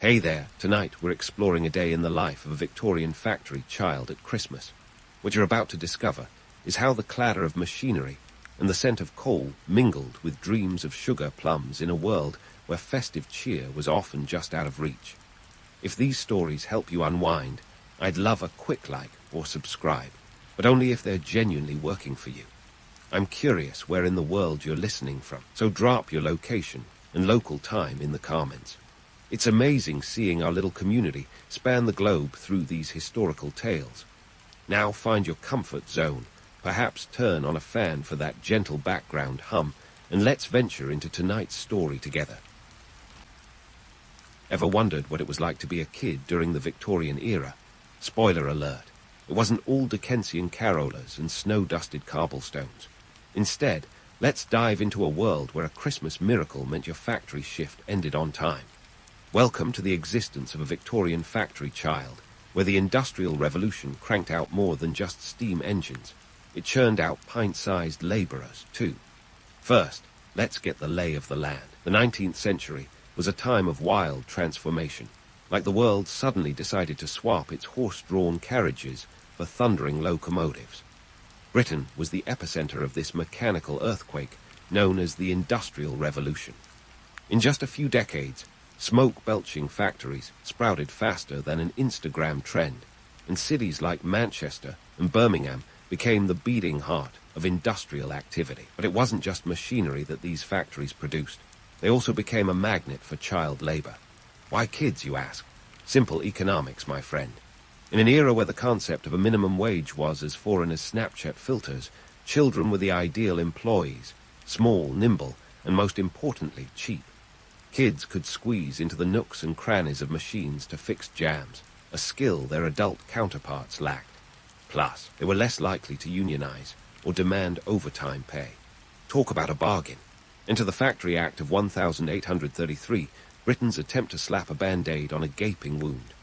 Hey there, tonight we're exploring a day in the life of a Victorian factory child at Christmas. What you're about to discover is how the clatter of machinery and the scent of coal mingled with dreams of sugar plums in a world where festive cheer was often just out of reach. If these stories help you unwind, I'd love a quick like or subscribe, but only if they're genuinely working for you. I'm curious where in the world you're listening from, so drop your location and local time in the comments. It's amazing seeing our little community span the globe through these historical tales. Now find your comfort zone, perhaps turn on a fan for that gentle background hum, and let's venture into tonight's story together. Ever wondered what it was like to be a kid during the Victorian era? Spoiler alert, it wasn't all Dickensian carolers and snow-dusted cobblestones. Instead, let's dive into a world where a Christmas miracle meant your factory shift ended on time. Welcome to the existence of a Victorian factory child, where the Industrial Revolution cranked out more than just steam engines. It churned out pint-sized labourers, too. First, let's get the lay of the land. The 19th century was a time of wild transformation, like the world suddenly decided to swap its horse-drawn carriages for thundering locomotives. Britain was the epicenter of this mechanical earthquake known as the Industrial Revolution. In just a few decades, smoke-belching factories sprouted faster than an Instagram trend, and cities like Manchester and Birmingham became the beating heart of industrial activity. But it wasn't just machinery that these factories produced. They also became a magnet for child labor. Why kids, you ask? Simple economics, my friend. In an era where the concept of a minimum wage was as foreign as Snapchat filters, children were the ideal employees, small, nimble, and most importantly, cheap. Kids could squeeze into the nooks and crannies of machines to fix jams, a skill their adult counterparts lacked. Plus, they were less likely to unionize or demand overtime pay. Talk about a bargain. Enter the Factory Act of 1833, Britain's attempt to slap a band-aid on a gaping wound.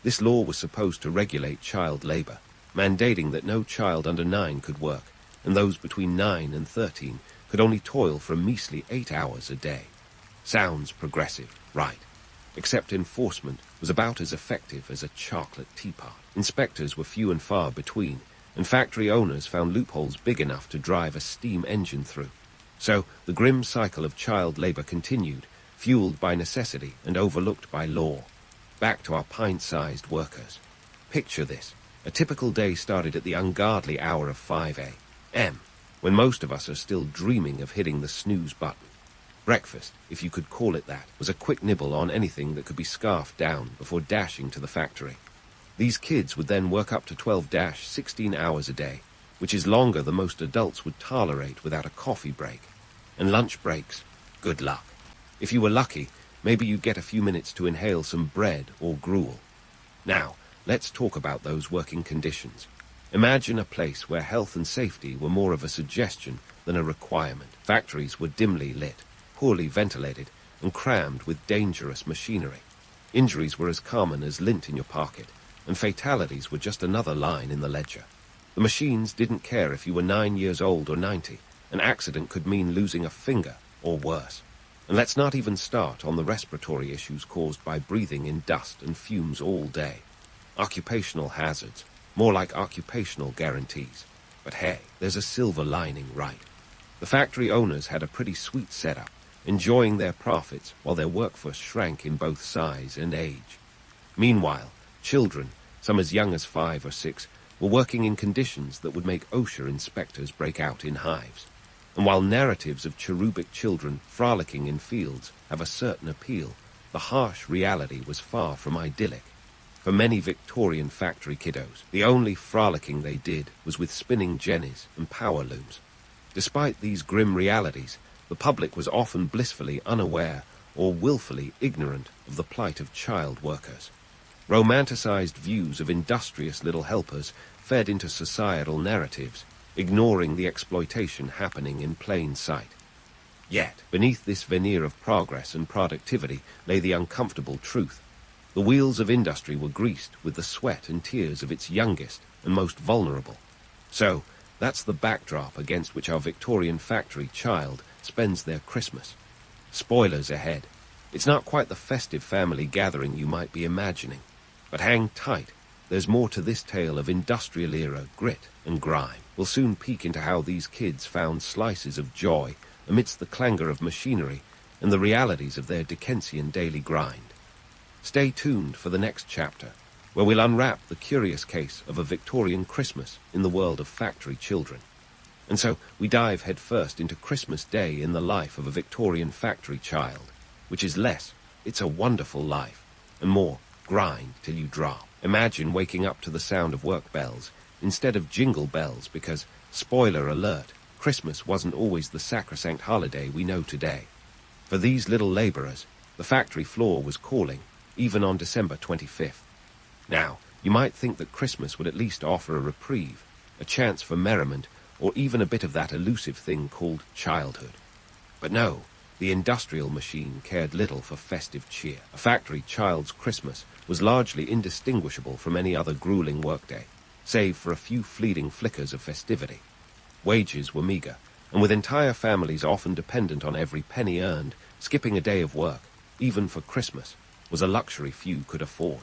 This law was supposed to regulate child labor, mandating that no child under 9 could work, and those between 9 and 13 could only toil for a measly 8 hours a day. Sounds progressive, right? Except enforcement was about as effective as a chocolate teapot. Inspectors were few and far between, and factory owners found loopholes big enough to drive a steam engine through. So the grim cycle of child labor continued, fueled by necessity and overlooked by law. Back to our pint-sized workers. Picture this. A typical day started at the ungodly hour of 5 a.m., when most of us are still dreaming of hitting the snooze button. Breakfast, if you could call it that, was a quick nibble on anything that could be scarfed down before dashing to the factory. These kids would then work up to 12-16 hours a day, which is longer than most adults would tolerate without a coffee break. And lunch breaks, good luck. If you were lucky, maybe you'd get a few minutes to inhale some bread or gruel. Now, let's talk about those working conditions. Imagine a place where health and safety were more of a suggestion than a requirement. Factories were dimly lit, poorly ventilated, and crammed with dangerous machinery. Injuries were as common as lint in your pocket, and fatalities were just another line in the ledger. The machines didn't care if you were 9 years old or 90. An accident could mean losing a finger or worse. And let's not even start on the respiratory issues caused by breathing in dust and fumes all day. Occupational hazards, more like occupational guarantees. But hey, there's a silver lining, right? The factory owners had a pretty sweet setup, enjoying their profits while their workforce shrank in both size and age. Meanwhile, children, some as young as 5 or 6, were working in conditions that would make OSHA inspectors break out in hives. And while narratives of cherubic children frolicking in fields have a certain appeal, the harsh reality was far from idyllic. For many Victorian factory kiddos, the only frolicking they did was with spinning jennies and power looms. Despite these grim realities, the public was often blissfully unaware or willfully ignorant of the plight of child workers. Romanticized views of industrious little helpers fed into societal narratives, ignoring the exploitation happening in plain sight. Yet, beneath this veneer of progress and productivity lay the uncomfortable truth. The wheels of industry were greased with the sweat and tears of its youngest and most vulnerable. So, that's the backdrop against which our Victorian factory child spends their Christmas. Spoilers ahead. It's not quite the festive family gathering you might be imagining. But hang tight, there's more to this tale of industrial-era grit and grime. We'll soon peek into how these kids found slices of joy amidst the clangor of machinery and the realities of their Dickensian daily grind. Stay tuned for the next chapter, where we'll unwrap the curious case of a Victorian Christmas in the world of factory children. And so we dive headfirst into Christmas Day in the life of a Victorian factory child, which is less, it's a wonderful life, and more, grind till you drop. Imagine waking up to the sound of work bells instead of jingle bells because, spoiler alert, Christmas wasn't always the sacrosanct holiday we know today. For these little labourers, the factory floor was calling, even on December 25th. Now, you might think that Christmas would at least offer a reprieve, a chance for merriment, or even a bit of that elusive thing called childhood. But no, the industrial machine cared little for festive cheer. A factory child's Christmas was largely indistinguishable from any other grueling workday, save for a few fleeting flickers of festivity. Wages were meagre, and with entire families often dependent on every penny earned, skipping a day of work, even for Christmas, was a luxury few could afford.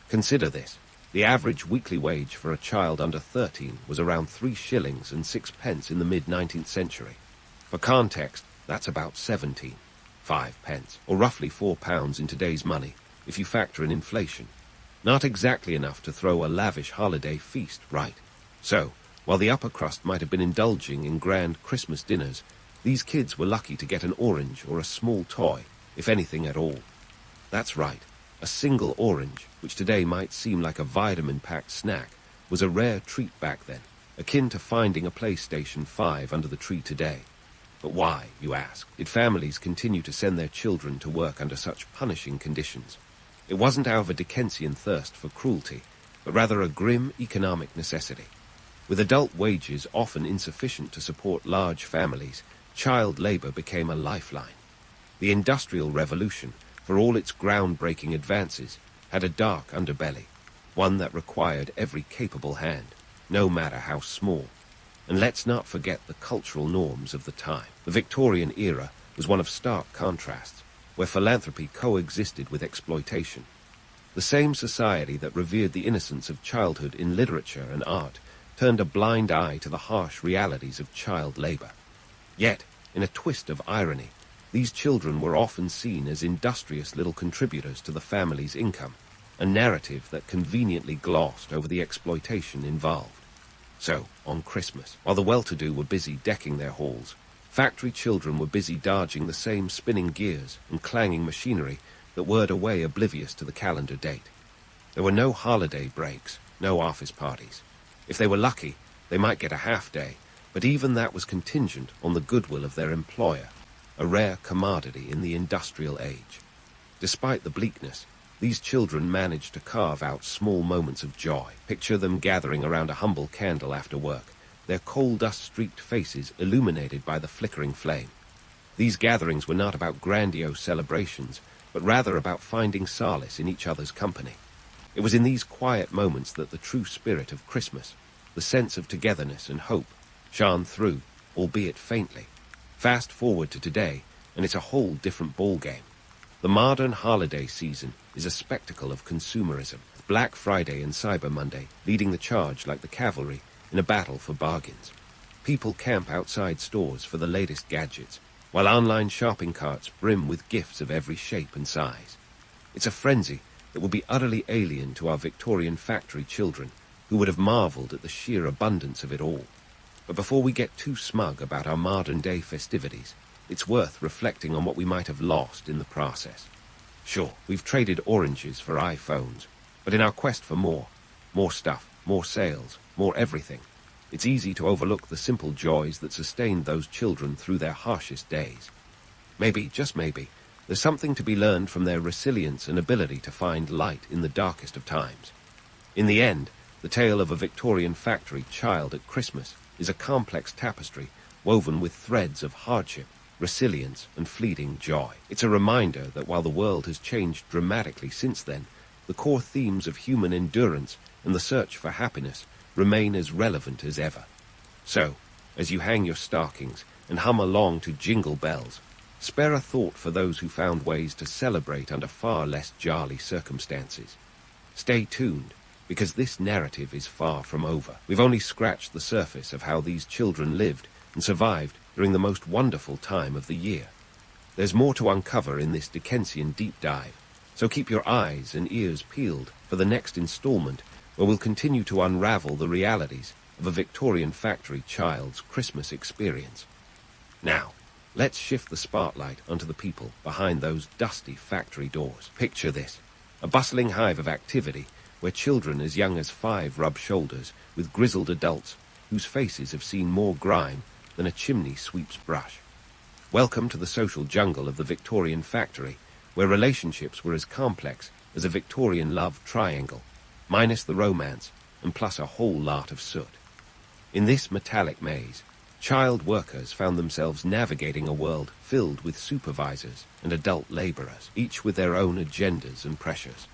Consider this. The average weekly wage for a child under 13 was around 3 shillings and 6 pence in the mid-19th century. For context, that's about 5 pence, or roughly £4 in today's money, if you factor in inflation. Not exactly enough to throw a lavish holiday feast, right? So, while the upper crust might have been indulging in grand Christmas dinners, these kids were lucky to get an orange or a small toy, if anything at all. That's right. A single orange, which today might seem like a vitamin-packed snack, was a rare treat back then, akin to finding a PlayStation 5 under the tree today. But why, you ask, did families continue to send their children to work under such punishing conditions? It wasn't out of a Dickensian thirst for cruelty, but rather a grim economic necessity. With adult wages often insufficient to support large families, child labor became a lifeline. The Industrial Revolution, for all its groundbreaking advances, had a dark underbelly, one that required every capable hand, no matter how small. And let's not forget the cultural norms of the time. The Victorian era was one of stark contrasts, where philanthropy coexisted with exploitation. The same society that revered the innocence of childhood in literature and art turned a blind eye to the harsh realities of child labor. Yet, in a twist of irony, these children were often seen as industrious little contributors to the family's income, a narrative that conveniently glossed over the exploitation involved. So, on Christmas, while the well-to-do were busy decking their halls, factory children were busy dodging the same spinning gears and clanging machinery that whirred away oblivious to the calendar date. There were no holiday breaks, no office parties. If they were lucky, they might get a half-day, but even that was contingent on the goodwill of their employer, a rare commodity in the industrial age. Despite the bleakness, these children managed to carve out small moments of joy. Picture them gathering around a humble candle after work, their coal-dust-streaked faces illuminated by the flickering flame. These gatherings were not about grandiose celebrations, but rather about finding solace in each other's company. It was in these quiet moments that the true spirit of Christmas, the sense of togetherness and hope, shone through, albeit faintly. Fast forward to today, and it's a whole different ballgame. The modern holiday season is a spectacle of consumerism, Black Friday and Cyber Monday leading the charge like the cavalry in a battle for bargains. People camp outside stores for the latest gadgets, while online shopping carts brim with gifts of every shape and size. It's a frenzy that will be utterly alien to our Victorian factory children, who would have marveled at the sheer abundance of it all. But before we get too smug about our modern-day festivities, it's worth reflecting on what we might have lost in the process. Sure, we've traded oranges for iPhones, but in our quest for more stuff, more sales, more everything, it's easy to overlook the simple joys that sustained those children through their harshest days. Maybe, just maybe, there's something to be learned from their resilience and ability to find light in the darkest of times. In the end, the tale of a Victorian factory child at Christmas is a complex tapestry woven with threads of hardship, resilience, and fleeting joy. It's a reminder that while the world has changed dramatically since then, the core themes of human endurance and the search for happiness remain as relevant as ever. So, as you hang your stockings and hum along to jingle bells, spare a thought for those who found ways to celebrate under far less jarly circumstances. Stay tuned, because this narrative is far from over. We've only scratched the surface of how these children lived and survived during the most wonderful time of the year. There's more to uncover in this Dickensian deep dive, so keep your eyes and ears peeled for the next installment, where we'll continue to unravel the realities of a Victorian factory child's Christmas experience. Now, let's shift the spotlight onto the people behind those dusty factory doors. Picture this, a bustling hive of activity where children as young as 5 rub shoulders with grizzled adults whose faces have seen more grime than a chimney sweep's brush. Welcome to the social jungle of the Victorian factory, where relationships were as complex as a Victorian love triangle, minus the romance and plus a whole lot of soot. In this metallic maze, child workers found themselves navigating a world filled with supervisors and adult laborers, each with their own agendas and pressures.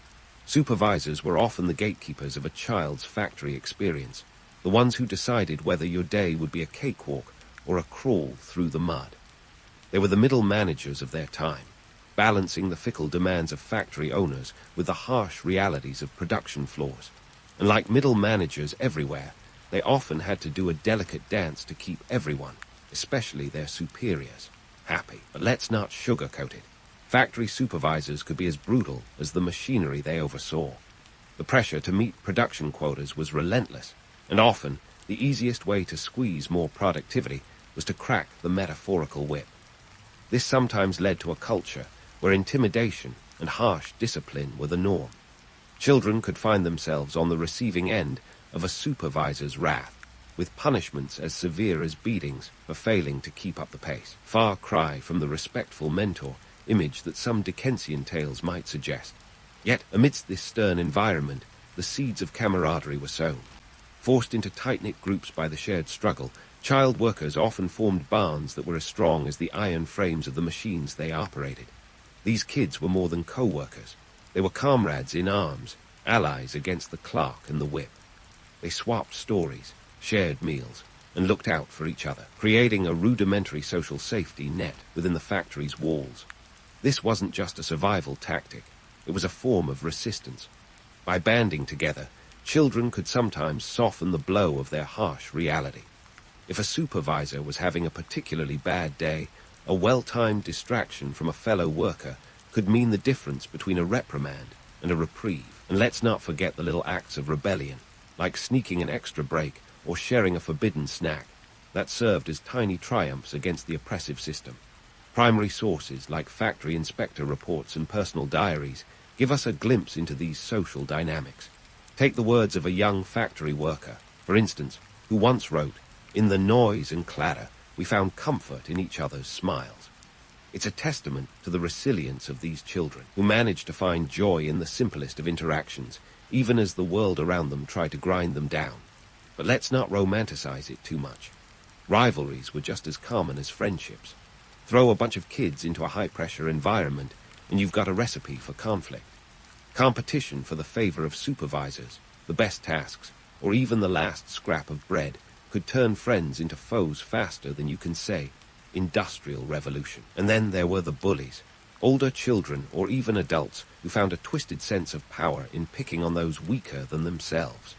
Supervisors were often the gatekeepers of a child's factory experience, the ones who decided whether your day would be a cakewalk or a crawl through the mud. They were the middle managers of their time, balancing the fickle demands of factory owners with the harsh realities of production floors. And like middle managers everywhere, they often had to do a delicate dance to keep everyone, especially their superiors, happy. But let's not sugarcoat it. Factory supervisors could be as brutal as the machinery they oversaw. The pressure to meet production quotas was relentless, and often the easiest way to squeeze more productivity was to crack the metaphorical whip. This sometimes led to a culture where intimidation and harsh discipline were the norm. Children could find themselves on the receiving end of a supervisor's wrath, with punishments as severe as beatings for failing to keep up the pace. Far cry from the respectful mentor image that some Dickensian tales might suggest. Yet, amidst this stern environment, the seeds of camaraderie were sown. Forced into tight-knit groups by the shared struggle, child workers often formed bands that were as strong as the iron frames of the machines they operated. These kids were more than co-workers. They were comrades in arms, allies against the clerk and the whip. They swapped stories, shared meals, and looked out for each other, creating a rudimentary social safety net within the factory's walls. This wasn't just a survival tactic, it was a form of resistance. By banding together, children could sometimes soften the blow of their harsh reality. If a supervisor was having a particularly bad day, a well-timed distraction from a fellow worker could mean the difference between a reprimand and a reprieve. And let's not forget the little acts of rebellion, like sneaking an extra break or sharing a forbidden snack, that served as tiny triumphs against the oppressive system. Primary sources like factory inspector reports and personal diaries give us a glimpse into these social dynamics. Take the words of a young factory worker, for instance, who once wrote, "In the noise and clatter, we found comfort in each other's smiles." It's a testament to the resilience of these children, who managed to find joy in the simplest of interactions, even as the world around them tried to grind them down. But let's not romanticize it too much. Rivalries were just as common as friendships. Throw a bunch of kids into a high-pressure environment, and you've got a recipe for conflict. Competition for the favor of supervisors, the best tasks, or even the last scrap of bread could turn friends into foes faster than you can say, industrial revolution. And then there were the bullies, older children or even adults who found a twisted sense of power in picking on those weaker than themselves.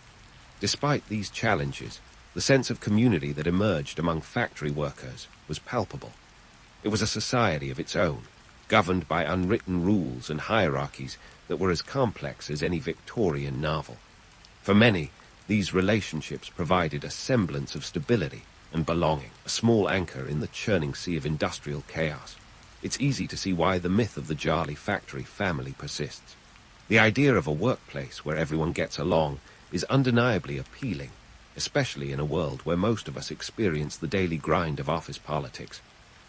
Despite these challenges, the sense of community that emerged among factory workers was palpable. It was a society of its own, governed by unwritten rules and hierarchies that were as complex as any Victorian novel. For many, these relationships provided a semblance of stability and belonging, a small anchor in the churning sea of industrial chaos. It's easy to see why the myth of the Jarley factory family persists. The idea of a workplace where everyone gets along is undeniably appealing, especially in a world where most of us experience the daily grind of office politics.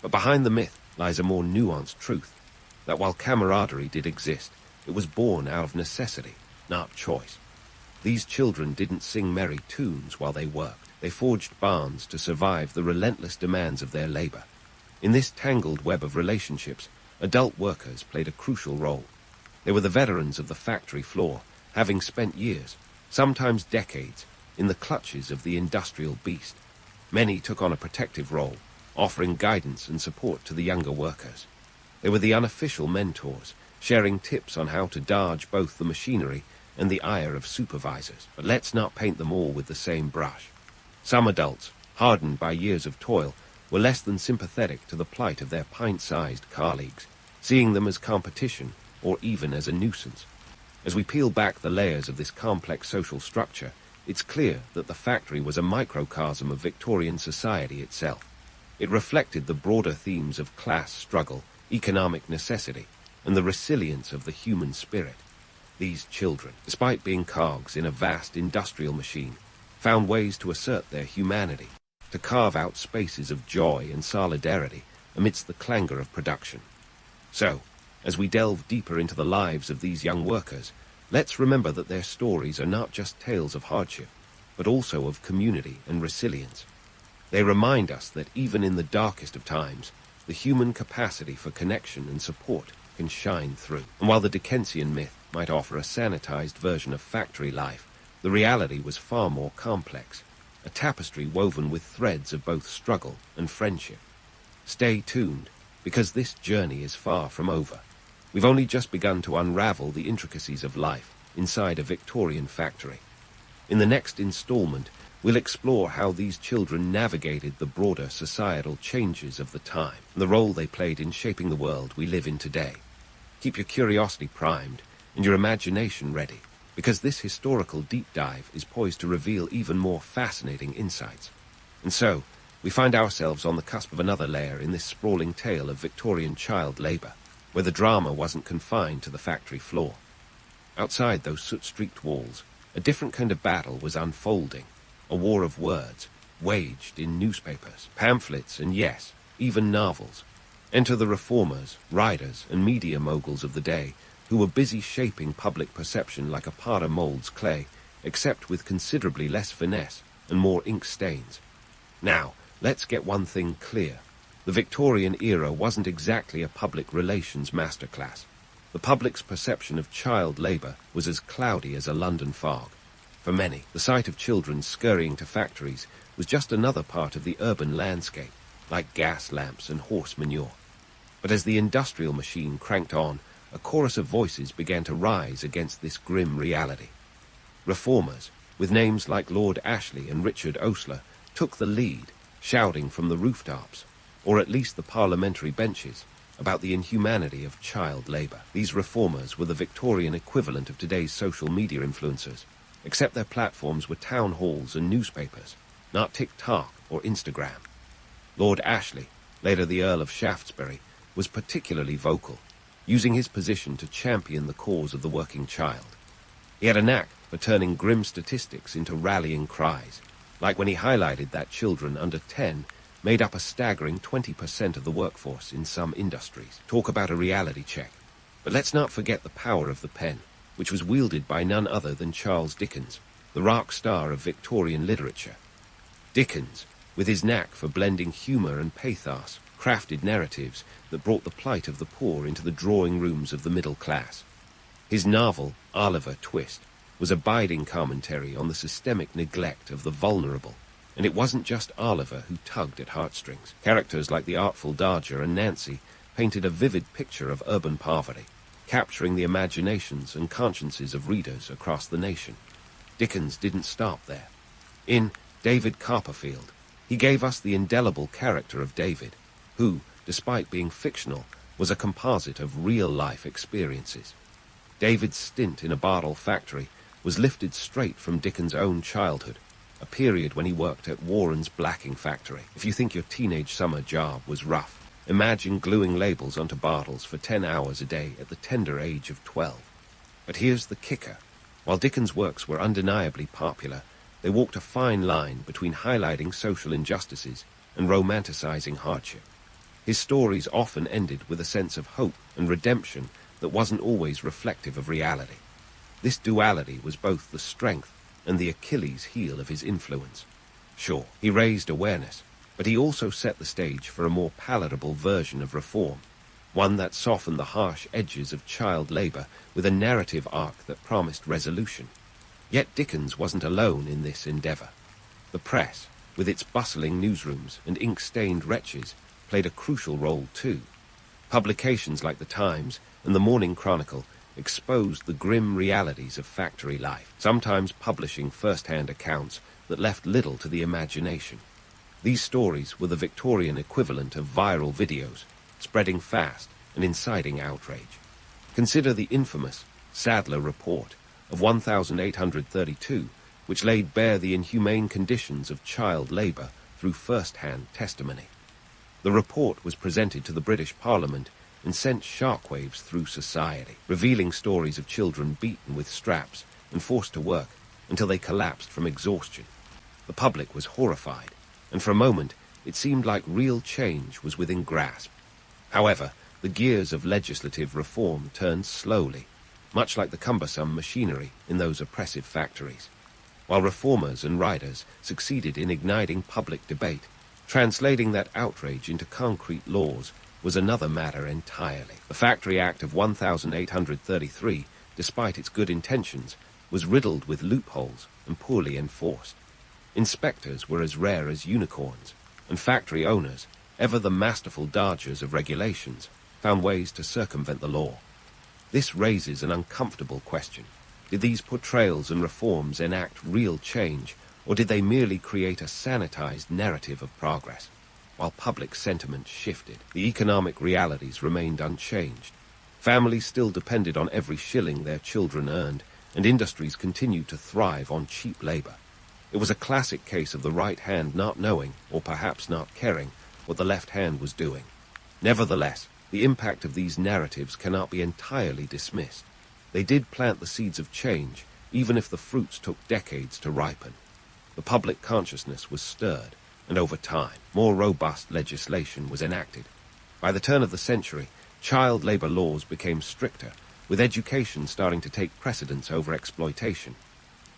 But behind the myth lies a more nuanced truth, that while camaraderie did exist, it was born out of necessity, not choice. These children didn't sing merry tunes while they worked. They forged bonds to survive the relentless demands of their labor. In this tangled web of relationships, adult workers played a crucial role. They were the veterans of the factory floor, having spent years, sometimes decades, in the clutches of the industrial beast. Many took on a protective role, offering guidance and support to the younger workers. They were the unofficial mentors, sharing tips on how to dodge both the machinery and the ire of supervisors. But let's not paint them all with the same brush. Some adults, hardened by years of toil, were less than sympathetic to the plight of their pint-sized colleagues, seeing them as competition or even as a nuisance. As we peel back the layers of this complex social structure, it's clear that the factory was a microcosm of Victorian society itself. It reflected the broader themes of class struggle, economic necessity, and the resilience of the human spirit. These children, despite being cogs in a vast industrial machine, found ways to assert their humanity, to carve out spaces of joy and solidarity amidst the clangor of production. So, as we delve deeper into the lives of these young workers, let's remember that their stories are not just tales of hardship, but also of community and resilience. They remind us that even in the darkest of times, the human capacity for connection and support can shine through. And while the Dickensian myth might offer a sanitized version of factory life, the reality was far more complex, a tapestry woven with threads of both struggle and friendship. Stay tuned, because this journey is far from over. We've only just begun to unravel the intricacies of life inside a Victorian factory. In the next installment, we'll explore how these children navigated the broader societal changes of the time, and the role they played in shaping the world we live in today. Keep your curiosity primed and your imagination ready, because this historical deep dive is poised to reveal even more fascinating insights. And so, we find ourselves on the cusp of another layer in this sprawling tale of Victorian child labour, where the drama wasn't confined to the factory floor. Outside those soot-streaked walls, a different kind of battle was unfolding, a war of words, waged in newspapers, pamphlets, and yes, even novels. Enter the reformers, writers, and media moguls of the day, who were busy shaping public perception like a potter molds clay, except with considerably less finesse and more ink stains. Now, let's get one thing clear. The Victorian era wasn't exactly a public relations masterclass. The public's perception of child labour was as cloudy as a London fog. For many, the sight of children scurrying to factories was just another part of the urban landscape, like gas lamps and horse manure. But as the industrial machine cranked on, a chorus of voices began to rise against this grim reality. Reformers, with names like Lord Ashley and Richard Osler, took the lead, shouting from the rooftops, or at least the parliamentary benches, about the inhumanity of child labour. These reformers were the Victorian equivalent of today's social media influencers, except their platforms were town halls and newspapers, not TikTok or Instagram. Lord Ashley, later the Earl of Shaftesbury, was particularly vocal, using his position to champion the cause of the working child. He had a knack for turning grim statistics into rallying cries, like when he highlighted that children under 10 made up a staggering 20% of the workforce in some industries. Talk about a reality check. But let's not forget the power of the pen, which was wielded by none other than Charles Dickens, the rock star of Victorian literature. Dickens, with his knack for blending humour and pathos, crafted narratives that brought the plight of the poor into the drawing rooms of the middle class. His novel, Oliver Twist, was a biting commentary on the systemic neglect of the vulnerable. And it wasn't just Oliver who tugged at heartstrings. Characters like the artful Dodger and Nancy painted a vivid picture of urban poverty, capturing the imaginations and consciences of readers across the nation. Dickens didn't stop there. In David Copperfield, he gave us the indelible character of David, who, despite being fictional, was a composite of real-life experiences. David's stint in a bottle factory was lifted straight from Dickens' own childhood, a period when he worked at Warren's blacking factory. If you think your teenage summer job was rough, imagine gluing labels onto bottles for 10 hours a day at the tender age of 12. But here's the kicker. While Dickens' works were undeniably popular, they walked a fine line between highlighting social injustices and romanticizing hardship. His stories often ended with a sense of hope and redemption that wasn't always reflective of reality. This duality was both the strength and the Achilles heel of his influence. Sure, he raised awareness, but he also set the stage for a more palatable version of reform, one that softened the harsh edges of child labour with a narrative arc that promised resolution. Yet Dickens wasn't alone in this endeavour. The press, with its bustling newsrooms and ink-stained wretches, played a crucial role too. Publications like the Times and the Morning Chronicle exposed the grim realities of factory life, sometimes publishing first-hand accounts that left little to the imagination. These stories were the Victorian equivalent of viral videos, spreading fast and inciting outrage. Consider the infamous Sadler Report of 1832, which laid bare the inhumane conditions of child labour through first-hand testimony. The report was presented to the British Parliament and sent shockwaves through society, revealing stories of children beaten with straps and forced to work until they collapsed from exhaustion. The public was horrified, and for a moment it seemed like real change was within grasp. However, the gears of legislative reform turned slowly, much like the cumbersome machinery in those oppressive factories. While reformers and writers succeeded in igniting public debate, translating that outrage into concrete laws was another matter entirely. The Factory Act of 1833, despite its good intentions, was riddled with loopholes and poorly enforced. Inspectors were as rare as unicorns, and factory owners, ever the masterful dodgers of regulations, found ways to circumvent the law. This raises an uncomfortable question. Did these portrayals and reforms enact real change, or did they merely create a sanitized narrative of progress? While public sentiment shifted, the economic realities remained unchanged. Families still depended on every shilling their children earned, and industries continued to thrive on cheap labor. It was a classic case of the right hand not knowing, or perhaps not caring, what the left hand was doing. Nevertheless, the impact of these narratives cannot be entirely dismissed. They did plant the seeds of change, even if the fruits took decades to ripen. The public consciousness was stirred, and over time, more robust legislation was enacted. By the turn of the century, child labor laws became stricter, with education starting to take precedence over exploitation.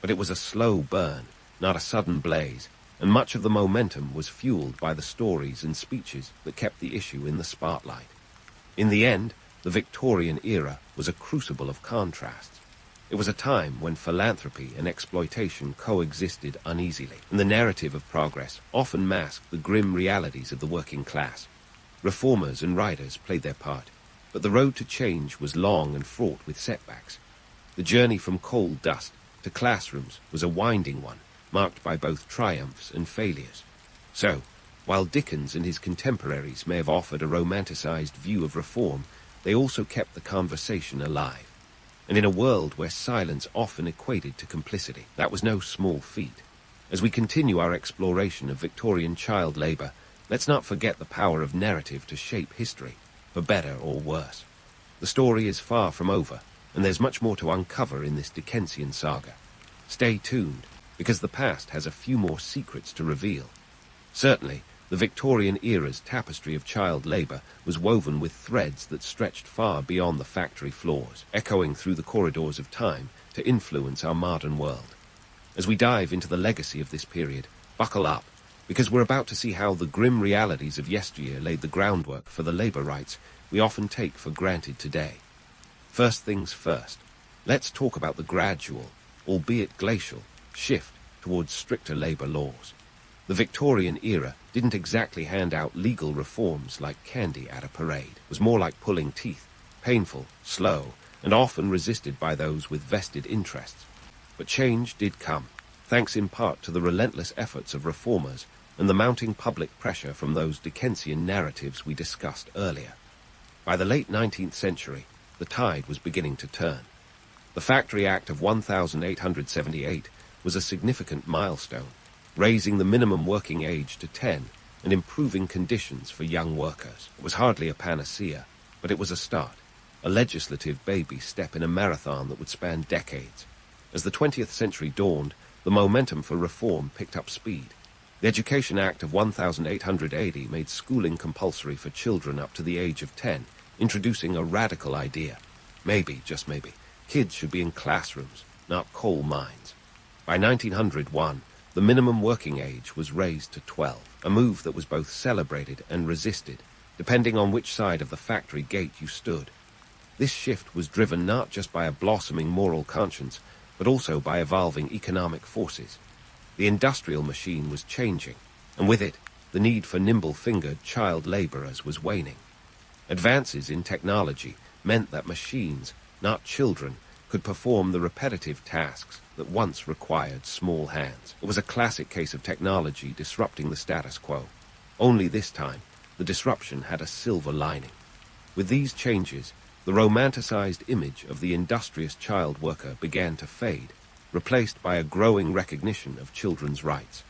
But it was a slow burn, not a sudden blaze, and much of the momentum was fueled by the stories and speeches that kept the issue in the spotlight. In the end, the Victorian era was a crucible of contrasts. It was a time when philanthropy and exploitation coexisted uneasily, and the narrative of progress often masked the grim realities of the working class. Reformers and writers played their part, but the road to change was long and fraught with setbacks. The journey from coal dust to classrooms was a winding one, marked by both triumphs and failures. So, while Dickens and his contemporaries may have offered a romanticized view of reform, they also kept the conversation alive. And in a world where silence often equated to complicity, that was no small feat. As we continue our exploration of Victorian child labour, let's not forget the power of narrative to shape history, for better or worse. The story is far from over, and there's much more to uncover in this Dickensian saga. Stay tuned, because the past has a few more secrets to reveal. Certainly, the Victorian era's tapestry of child labour was woven with threads that stretched far beyond the factory floors, echoing through the corridors of time to influence our modern world. As we dive into the legacy of this period, buckle up, because we're about to see how the grim realities of yesteryear laid the groundwork for the labour rights we often take for granted today. First things first, let's talk about the gradual, albeit glacial, shift towards stricter labour laws. The Victorian era didn't exactly hand out legal reforms like candy at a parade. It was more like pulling teeth, painful, slow, and often resisted by those with vested interests. But change did come, thanks in part to the relentless efforts of reformers and the mounting public pressure from those Dickensian narratives we discussed earlier. By the late 19th century, the tide was beginning to turn. The Factory Act of 1878 was a significant milestone, raising the minimum working age to 10 and improving conditions for young workers. It was hardly a panacea, but it was a start, a legislative baby step in a marathon that would span decades. As the 20th century dawned, the momentum for reform picked up speed. The Education Act of 1880 made schooling compulsory for children up to the age of 10, introducing a radical idea. Maybe, just maybe, kids should be in classrooms, not coal mines. By 1901, the minimum working age was raised to 12, a move that was both celebrated and resisted, depending on which side of the factory gate you stood. This shift was driven not just by a blossoming moral conscience, but also by evolving economic forces. The industrial machine was changing, and with it, the need for nimble-fingered child laborers was waning. Advances in technology meant that machines, not children, could perform the repetitive tasks that once required small hands. It was a classic case of technology disrupting the status quo. Only this time, the disruption had a silver lining. With these changes, the romanticized image of the industrious child worker began to fade, replaced by a growing recognition of children's rights.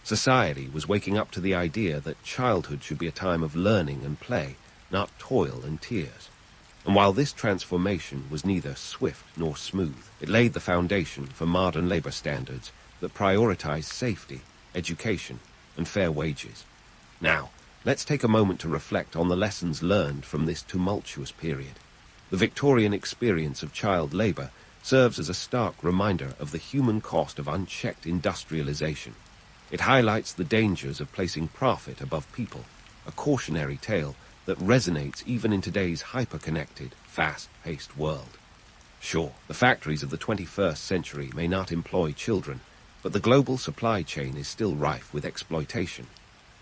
Society was waking up to the idea that childhood should be a time of learning and play, not toil and tears. And while this transformation was neither swift nor smooth, it laid the foundation for modern labor standards that prioritize safety, education, and fair wages. Now, let's take a moment to reflect on the lessons learned from this tumultuous period. The Victorian experience of child labor serves as a stark reminder of the human cost of unchecked industrialization. It highlights the dangers of placing profit above people, a cautionary tale that resonates even in today's hyper-connected, fast-paced world. Sure, the factories of the 21st century may not employ children, but the global supply chain is still rife with exploitation.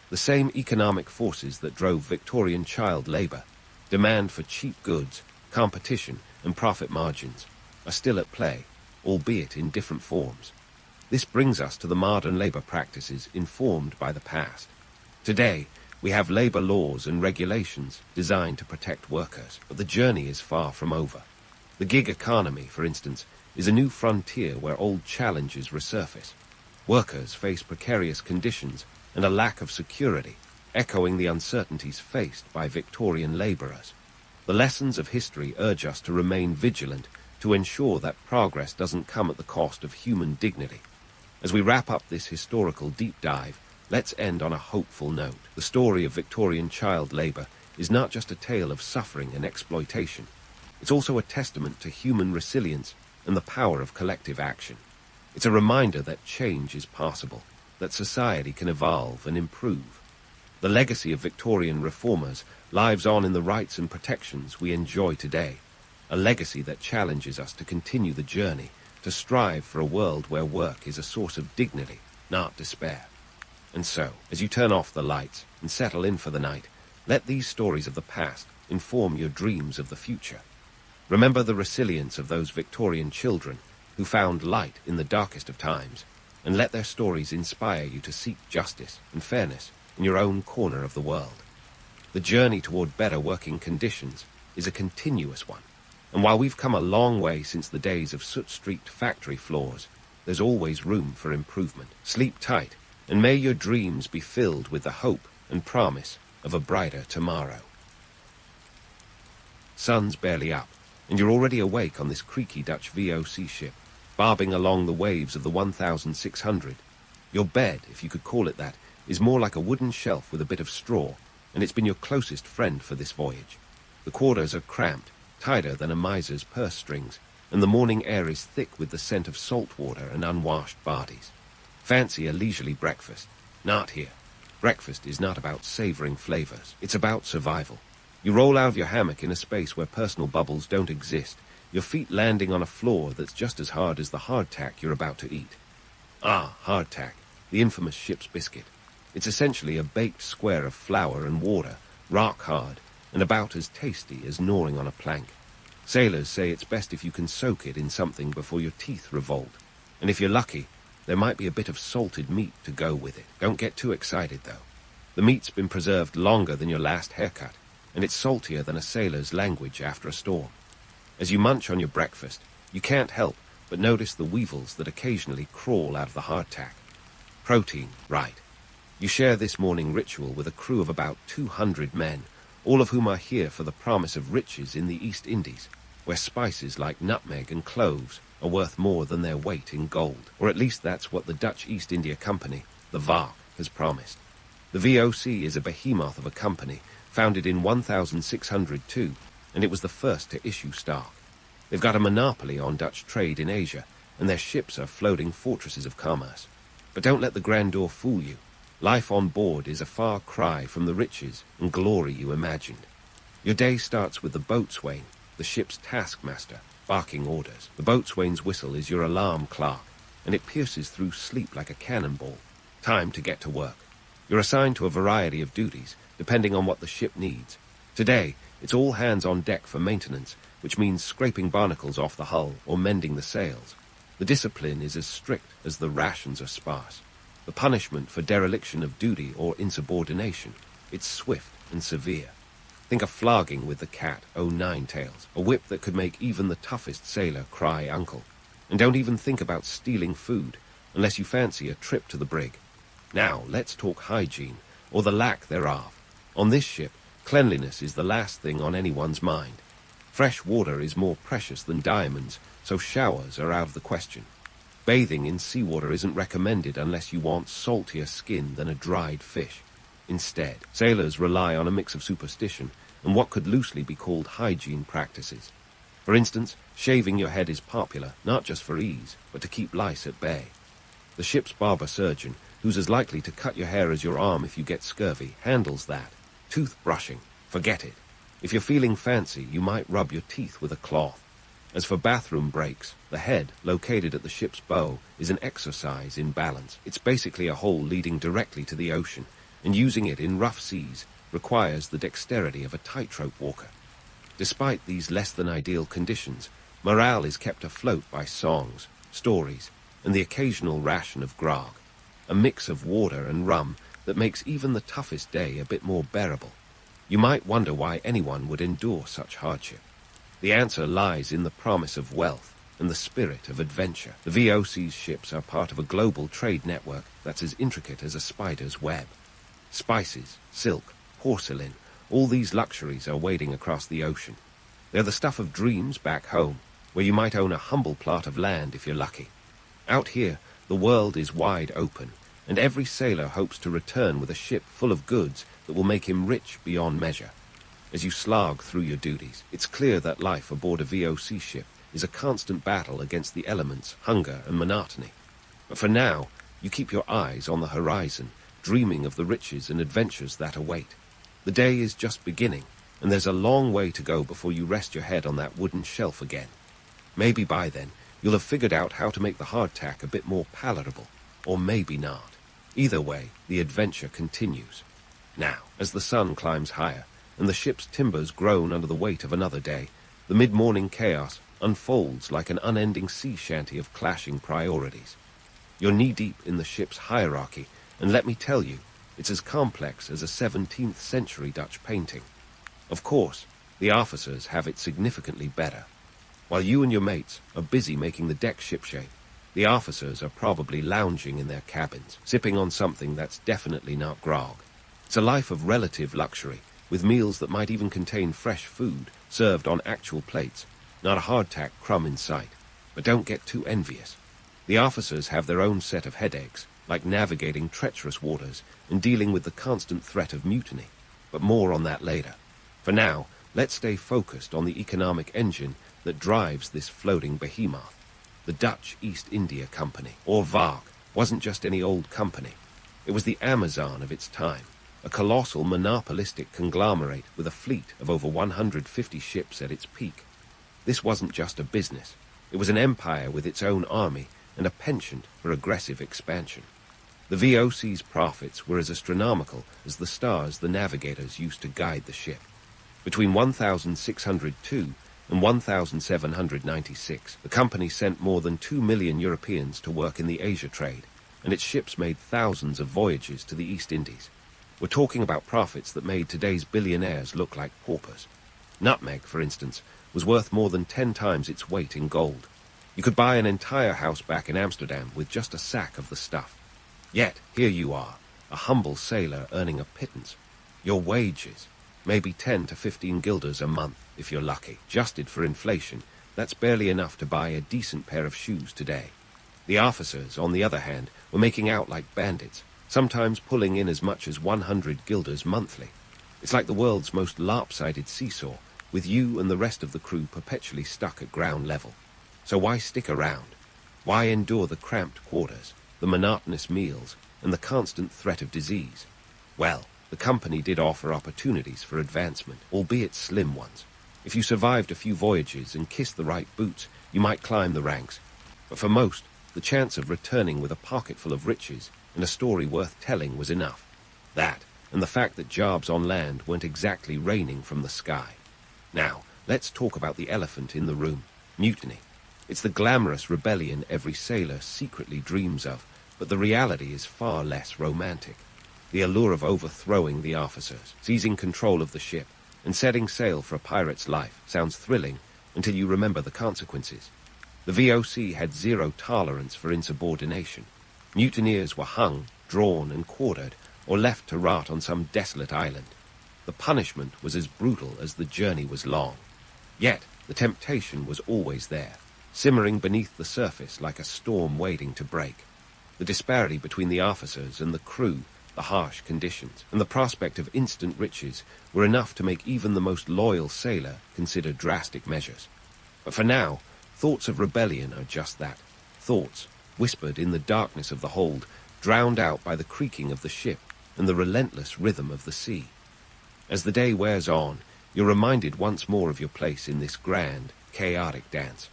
The same economic forces that drove Victorian child labor, demand for cheap goods, competition, and profit margins, are still at play, albeit in different forms. This brings us to the modern labor practices informed by the past. Today, we have labor laws and regulations designed to protect workers, but the journey is far from over. The gig economy, for instance, is a new frontier where old challenges resurface. Workers face precarious conditions and a lack of security, echoing the uncertainties faced by Victorian laborers. The lessons of history urge us to remain vigilant to ensure that progress doesn't come at the cost of human dignity. As we wrap up this historical deep dive, let's end on a hopeful note. The story of Victorian child labor is not just a tale of suffering and exploitation. It's also a testament to human resilience and the power of collective action. It's a reminder that change is possible, that society can evolve and improve. The legacy of Victorian reformers lives on in the rights and protections we enjoy today, a legacy that challenges us to continue the journey, to strive for a world where work is a source of dignity, not despair. And so, as you turn off the lights and settle in for the night, let these stories of the past inform your dreams of the future. Remember the resilience of those Victorian children who found light in the darkest of times, and let their stories inspire you to seek justice and fairness in your own corner of the world. The journey toward better working conditions is a continuous one, and while we've come a long way since the days of soot-streaked factory floors, there's always room for improvement. Sleep tight, and may your dreams be filled with the hope and promise of a brighter tomorrow. Sun's barely up, and you're already awake on this creaky Dutch VOC ship, bobbing along the waves of the 1600. Your bed, if you could call it that, is more like a wooden shelf with a bit of straw, and it's been your closest friend for this voyage. The quarters are cramped, tighter than a miser's purse strings, and the morning air is thick with the scent of salt water and unwashed bodies. Fancy a leisurely breakfast. Not here. Breakfast is not about savoring flavors. It's about survival. You roll out of your hammock in a space where personal bubbles don't exist, your feet landing on a floor that's just as hard as the hardtack you're about to eat. Ah, hardtack, the infamous ship's biscuit. It's essentially a baked square of flour and water, rock hard, and about as tasty as gnawing on a plank. Sailors say it's best if you can soak it in something before your teeth revolt, and if you're lucky, there might be a bit of salted meat to go with it. Don't get too excited, though. The meat's been preserved longer than your last haircut, and it's saltier than a sailor's language after a storm. As you munch on your breakfast, you can't help but notice the weevils that occasionally crawl out of the hardtack. Protein, right. You share this morning ritual with a crew of about 200 men, all of whom are here for the promise of riches in the East Indies, where spices like nutmeg and cloves are worth more than their weight in gold. Or at least that's what the Dutch East India Company, the VARC, has promised. The VOC is a behemoth of a company, founded in 1602, and it was the first to issue stock. They've got a monopoly on Dutch trade in Asia, and their ships are floating fortresses of commerce. But don't let the grandeur fool you. Life on board is a far cry from the riches and glory you imagined. Your day starts with the boatswain, the ship's taskmaster, barking orders. The boatswain's whistle is your alarm clock, and it pierces through sleep like a cannonball. Time to get to work. You're assigned to a variety of duties, depending on what the ship needs. Today, it's all hands on deck for maintenance, which means scraping barnacles off the hull or mending the sails. The discipline is as strict as the rations are sparse. The punishment for dereliction of duty or insubordination, it's swift and severe. Think a flogging with the cat o' 9 tails, a whip that could make even the toughest sailor cry uncle. And don't even think about stealing food, unless you fancy a trip to the brig. Now, let's talk hygiene, or the lack thereof. On this ship, cleanliness is the last thing on anyone's mind. Fresh water is more precious than diamonds, so showers are out of the question. Bathing in seawater isn't recommended unless you want saltier skin than a dried fish. Instead, sailors rely on a mix of superstition and what could loosely be called hygiene practices. For instance, shaving your head is popular, not just for ease, but to keep lice at bay. The ship's barber surgeon, who's as likely to cut your hair as your arm if you get scurvy, handles that. Toothbrushing, forget it. If you're feeling fancy, you might rub your teeth with a cloth. As for bathroom breaks, the head, located at the ship's bow, is an exercise in balance. It's basically a hole leading directly to the ocean, and using it in rough seas requires the dexterity of a tightrope walker. Despite these less-than-ideal conditions, morale is kept afloat by songs, stories, and the occasional ration of grog, a mix of water and rum that makes even the toughest day a bit more bearable. You might wonder why anyone would endure such hardship. The answer lies in the promise of wealth and the spirit of adventure. The VOC's ships are part of a global trade network that's as intricate as a spider's web. Spices, silk, porcelain, all these luxuries are wading across the ocean. They're the stuff of dreams back home, where you might own a humble plot of land if you're lucky. Out here, the world is wide open, and every sailor hopes to return with a ship full of goods that will make him rich beyond measure. As you slog through your duties, it's clear that life aboard a VOC ship is a constant battle against the elements, hunger, and monotony. But for now, you keep your eyes on the horizon, dreaming of the riches and adventures that await. The day is just beginning, and there's a long way to go before you rest your head on that wooden shelf again. Maybe by then, you'll have figured out how to make the hardtack a bit more palatable, or maybe not. Either way, the adventure continues. Now, as the sun climbs higher, and the ship's timbers groan under the weight of another day, the mid-morning chaos unfolds like an unending sea shanty of clashing priorities. You're knee-deep in the ship's hierarchy, and let me tell you, it's as complex as a 17th century Dutch painting. Of course, the officers have it significantly better. While you and your mates are busy making the deck shipshape, the officers are probably lounging in their cabins, sipping on something that's definitely not grog. It's a life of relative luxury, with meals that might even contain fresh food served on actual plates, not a hardtack crumb in sight. But don't get too envious. The officers have their own set of headaches, like navigating treacherous waters and dealing with the constant threat of mutiny. But more on that later. For now, let's stay focused on the economic engine that drives this floating behemoth. The Dutch East India Company, or VOC, wasn't just any old company. It was the Amazon of its time, a colossal monopolistic conglomerate with a fleet of over 150 ships at its peak. This wasn't just a business. It was an empire with its own army and a penchant for aggressive expansion. The VOC's profits were as astronomical as the stars the navigators used to guide the ship. Between 1602 and 1796, the company sent more than 2 million Europeans to work in the Asia trade, and its ships made thousands of voyages to the East Indies. We're talking about profits that made today's billionaires look like paupers. Nutmeg, for instance, was worth more than 10 times its weight in gold. You could buy an entire house back in Amsterdam with just a sack of the stuff. Yet, here you are, a humble sailor earning a pittance. Your wages, maybe 10 to 15 guilders a month, if you're lucky. Adjusted for inflation, that's barely enough to buy a decent pair of shoes today. The officers, on the other hand, were making out like bandits, sometimes pulling in as much as 100 guilders monthly. It's like the world's most lopsided seesaw, with you and the rest of the crew perpetually stuck at ground level. So why stick around? Why endure the cramped quarters, the monotonous meals, and the constant threat of disease? Well, the company did offer opportunities for advancement, albeit slim ones. If you survived a few voyages and kissed the right boots, you might climb the ranks. But for most, the chance of returning with a pocketful of riches and a story worth telling was enough. That, and the fact that jobs on land weren't exactly raining from the sky. Now, let's talk about the elephant in the room, mutiny. It's the glamorous rebellion every sailor secretly dreams of, but the reality is far less romantic. The allure of overthrowing the officers, seizing control of the ship, and setting sail for a pirate's life sounds thrilling until you remember the consequences. The VOC had zero tolerance for insubordination. Mutineers were hung, drawn, and quartered, or left to rot on some desolate island. The punishment was as brutal as the journey was long. Yet, the temptation was always there, simmering beneath the surface like a storm waiting to break. The disparity between the officers and the crew, the harsh conditions, and the prospect of instant riches were enough to make even the most loyal sailor consider drastic measures. But for now, thoughts of rebellion are just that, thoughts, whispered in the darkness of the hold, drowned out by the creaking of the ship and the relentless rhythm of the sea. As the day wears on, you're reminded once more of your place in this grand, chaotic dance.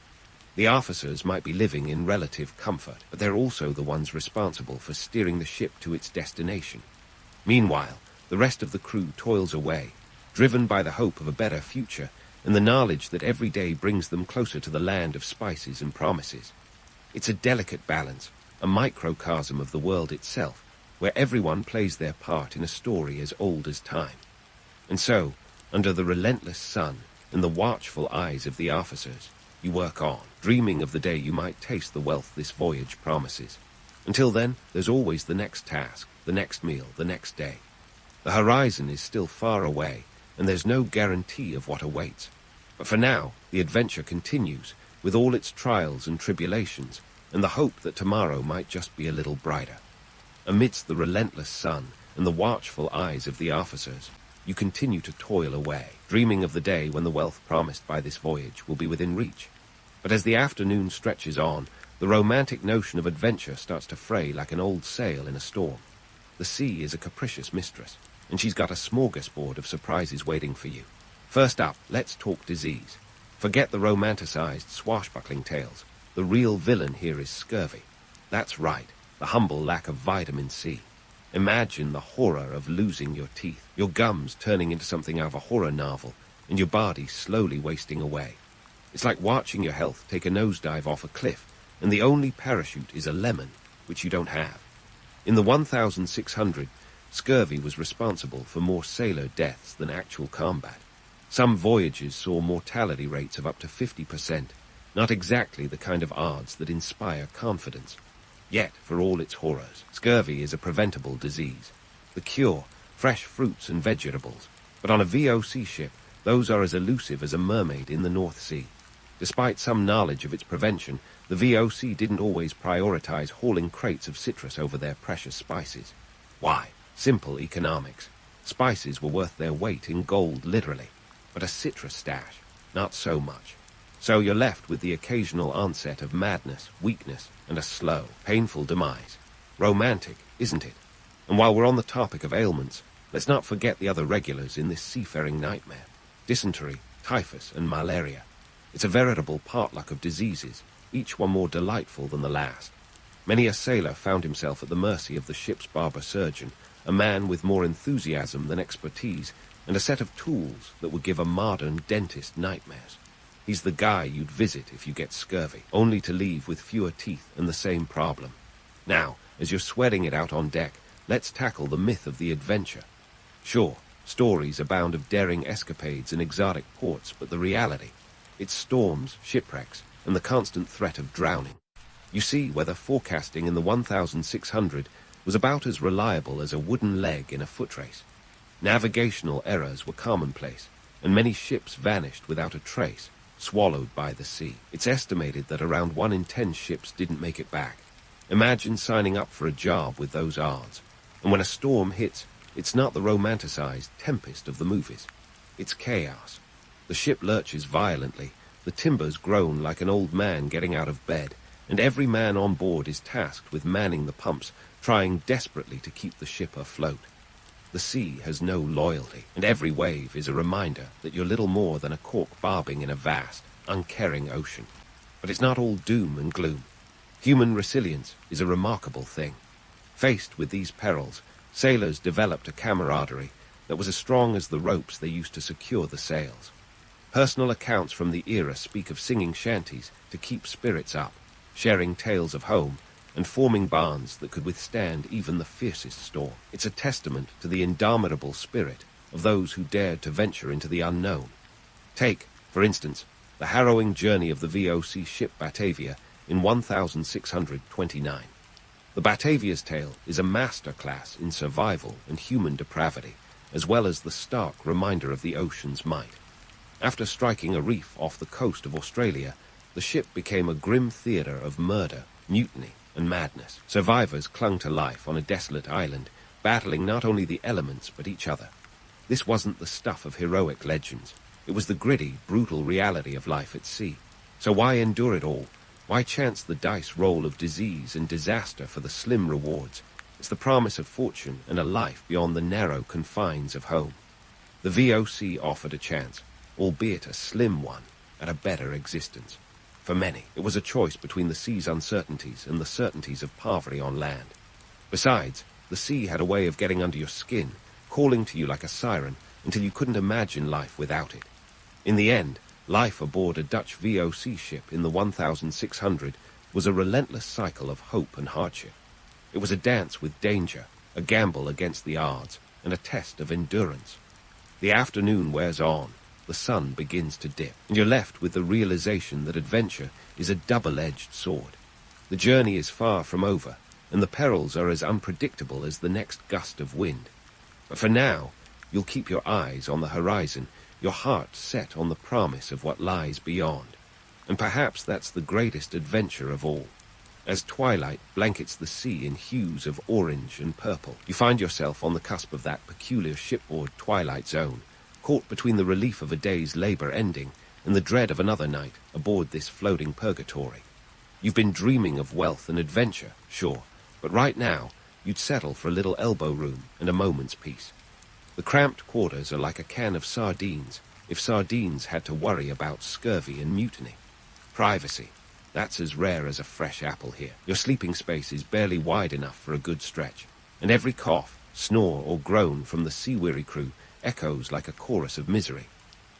The officers might be living in relative comfort, but they're also the ones responsible for steering the ship to its destination. Meanwhile, the rest of the crew toils away, driven by the hope of a better future and the knowledge that every day brings them closer to the land of spices and promises. It's a delicate balance, a microcosm of the world itself, where everyone plays their part in a story as old as time. And so, under the relentless sun and the watchful eyes of the officers, you work on, dreaming of the day you might taste the wealth this voyage promises. Until then, there's always the next task, the next meal, the next day. The horizon is still far away, and there's no guarantee of what awaits. But for now, the adventure continues, with all its trials and tribulations, and the hope that tomorrow might just be a little brighter. Amidst the relentless sun and the watchful eyes of the officers, you continue to toil away, dreaming of the day when the wealth promised by this voyage will be within reach. But as the afternoon stretches on, the romantic notion of adventure starts to fray like an old sail in a storm. The sea is a capricious mistress, and she's got a smorgasbord of surprises waiting for you. First up, let's talk disease. Forget the romanticized swashbuckling tales. The real villain here is scurvy. That's right, the humble lack of vitamin C. Imagine the horror of losing your teeth, your gums turning into something out of a horror novel, and your body slowly wasting away. It's like watching your health take a nosedive off a cliff, and the only parachute is a lemon, which you don't have. In the 1600, scurvy was responsible for more sailor deaths than actual combat. Some voyages saw mortality rates of up to 50%, not exactly the kind of odds that inspire confidence. Yet, for all its horrors, scurvy is a preventable disease. The cure, fresh fruits and vegetables. But on a VOC ship, those are as elusive as a mermaid in the North Sea. Despite some knowledge of its prevention, the VOC didn't always prioritize hauling crates of citrus over their precious spices. Why? Simple economics. Spices were worth their weight in gold, literally. But a citrus stash, not so much. So you're left with the occasional onset of madness, weakness, and a slow, painful demise. Romantic, isn't it? And while we're on the topic of ailments, let's not forget the other regulars in this seafaring nightmare. Dysentery, typhus, and malaria. It's a veritable potluck of diseases, each one more delightful than the last. Many a sailor found himself at the mercy of the ship's barber surgeon, a man with more enthusiasm than expertise, and a set of tools that would give a modern dentist nightmares. He's the guy you'd visit if you get scurvy, only to leave with fewer teeth and the same problem. Now, as you're sweating it out on deck, let's tackle the myth of the adventure. Sure, stories abound of daring escapades in exotic ports, but the reality, it's storms, shipwrecks, and the constant threat of drowning. You see, weather forecasting in the 1600 was about as reliable as a wooden leg in a foot race. Navigational errors were commonplace, and many ships vanished without a trace, swallowed by the sea. It's estimated that around 1 in 10 ships didn't make it back. Imagine signing up for a job with those odds. And when a storm hits, it's not the romanticized tempest of the movies. It's chaos. The ship lurches violently, the timbers groan like an old man getting out of bed, and every man on board is tasked with manning the pumps, trying desperately to keep the ship afloat. The sea has no loyalty, and every wave is a reminder that you're little more than a cork bobbing in a vast, uncaring ocean. But it's not all doom and gloom. Human resilience is a remarkable thing. Faced with these perils, Sailors developed a camaraderie that was as strong as the ropes they used to secure the sails. Personal accounts from the era speak of singing shanties to keep spirits up, sharing tales of home, and forming bands that could withstand even the fiercest storm. It's a testament to the indomitable spirit of those who dared to venture into the unknown. Take, for instance, the harrowing journey of the VOC ship Batavia in 1629. The Batavia's tale is a masterclass in survival and human depravity, as well as the stark reminder of the ocean's might. After striking a reef off the coast of Australia, the ship became a grim theatre of murder, mutiny, and madness. Survivors clung to life on a desolate island, battling not only the elements but each other. This wasn't the stuff of heroic legends. It was the gritty, brutal reality of life at sea. So why endure it all? Why chance the dice roll of disease and disaster for the slim rewards? It's the promise of fortune and a life beyond the narrow confines of home. The VOC offered a chance, albeit a slim one, at a better existence. For many, it was a choice between the sea's uncertainties and the certainties of poverty on land. Besides, the sea had a way of getting under your skin, calling to you like a siren until you couldn't imagine life without it. In the end, life aboard a Dutch VOC ship in the 1600 was a relentless cycle of hope and hardship. It was a dance with danger, a gamble against the odds, and a test of endurance. The afternoon wears on, the sun begins to dip, and you're left with the realization that adventure is a double-edged sword. The journey is far from over, and the perils are as unpredictable as the next gust of wind. But for now, you'll keep your eyes on the horizon, your heart set on the promise of what lies beyond. And perhaps that's the greatest adventure of all. As twilight blankets the sea in hues of orange and purple, you find yourself on the cusp of that peculiar shipboard twilight zone, caught between the relief of a day's labor ending and the dread of another night aboard this floating purgatory. You've been dreaming of wealth and adventure, sure, but right now you'd settle for a little elbow room and a moment's peace. The cramped quarters are like a can of sardines, if sardines had to worry about scurvy and mutiny. Privacy, that's as rare as a fresh apple here. Your sleeping space is barely wide enough for a good stretch, and every cough, snore, or groan from the sea-weary crew echoes like a chorus of misery.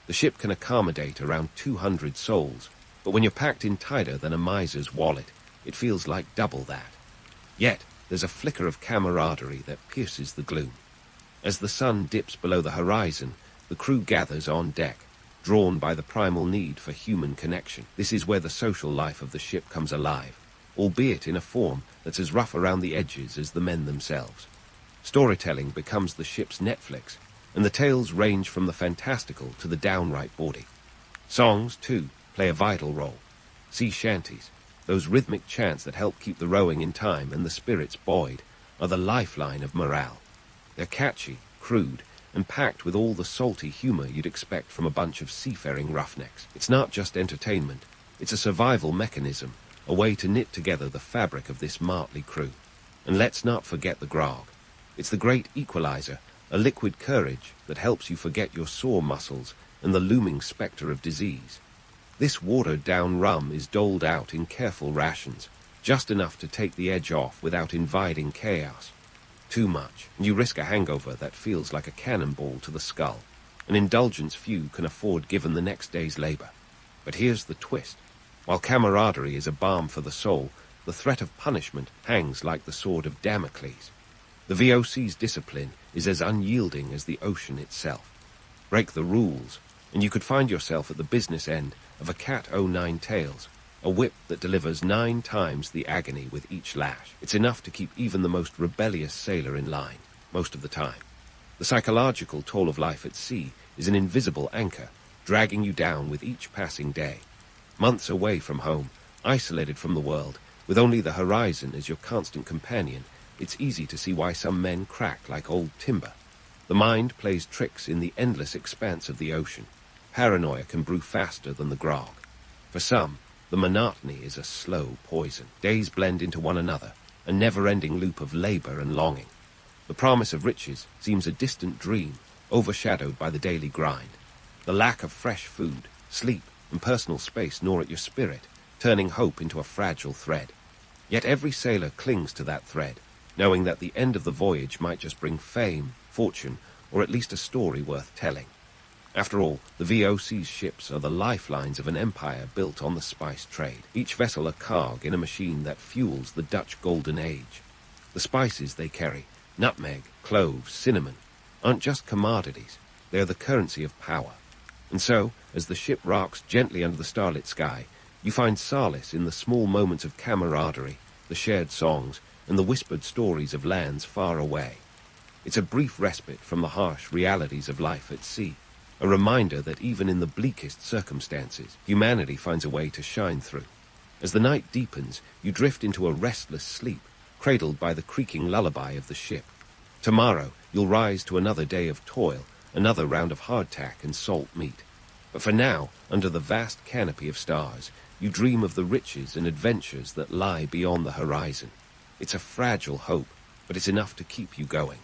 The ship can accommodate around 200 souls, but when you're packed in tighter than a miser's wallet, it feels like double that. Yet, there's a flicker of camaraderie that pierces the gloom. As the sun dips below the horizon, the crew gathers on deck, drawn by the primal need for human connection. This is where the social life of the ship comes alive, albeit in a form that's as rough around the edges as the men themselves. Storytelling becomes the ship's Netflix, and the tales range from the fantastical to the downright bawdy. Songs, too, play a vital role. Sea shanties, those rhythmic chants that help keep the rowing in time and the spirits buoyed, are the lifeline of morale. They're catchy, crude, and packed with all the salty humor you'd expect from a bunch of seafaring roughnecks. It's not just entertainment, it's a survival mechanism, a way to knit together the fabric of this motley crew. And let's not forget the grog. It's the great equalizer, a liquid courage that helps you forget your sore muscles and the looming specter of disease. This watered-down rum is doled out in careful rations, just enough to take the edge off without inviting chaos. Too much, and you risk a hangover that feels like a cannonball to the skull, an indulgence few can afford given the next day's labor. But here's the twist. While camaraderie is a balm for the soul, the threat of punishment hangs like the sword of Damocles. The VOC's discipline is as unyielding as the ocean itself. Break the rules, and you could find yourself at the business end of a cat o' nine tails, a whip that delivers 9 times the agony with each lash. It's enough to keep even the most rebellious sailor in line, most of the time. The psychological toll of life at sea is an invisible anchor, dragging you down with each passing day. Months away from home, isolated from the world, with only the horizon as your constant companion, it's easy to see why some men crack like old timber. The mind plays tricks in the endless expanse of the ocean. Paranoia can brew faster than the grog. For some, the monotony is a slow poison. Days blend into one another, a never-ending loop of labor and longing. The promise of riches seems a distant dream, overshadowed by the daily grind. The lack of fresh food, sleep, and personal space gnaw at your spirit, turning hope into a fragile thread. Yet every sailor clings to that thread, knowing that the end of the voyage might just bring fame, fortune, or at least a story worth telling. After all, the VOC's ships are the lifelines of an empire built on the spice trade, each vessel a cog in a machine that fuels the Dutch Golden Age. The spices they carry, nutmeg, cloves, cinnamon, aren't just commodities, they are the currency of power. And so, as the ship rocks gently under the starlit sky, you find solace in the small moments of camaraderie, the shared songs, and the whispered stories of lands far away. It's a brief respite from the harsh realities of life at sea, a reminder that even in the bleakest circumstances, humanity finds a way to shine through. As the night deepens, you drift into a restless sleep, cradled by the creaking lullaby of the ship. Tomorrow, you'll rise to another day of toil, another round of hardtack and salt meat. But for now, under the vast canopy of stars, you dream of the riches and adventures that lie beyond the horizon. It's a fragile hope, but it's enough to keep you going.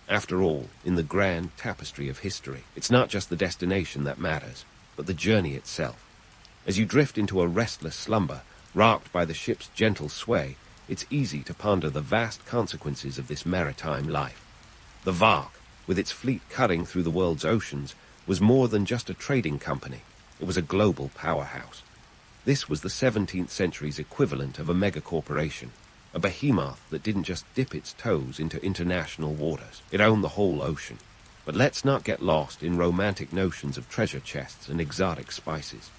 After all, in the grand tapestry of history, it's not just the destination that matters, but the journey itself. As you drift into a restless slumber, rocked by the ship's gentle sway, it's easy to ponder the vast consequences of this maritime life. The Vark, with its fleet cutting through the world's oceans, was more than just a trading company. It was a global powerhouse. This was the 17th century's equivalent of a megacorporation, a behemoth that didn't just dip its toes into international waters. It owned the whole ocean. But let's not get lost in romantic notions of treasure chests and exotic spices.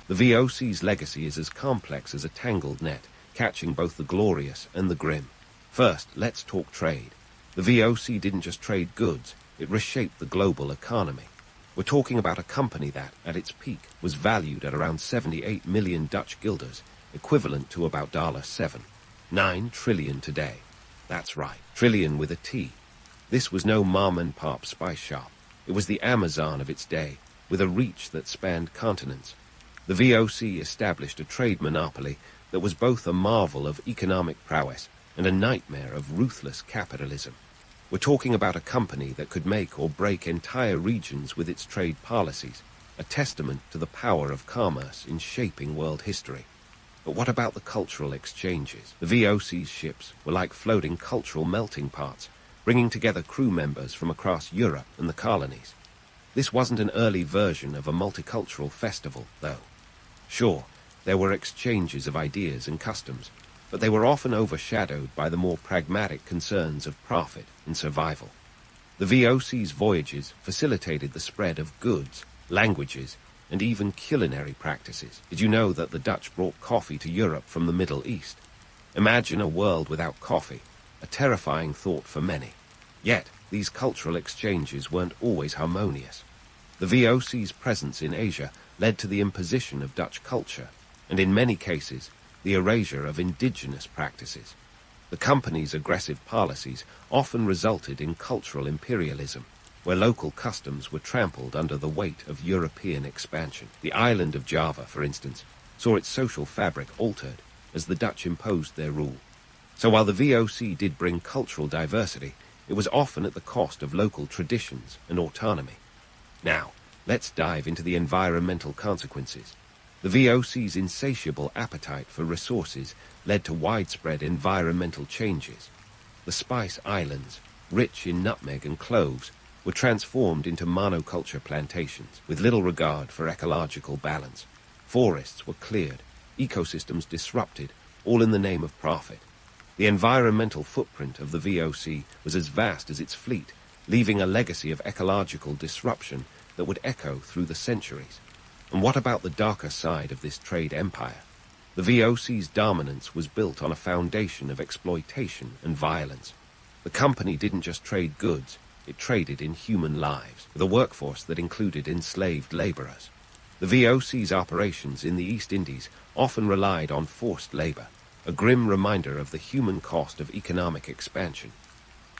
The VOC's legacy is as complex as a tangled net, catching both the glorious and the grim. First, let's talk trade. The VOC didn't just trade goods, it reshaped the global economy. We're talking about a company that, at its peak, was valued at around 78 million Dutch guilders, equivalent to about $7.9 trillion today. That's right, trillion with a T. This was no mom-and-pop spice shop. It was the Amazon of its day, with a reach that spanned continents. The VOC established a trade monopoly that was both a marvel of economic prowess and a nightmare of ruthless capitalism. We're talking about a company that could make or break entire regions with its trade policies, a testament to the power of commerce in shaping world history. But what about the cultural exchanges? The VOC's ships were like floating cultural melting pots, bringing together crew members from across Europe and the colonies. This wasn't an early version of a multicultural festival, though. Sure, there were exchanges of ideas and customs, but they were often overshadowed by the more pragmatic concerns of profit and survival. The VOC's voyages facilitated the spread of goods, languages, and even culinary practices. Did you know that the Dutch brought coffee to Europe from the Middle East? Imagine a world without coffee, a terrifying thought for many. Yet, these cultural exchanges weren't always harmonious. The VOC's presence in Asia led to the imposition of Dutch culture, and in many cases, the erasure of indigenous practices. The company's aggressive policies often resulted in cultural imperialism, where local customs were trampled under the weight of European expansion. The island of Java, for instance, saw its social fabric altered as the Dutch imposed their rule. So while the VOC did bring cultural diversity, it was often at the cost of local traditions and autonomy. Now, let's dive into the environmental consequences. The VOC's insatiable appetite for resources led to widespread environmental changes. The Spice Islands, rich in nutmeg and cloves, were transformed into monoculture plantations, with little regard for ecological balance. Forests were cleared, ecosystems disrupted, all in the name of profit. The environmental footprint of the VOC was as vast as its fleet, leaving a legacy of ecological disruption that would echo through the centuries. And what about the darker side of this trade empire? The VOC's dominance was built on a foundation of exploitation and violence. The company didn't just trade goods, it traded in human lives, with a workforce that included enslaved laborers. The VOC's operations in the East Indies often relied on forced labor, a grim reminder of the human cost of economic expansion.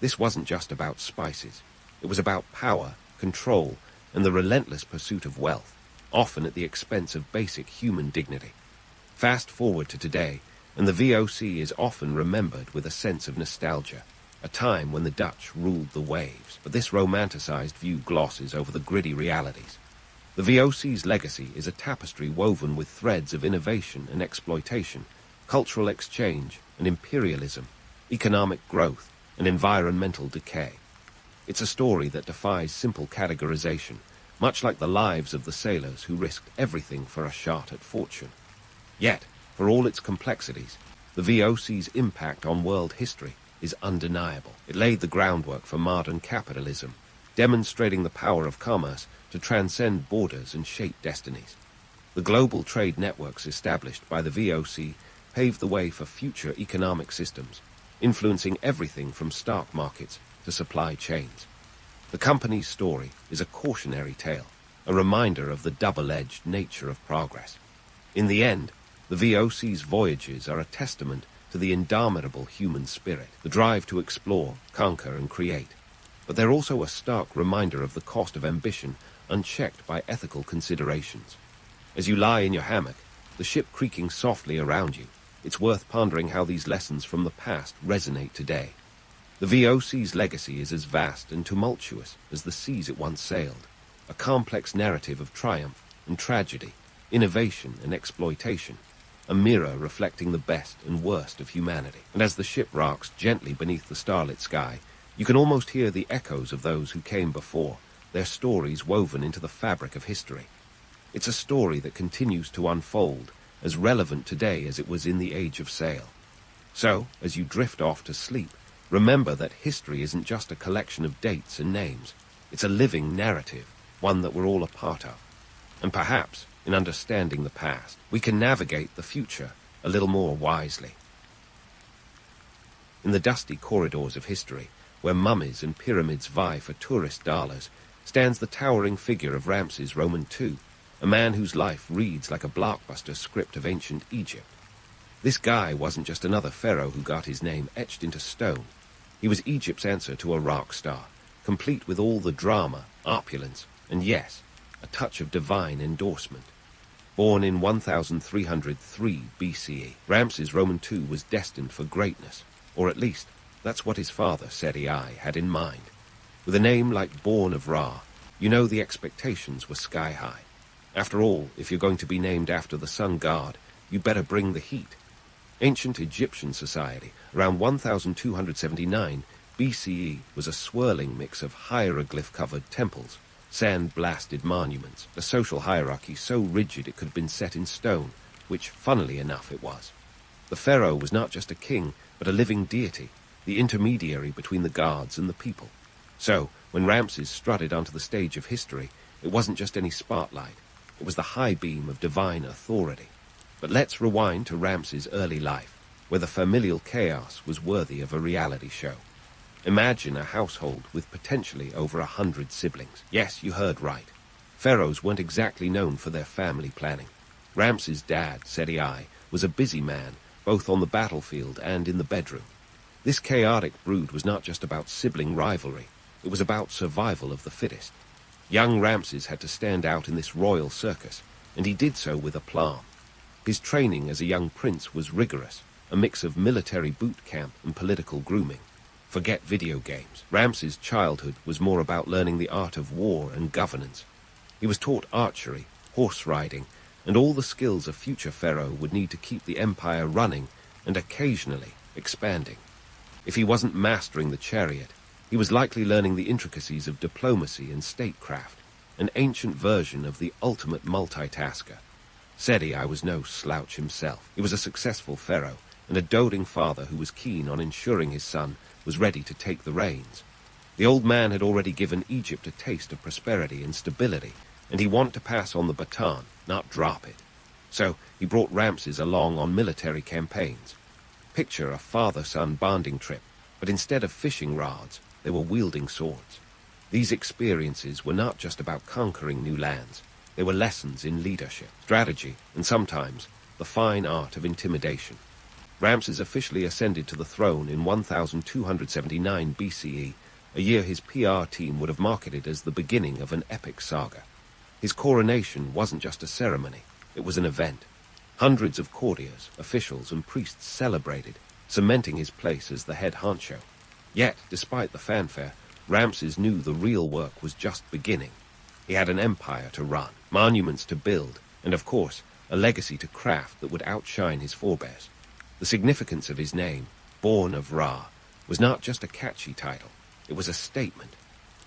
This wasn't just about spices. It was about power, control, and the relentless pursuit of wealth, often at the expense of basic human dignity. Fast forward to today, and the VOC is often remembered with a sense of nostalgia, a time when the Dutch ruled the waves. But this romanticized view glosses over the gritty realities. The VOC's legacy is a tapestry woven with threads of innovation and exploitation, cultural exchange and imperialism. economic growth, and environmental decay. It's a story that defies simple categorization, much like the lives of the sailors who risked everything for a shot at fortune. Yet, for all its complexities, the VOC's impact on world history is undeniable. It laid the groundwork for modern capitalism, demonstrating the power of commerce to transcend borders and shape destinies. The global trade networks established by the VOC paved the way for future economic systems, influencing everything from stock markets to supply chains. The company's story is a cautionary tale, a reminder of the double-edged nature of progress. In the end, the VOC's voyages are a testament to the indomitable human spirit, the drive to explore, conquer, and create. But they're also a stark reminder of the cost of ambition unchecked by ethical considerations. As you lie in your hammock, the ship creaking softly around you, it's worth pondering how these lessons from the past resonate today. The VOC's legacy is as vast and tumultuous as the seas it once sailed, a complex narrative of triumph and tragedy, innovation and exploitation, a mirror reflecting the best and worst of humanity. And as the ship rocks gently beneath the starlit sky, you can almost hear the echoes of those who came before, their stories woven into the fabric of history. It's a story that continues to unfold, as relevant today as it was in the age of sail. So, as you drift off to sleep, remember that history isn't just a collection of dates and names. It's a living narrative, one that we're all a part of. And perhaps, in understanding the past, we can navigate the future a little more wisely. In the dusty corridors of history, where mummies and pyramids vie for tourist dollars, stands the towering figure of Ramses II, a man whose life reads like a blockbuster script of ancient Egypt. This guy wasn't just another pharaoh who got his name etched into stone. He was Egypt's answer to a rock star, complete with all the drama, opulence, and yes, a touch of divine endorsement. Born in 1303 BCE, Ramses II was destined for greatness, or at least, that's what his father, Seti I, had in mind. With a name like Born of Ra, you know the expectations were sky high. After all, if you're going to be named after the sun god, you better bring the heat. Ancient Egyptian society, around 1279 BCE, was a swirling mix of hieroglyph-covered temples, sand-blasted monuments, a social hierarchy so rigid it could have been set in stone, which, funnily enough, it was. The pharaoh was not just a king, but a living deity, the intermediary between the gods and the people. So, when Ramses strutted onto the stage of history, it wasn't just any spotlight. It was the high beam of divine authority. But let's rewind to Ramses' early life, where the familial chaos was worthy of a reality show. Imagine a household with potentially over 100 siblings. Yes, you heard right. Pharaohs weren't exactly known for their family planning. Ramses' dad, Seti I, was a busy man, both on the battlefield and in the bedroom. This chaotic brood was not just about sibling rivalry. It was about survival of the fittest. Young Ramses had to stand out in this royal circus, and he did so with aplomb. His training as a young prince was rigorous, a mix of military boot camp and political grooming. Forget video games. Ramses' childhood was more about learning the art of war and governance. He was taught archery, horse riding, and all the skills a future pharaoh would need to keep the empire running and occasionally expanding. If he wasn't mastering the chariot, he was likely learning the intricacies of diplomacy and statecraft, an ancient version of the ultimate multitasker. Seti I was no slouch himself. He was a successful pharaoh and a doting father who was keen on ensuring his son was ready to take the reins. The old man had already given Egypt a taste of prosperity and stability, and he wanted to pass on the baton, not drop it. So he brought Ramses along on military campaigns. Picture a father-son bonding trip, but instead of fishing rods, they were wielding swords. These experiences were not just about conquering new lands. They were lessons in leadership, strategy, and sometimes the fine art of intimidation. Ramses officially ascended to the throne in 1279 BCE, a year his PR team would have marketed as the beginning of an epic saga. His coronation wasn't just a ceremony, it was an event. Hundreds of courtiers, officials, and priests celebrated, cementing his place as the head honcho. Yet, despite the fanfare, Ramses knew the real work was just beginning. He had an empire to run, monuments to build, and of course, a legacy to craft that would outshine his forebears. The significance of his name, Born of Ra, was not just a catchy title. It was a statement.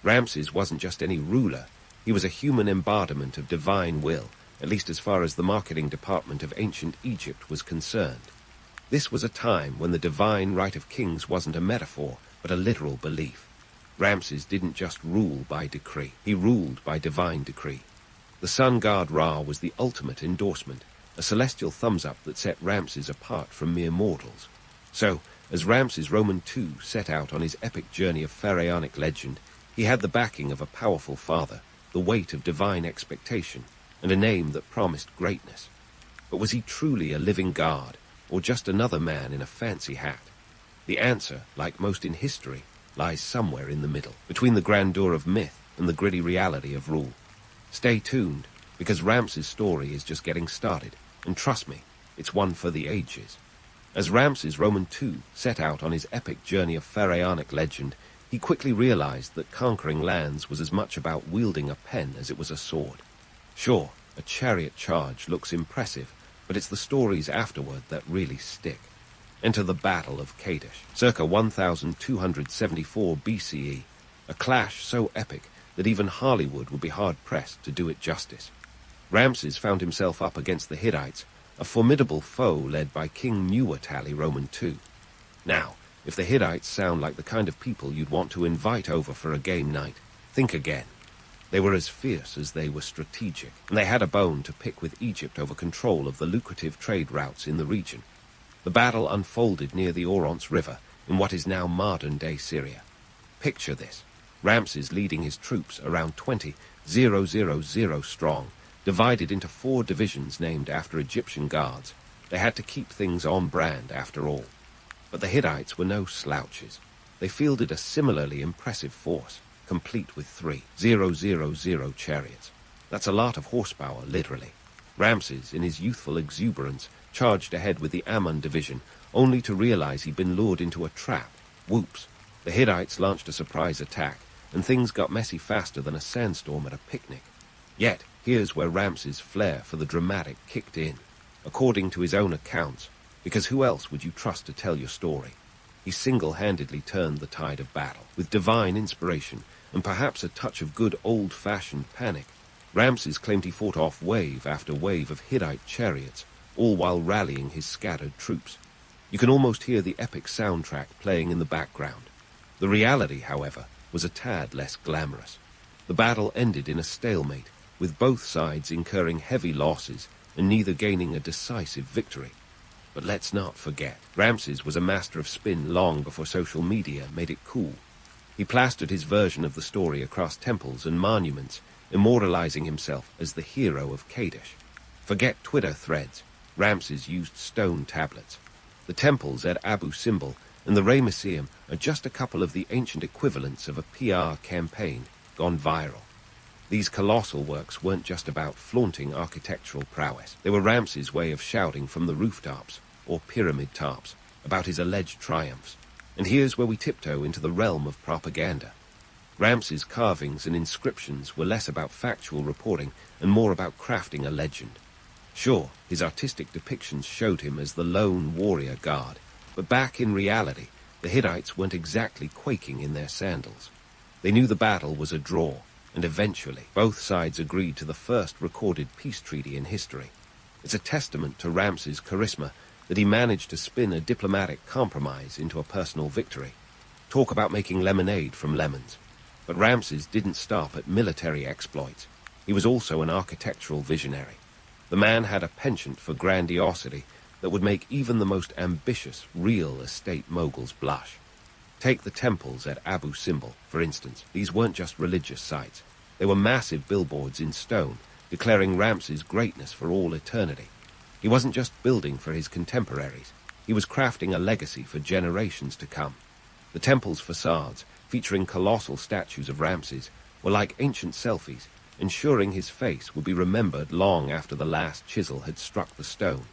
Ramses wasn't just any ruler. He was a human embodiment of divine will, at least as far as the marketing department of ancient Egypt was concerned. This was a time when the divine right of kings wasn't a metaphor, but a literal belief. Ramses didn't just rule by decree. He ruled by divine decree. The sun god Ra was the ultimate endorsement, a celestial thumbs-up that set Ramses apart from mere mortals. So, as Ramses II set out on his epic journey of pharaonic legend, he had the backing of a powerful father, the weight of divine expectation, and a name that promised greatness. But was he truly a living god, or just another man in a fancy hat? The answer, like most in history, lies somewhere in the middle, between the grandeur of myth and the gritty reality of rule. Stay tuned, because Ramses' story is just getting started, and trust me, it's one for the ages. As Ramses II set out on his epic journey of pharaonic legend, he quickly realized that conquering lands was as much about wielding a pen as it was a sword. Sure, a chariot charge looks impressive, but it's the stories afterward that really stick. Enter the Battle of Kadesh, circa 1274 BCE, a clash so epic that even Hollywood would be hard-pressed to do it justice. Ramses found himself up against the Hittites, a formidable foe led by King Muwatalli II. Now, if the Hittites sound like the kind of people you'd want to invite over for a game night, think again. They were as fierce as they were strategic, and they had a bone to pick with Egypt over control of the lucrative trade routes in the region. The battle unfolded near the Orontes River, in what is now modern-day Syria. Picture this: Ramses leading his troops around 20,000 strong, divided into 4 divisions named after Egyptian gods. They had to keep things on brand after all. But the Hittites were no slouches. They fielded a similarly impressive force, complete with 3,000 chariots. That's a lot of horsepower, literally. Ramses, in his youthful exuberance, charged ahead with the Ammon division, only to realize he'd been lured into a trap. Whoops! The Hittites launched a surprise attack, and things got messy faster than a sandstorm at a picnic. Yet, here's where Ramses' flair for the dramatic kicked in. According to his own accounts, because who else would you trust to tell your story? He single-handedly turned the tide of battle, with divine inspiration, and perhaps a touch of good old-fashioned panic. Ramses claimed he fought off wave after wave of Hittite chariots, all while rallying his scattered troops. You can almost hear the epic soundtrack playing in the background. The reality, however, was a tad less glamorous. The battle ended in a stalemate, with both sides incurring heavy losses and neither gaining a decisive victory. But let's not forget, Ramses was a master of spin long before social media made it cool. He plastered his version of the story across temples and monuments, immortalizing himself as the hero of Kadesh. Forget Twitter threads. Ramses used stone tablets. The temples at Abu Simbel and the Ramesseum are just a couple of the ancient equivalents of a PR campaign gone viral. These colossal works weren't just about flaunting architectural prowess. They were Ramses' way of shouting from the rooftops, or pyramid tops, about his alleged triumphs. And here's where we tiptoe into the realm of propaganda. Ramses' carvings and inscriptions were less about factual reporting and more about crafting a legend. Sure, his artistic depictions showed him as the lone warrior god, but back in reality, the Hittites weren't exactly quaking in their sandals. They knew the battle was a draw, and eventually both sides agreed to the first recorded peace treaty in history. It's a testament to Ramses' charisma that he managed to spin a diplomatic compromise into a personal victory. Talk about making lemonade from lemons. But Ramses didn't stop at military exploits. He was also an architectural visionary. The man had a penchant for grandiosity that would make even the most ambitious real estate moguls blush. Take the temples at Abu Simbel, for instance. These weren't just religious sites. They were massive billboards in stone, declaring Ramses' greatness for all eternity. He wasn't just building for his contemporaries. He was crafting a legacy for generations to come. The temple's facades, featuring colossal statues of Ramses, were like ancient selfies, ensuring his face would be remembered long after the last chisel had struck the stone.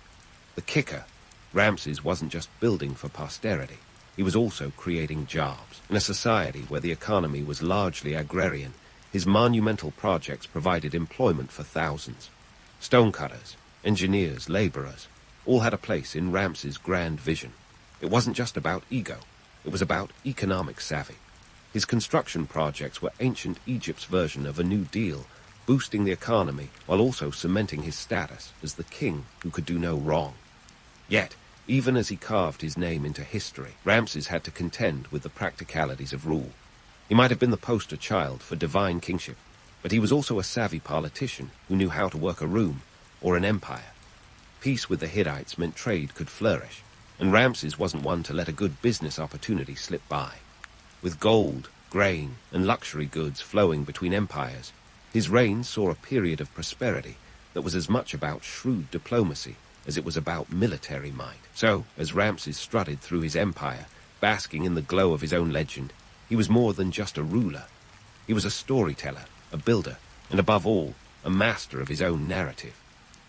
The kicker: Ramses wasn't just building for posterity. He was also creating jobs. In a society where the economy was largely agrarian, his monumental projects provided employment for thousands. Stonecutters, engineers, laborers, all had a place in Ramses' grand vision. It wasn't just about ego. It was about economic savvy. His construction projects were ancient Egypt's version of a New Deal, boosting the economy while also cementing his status as the king who could do no wrong. Yet, even as he carved his name into history, Ramses had to contend with the practicalities of rule. He might have been the poster child for divine kingship, but he was also a savvy politician who knew how to work a room or an empire. Peace with the Hittites meant trade could flourish, and Ramses wasn't one to let a good business opportunity slip by. With gold, grain, and luxury goods flowing between empires, his reign saw a period of prosperity that was as much about shrewd diplomacy as it was about military might. So, as Ramses strutted through his empire, basking in the glow of his own legend, he was more than just a ruler. He was a storyteller, a builder, and above all, a master of his own narrative.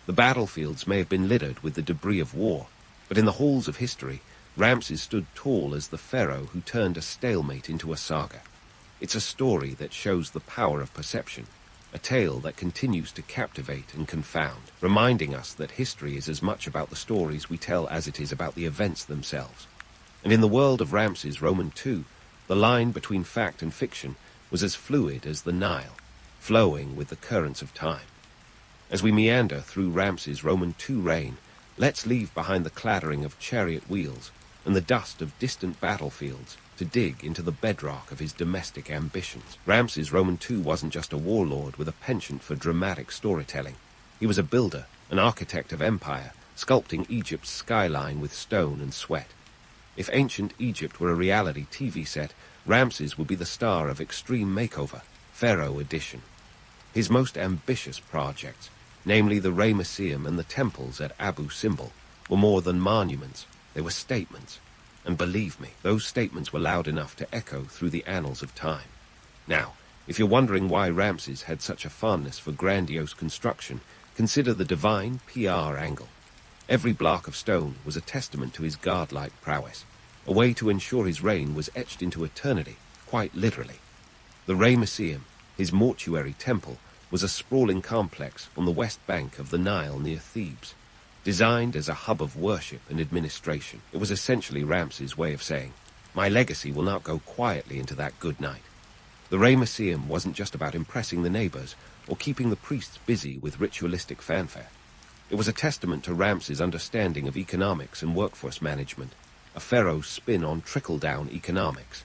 The battlefields may have been littered with the debris of war, but in the halls of history, Ramses stood tall as the pharaoh who turned a stalemate into a saga. It's a story that shows the power of perception, a tale that continues to captivate and confound, reminding us that history is as much about the stories we tell as it is about the events themselves. And in the world of Ramses Roman II, the line between fact and fiction was as fluid as the Nile, flowing with the currents of time. As we meander through Ramses Roman II reign, let's leave behind the clattering of chariot wheels and the dust of distant battlefields to dig into the bedrock of his domestic ambitions. Ramses Roman II wasn't just a warlord with a penchant for dramatic storytelling. He was a builder, an architect of empire, sculpting Egypt's skyline with stone and sweat. If ancient Egypt were a reality TV set, Ramses would be the star of Extreme Makeover, Pharaoh Edition. His most ambitious projects, namely the Ramesseum and the temples at Abu Simbel, were more than monuments. They were statements. And believe me, those statements were loud enough to echo through the annals of time. Now, if you're wondering why Ramses had such a fondness for grandiose construction, consider the divine PR angle. Every block of stone was a testament to his godlike prowess, a way to ensure his reign was etched into eternity, quite literally. The Ramesseum, his mortuary temple, was a sprawling complex on the west bank of the Nile near Thebes. Designed as a hub of worship and administration, it was essentially Ramses' way of saying, my legacy will not go quietly into that good night. The Ramesseum wasn't just about impressing the neighbors or keeping the priests busy with ritualistic fanfare. It was a testament to Ramses' understanding of economics and workforce management, a pharaoh's spin on trickle-down economics.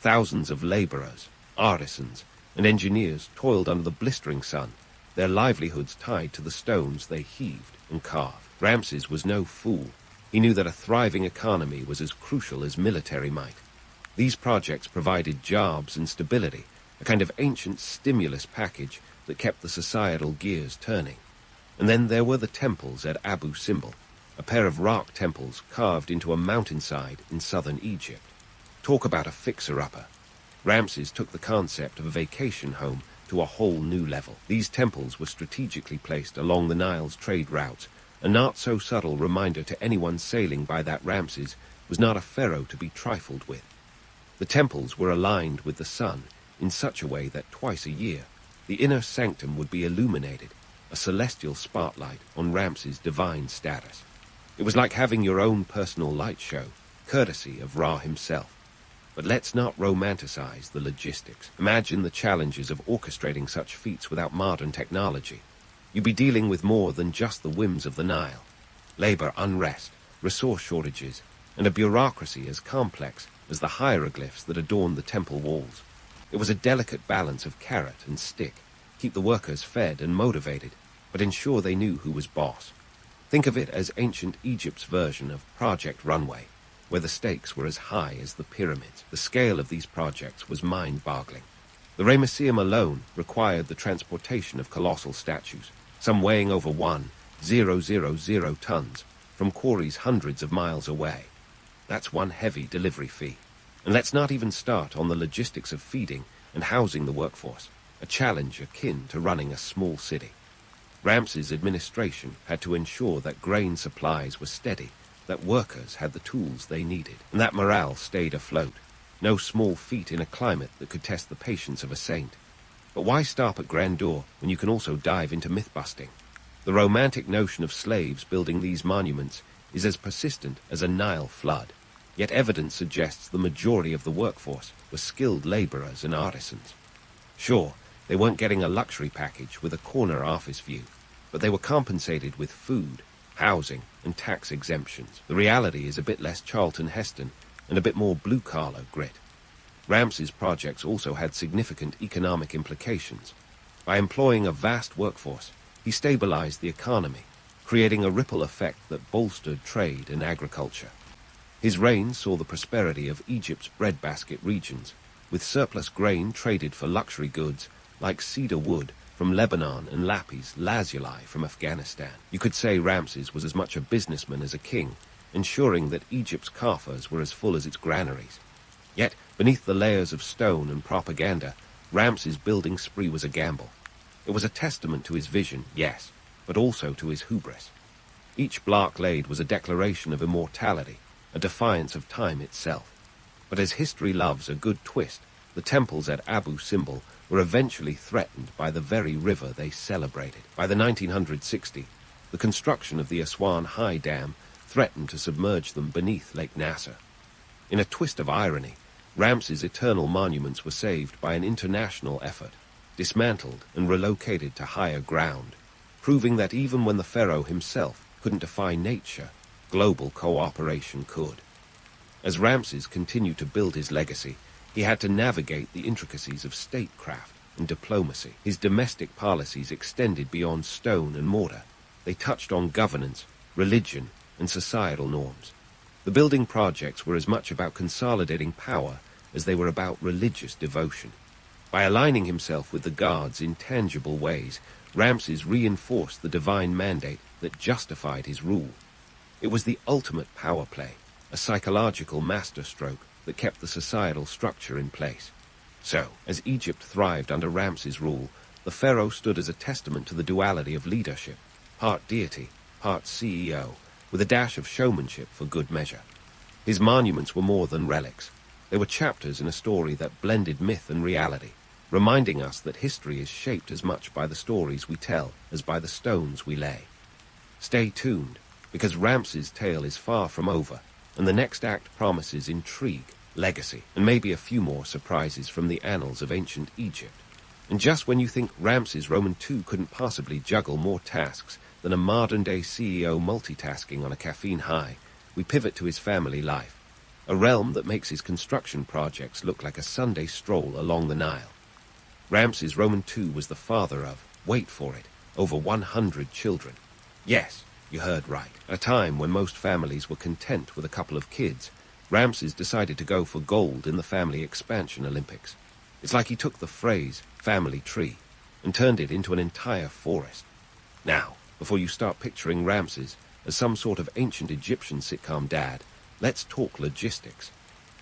Thousands of laborers, artisans, and engineers toiled under the blistering sun, their livelihoods tied to the stones they heaved and carved. Ramses was no fool. He knew that a thriving economy was as crucial as military might. These projects provided jobs and stability, a kind of ancient stimulus package that kept the societal gears turning. And then there were the temples at Abu Simbel, a pair of rock temples carved into a mountainside in southern Egypt. Talk about a fixer-upper. Ramses took the concept of a vacation home to a whole new level. These temples were strategically placed along the Nile's trade routes, a not-so-subtle reminder to anyone sailing by that Ramses was not a pharaoh to be trifled with. The temples were aligned with the sun in such a way that twice a year, the inner sanctum would be illuminated, a celestial spotlight on Ramses' divine status. It was like having your own personal light show, courtesy of Ra himself. But let's not romanticize the logistics. Imagine the challenges of orchestrating such feats without modern technology. You'd be dealing with more than just the whims of the Nile. Labor unrest, resource shortages, and a bureaucracy as complex as the hieroglyphs that adorned the temple walls. It was a delicate balance of carrot and stick. Keep the workers fed and motivated, but ensure they knew who was boss. Think of it as ancient Egypt's version of Project Runway, where the stakes were as high as the pyramids. The scale of these projects was mind-boggling. The Ramesseum alone required the transportation of colossal statues, some weighing over 1,000 tons, from quarries hundreds of miles away. That's one heavy delivery fee. And let's not even start on the logistics of feeding and housing the workforce, a challenge akin to running a small city. Ramses' administration had to ensure that grain supplies were steady, that workers had the tools they needed, and that morale stayed afloat. No small feat in a climate that could test the patience of a saint. But why stop at grandeur when you can also dive into myth-busting? The romantic notion of slaves building these monuments is as persistent as a Nile flood. Yet evidence suggests the majority of the workforce were skilled laborers and artisans. Sure, they weren't getting a luxury package with a corner office view, but they were compensated with food, housing, and tax exemptions. The reality is a bit less Charlton Heston and a bit more blue-collar grit. Ramses' projects also had significant economic implications. By employing a vast workforce, he stabilized the economy, creating a ripple effect that bolstered trade and agriculture. His reign saw the prosperity of Egypt's breadbasket regions, with surplus grain traded for luxury goods like cedar wood from Lebanon and lapis lazuli from Afghanistan. You could say Ramses was as much a businessman as a king, ensuring that Egypt's coffers were as full as its granaries. Yet, beneath the layers of stone and propaganda, Ramses' building spree was a gamble. It was a testament to his vision, yes, but also to his hubris. Each block laid was a declaration of immortality, a defiance of time itself. But as history loves a good twist, the temples at Abu Simbel were eventually threatened by the very river they celebrated. By the 1960s, the construction of the Aswan High Dam threatened to submerge them beneath Lake Nasser. In a twist of irony, Ramses' eternal monuments were saved by an international effort, dismantled and relocated to higher ground, proving that even when the pharaoh himself couldn't defy nature, global cooperation could. As Ramses continued to build his legacy, he had to navigate the intricacies of statecraft and diplomacy. His domestic policies extended beyond stone and mortar. They touched on governance, religion, and societal norms. The building projects were as much about consolidating power as they were about religious devotion. By aligning himself with the gods in tangible ways, Ramses reinforced the divine mandate that justified his rule. It was the ultimate power play, a psychological masterstroke that kept the societal structure in place. So, as Egypt thrived under Ramses' rule, the pharaoh stood as a testament to the duality of leadership, part deity, part CEO, with a dash of showmanship for good measure. His monuments were more than relics. They were chapters in a story that blended myth and reality, reminding us that history is shaped as much by the stories we tell as by the stones we lay. Stay tuned, because Ramses' tale is far from over, and the next act promises intrigue, legacy, and maybe a few more surprises from the annals of ancient Egypt. And just when you think Ramses Roman II couldn't possibly juggle more tasks than a modern-day CEO multitasking on a caffeine high, we pivot to his family life, a realm that makes his construction projects look like a Sunday stroll along the Nile. Ramses Roman II was the father of, wait for it, over 100 children. Yes, you heard right. At a time when most families were content with a couple of kids, Ramses decided to go for gold in the family expansion Olympics. It's like he took the phrase, family tree, and turned it into an entire forest. Now, before you start picturing Ramses as some sort of ancient Egyptian sitcom dad, let's talk logistics.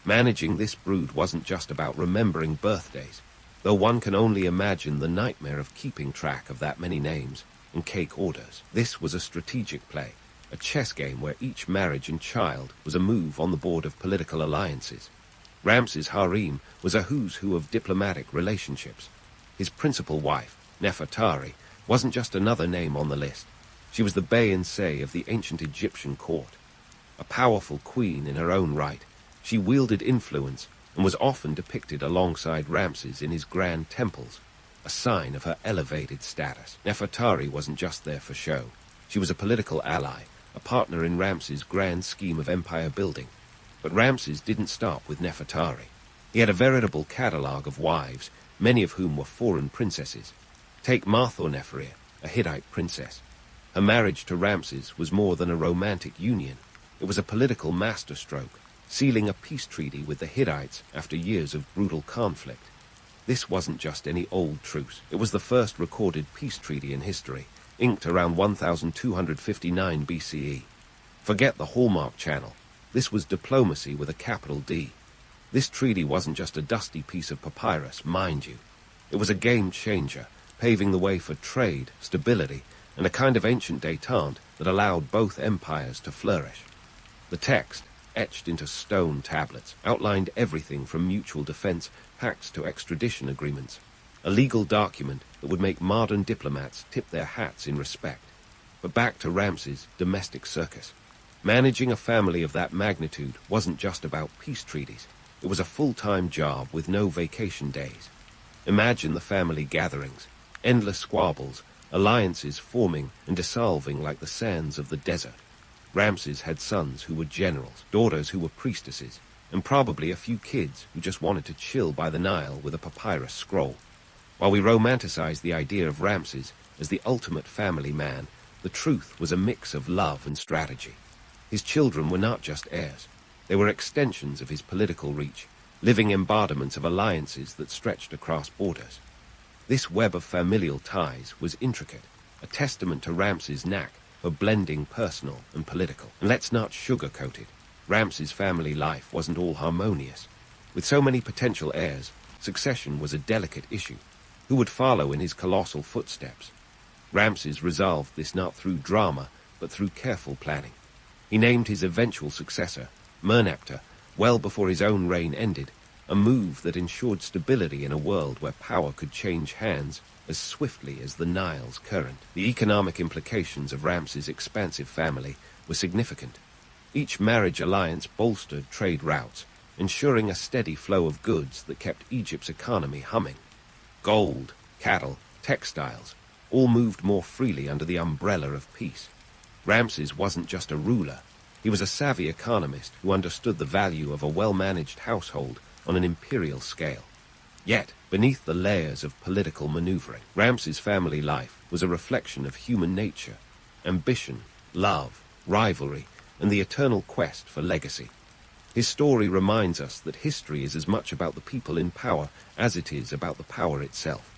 Managing this brood wasn't just about remembering birthdays, though one can only imagine the nightmare of keeping track of that many names and cake orders. This was a strategic play, a chess game where each marriage and child was a move on the board of political alliances. Ramses' harem was a who's who of diplomatic relationships. His principal wife, Nefertari, wasn't just another name on the list. She was the Bey-and-Say of the ancient Egyptian court. A powerful queen in her own right, she wielded influence and was often depicted alongside Ramses in his grand temples, a sign of her elevated status. Nefertari wasn't just there for show. She was a political ally, a partner in Ramses' grand scheme of empire building. But Ramses didn't stop with Nefertari. He had a veritable catalogue of wives, many of whom were foreign princesses. Take Marthor-Neferir, a Hittite princess. Her marriage to Ramses was more than a romantic union. It was a political masterstroke, sealing a peace treaty with the Hittites after years of brutal conflict. This wasn't just any old truce. It was the first recorded peace treaty in history, inked around 1259 BCE. Forget the Hallmark Channel. This was diplomacy with a capital D. This treaty wasn't just a dusty piece of papyrus, mind you. It was a game changer, paving the way for trade, stability, and a kind of ancient détente that allowed both empires to flourish. The text, etched into stone tablets, outlined everything from mutual defense pacts to extradition agreements, a legal document that would make modern diplomats tip their hats in respect. But back to Ramses' domestic circus. Managing a family of that magnitude wasn't just about peace treaties. It was a full-time job with no vacation days. Imagine the family gatherings, endless squabbles, alliances forming and dissolving like the sands of the desert. Ramses had sons who were generals, daughters who were priestesses, and probably a few kids who just wanted to chill by the Nile with a papyrus scroll. While we romanticize the idea of Ramses as the ultimate family man, the truth was a mix of love and strategy. His children were not just heirs. They were extensions of his political reach, living embodiments of alliances that stretched across borders. This web of familial ties was intricate, a testament to Ramses' knack for blending personal and political. And let's not sugarcoat it. Ramses' family life wasn't all harmonious. With so many potential heirs, succession was a delicate issue. Who would follow in his colossal footsteps? Ramses resolved this not through drama, but through careful planning. He named his eventual successor, Merneptah, well before his own reign ended, a move that ensured stability in a world where power could change hands as swiftly as the Nile's current. The economic implications of Ramses' expansive family were significant. Each marriage alliance bolstered trade routes, ensuring a steady flow of goods that kept Egypt's economy humming. Gold, cattle, textiles, all moved more freely under the umbrella of peace. Ramses wasn't just a ruler. He was a savvy economist who understood the value of a well-managed household on an imperial scale. Yet, beneath the layers of political maneuvering, Ramses' family life was a reflection of human nature, ambition, love, rivalry, and the eternal quest for legacy. His story reminds us that history is as much about the people in power as it is about the power itself.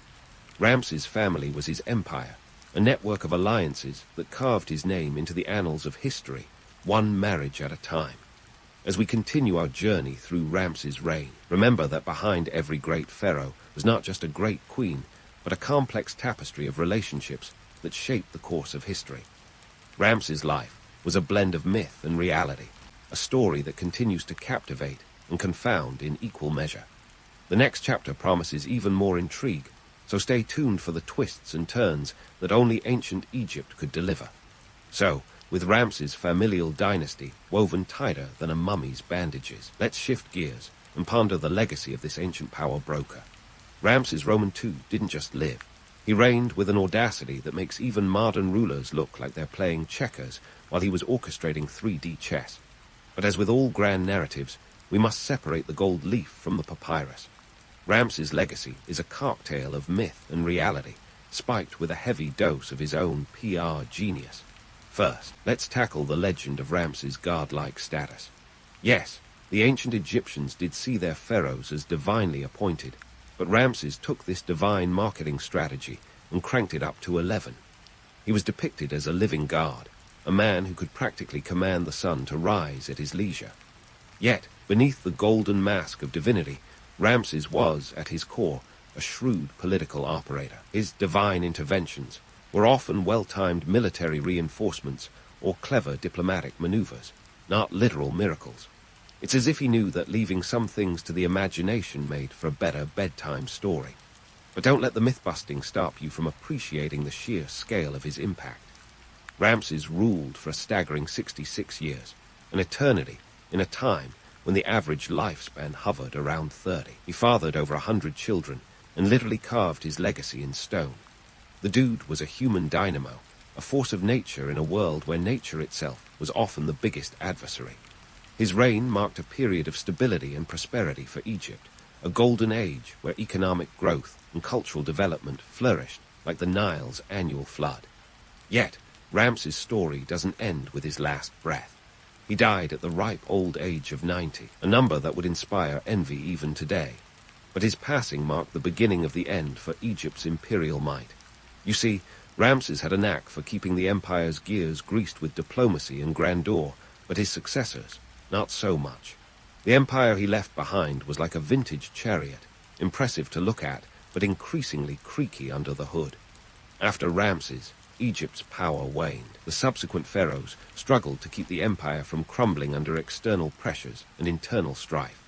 Ramses' family was his empire, a network of alliances that carved his name into the annals of history, one marriage at a time. As we continue our journey through Ramses' reign, remember that behind every great pharaoh was not just a great queen, but a complex tapestry of relationships that shaped the course of history. Ramses' life was a blend of myth and reality, a story that continues to captivate and confound in equal measure. The next chapter promises even more intrigue, so stay tuned for the twists and turns that only ancient Egypt could deliver. So, with Ramses' familial dynasty woven tighter than a mummy's bandages, let's shift gears and ponder the legacy of this ancient power broker. Ramses Roman II didn't just live. He reigned with an audacity that makes even modern rulers look like they're playing checkers while he was orchestrating 3D chess. But as with all grand narratives, we must separate the gold leaf from the papyrus. Ramses' legacy is a cocktail of myth and reality, spiked with a heavy dose of his own PR genius. First, let's tackle the legend of Ramses' godlike status. Yes, the ancient Egyptians did see their pharaohs as divinely appointed, but Ramses took this divine marketing strategy and cranked it up to 11. He was depicted as a living god, a man who could practically command the sun to rise at his leisure. Yet, beneath the golden mask of divinity, Ramses was, at his core, a shrewd political operator. His divine interventions were often well-timed military reinforcements or clever diplomatic maneuvers, not literal miracles. It's as if he knew that leaving some things to the imagination made for a better bedtime story. But don't let the myth-busting stop you from appreciating the sheer scale of his impact. Ramses ruled for a staggering 66 years, an eternity in a time when the average lifespan hovered around 30. He fathered over 100 children and literally carved his legacy in stone. The dude was a human dynamo, a force of nature in a world where nature itself was often the biggest adversary. His reign marked a period of stability and prosperity for Egypt, a golden age where economic growth and cultural development flourished like the Nile's annual flood. Yet, Ramses' story doesn't end with his last breath. He died at the ripe old age of 90, a number that would inspire envy even today. But his passing marked the beginning of the end for Egypt's imperial might. You see, Ramses had a knack for keeping the empire's gears greased with diplomacy and grandeur, but his successors, not so much. The empire he left behind was like a vintage chariot, impressive to look at, but increasingly creaky under the hood. After Ramses, Egypt's power waned. The subsequent pharaohs struggled to keep the empire from crumbling under external pressures and internal strife.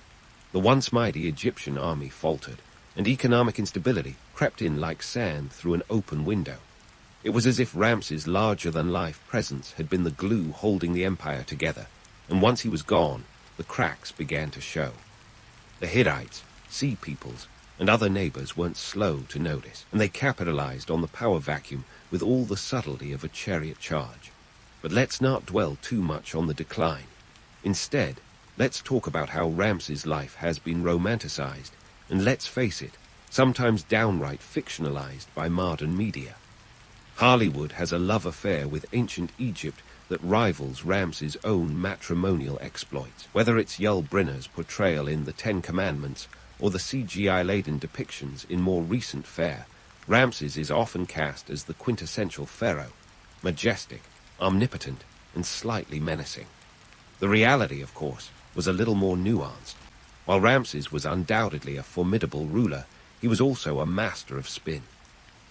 The once mighty Egyptian army faltered, and economic instability crept in like sand through an open window. It was as if Ramses' larger-than-life presence had been the glue holding the empire together, and once he was gone, the cracks began to show. The Hittites, Sea Peoples, and other neighbors weren't slow to notice, and they capitalized on the power vacuum with all the subtlety of a chariot charge. But let's not dwell too much on the decline. Instead, let's talk about how Ramses' life has been romanticized, and let's face it, sometimes downright fictionalized by modern media. Hollywood has a love affair with ancient Egypt that rivals Ramses' own matrimonial exploits. Whether it's Yul Brynner's portrayal in The Ten Commandments or the CGI-laden depictions in more recent fare, Ramses is often cast as the quintessential pharaoh, majestic, omnipotent, and slightly menacing. The reality, of course, was a little more nuanced. While Ramses was undoubtedly a formidable ruler, he was also a master of spin.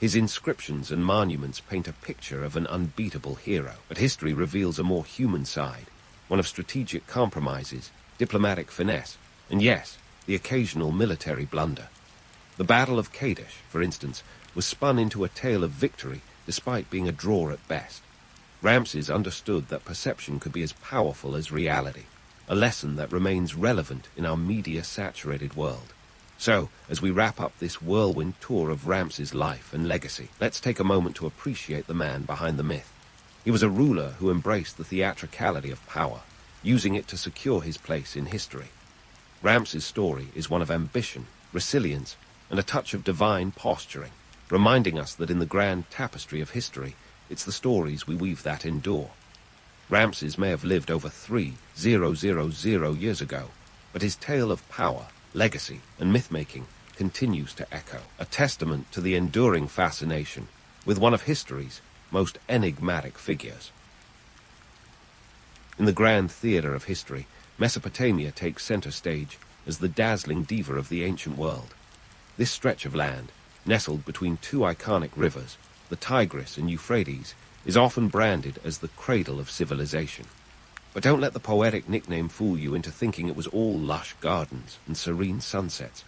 His inscriptions and monuments paint a picture of an unbeatable hero, but history reveals a more human side, one of strategic compromises, diplomatic finesse, and yes, the occasional military blunder. The Battle of Kadesh, for instance, was spun into a tale of victory despite being a draw at best. Ramses understood that perception could be as powerful as reality, a lesson that remains relevant in our media-saturated world. So, as we wrap up this whirlwind tour of Ramses' life and legacy, let's take a moment to appreciate the man behind the myth. He was a ruler who embraced the theatricality of power, using it to secure his place in history. Ramses' story is one of ambition, resilience, and a touch of divine posturing, reminding us that in the grand tapestry of history, it's the stories we weave that endure. Ramses may have lived over 3,000 years ago, but his tale of power, legacy, and myth-making continues to echo, a testament to the enduring fascination with one of history's most enigmatic figures. In the grand theater of history, Mesopotamia takes center stage as the dazzling diva of the ancient world. This stretch of land, nestled between two iconic rivers, the Tigris and Euphrates, is often branded as the cradle of civilization. But don't let the poetic nickname fool you into thinking it was all lush gardens and serene sunsets.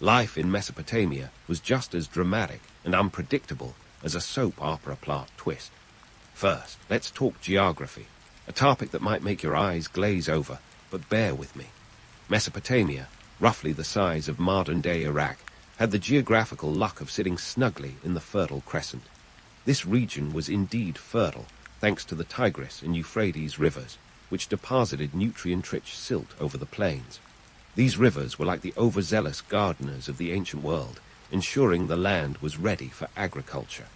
Life in Mesopotamia was just as dramatic and unpredictable as a soap opera plot twist. First, let's talk geography, a topic that might make your eyes glaze over, but bear with me. Mesopotamia, roughly the size of modern-day Iraq, had the geographical luck of sitting snugly in the Fertile Crescent. This region was indeed fertile, thanks to the Tigris and Euphrates rivers, which deposited nutrient-rich silt over the plains. These rivers were like the overzealous gardeners of the ancient world, ensuring the land was ready for agriculture.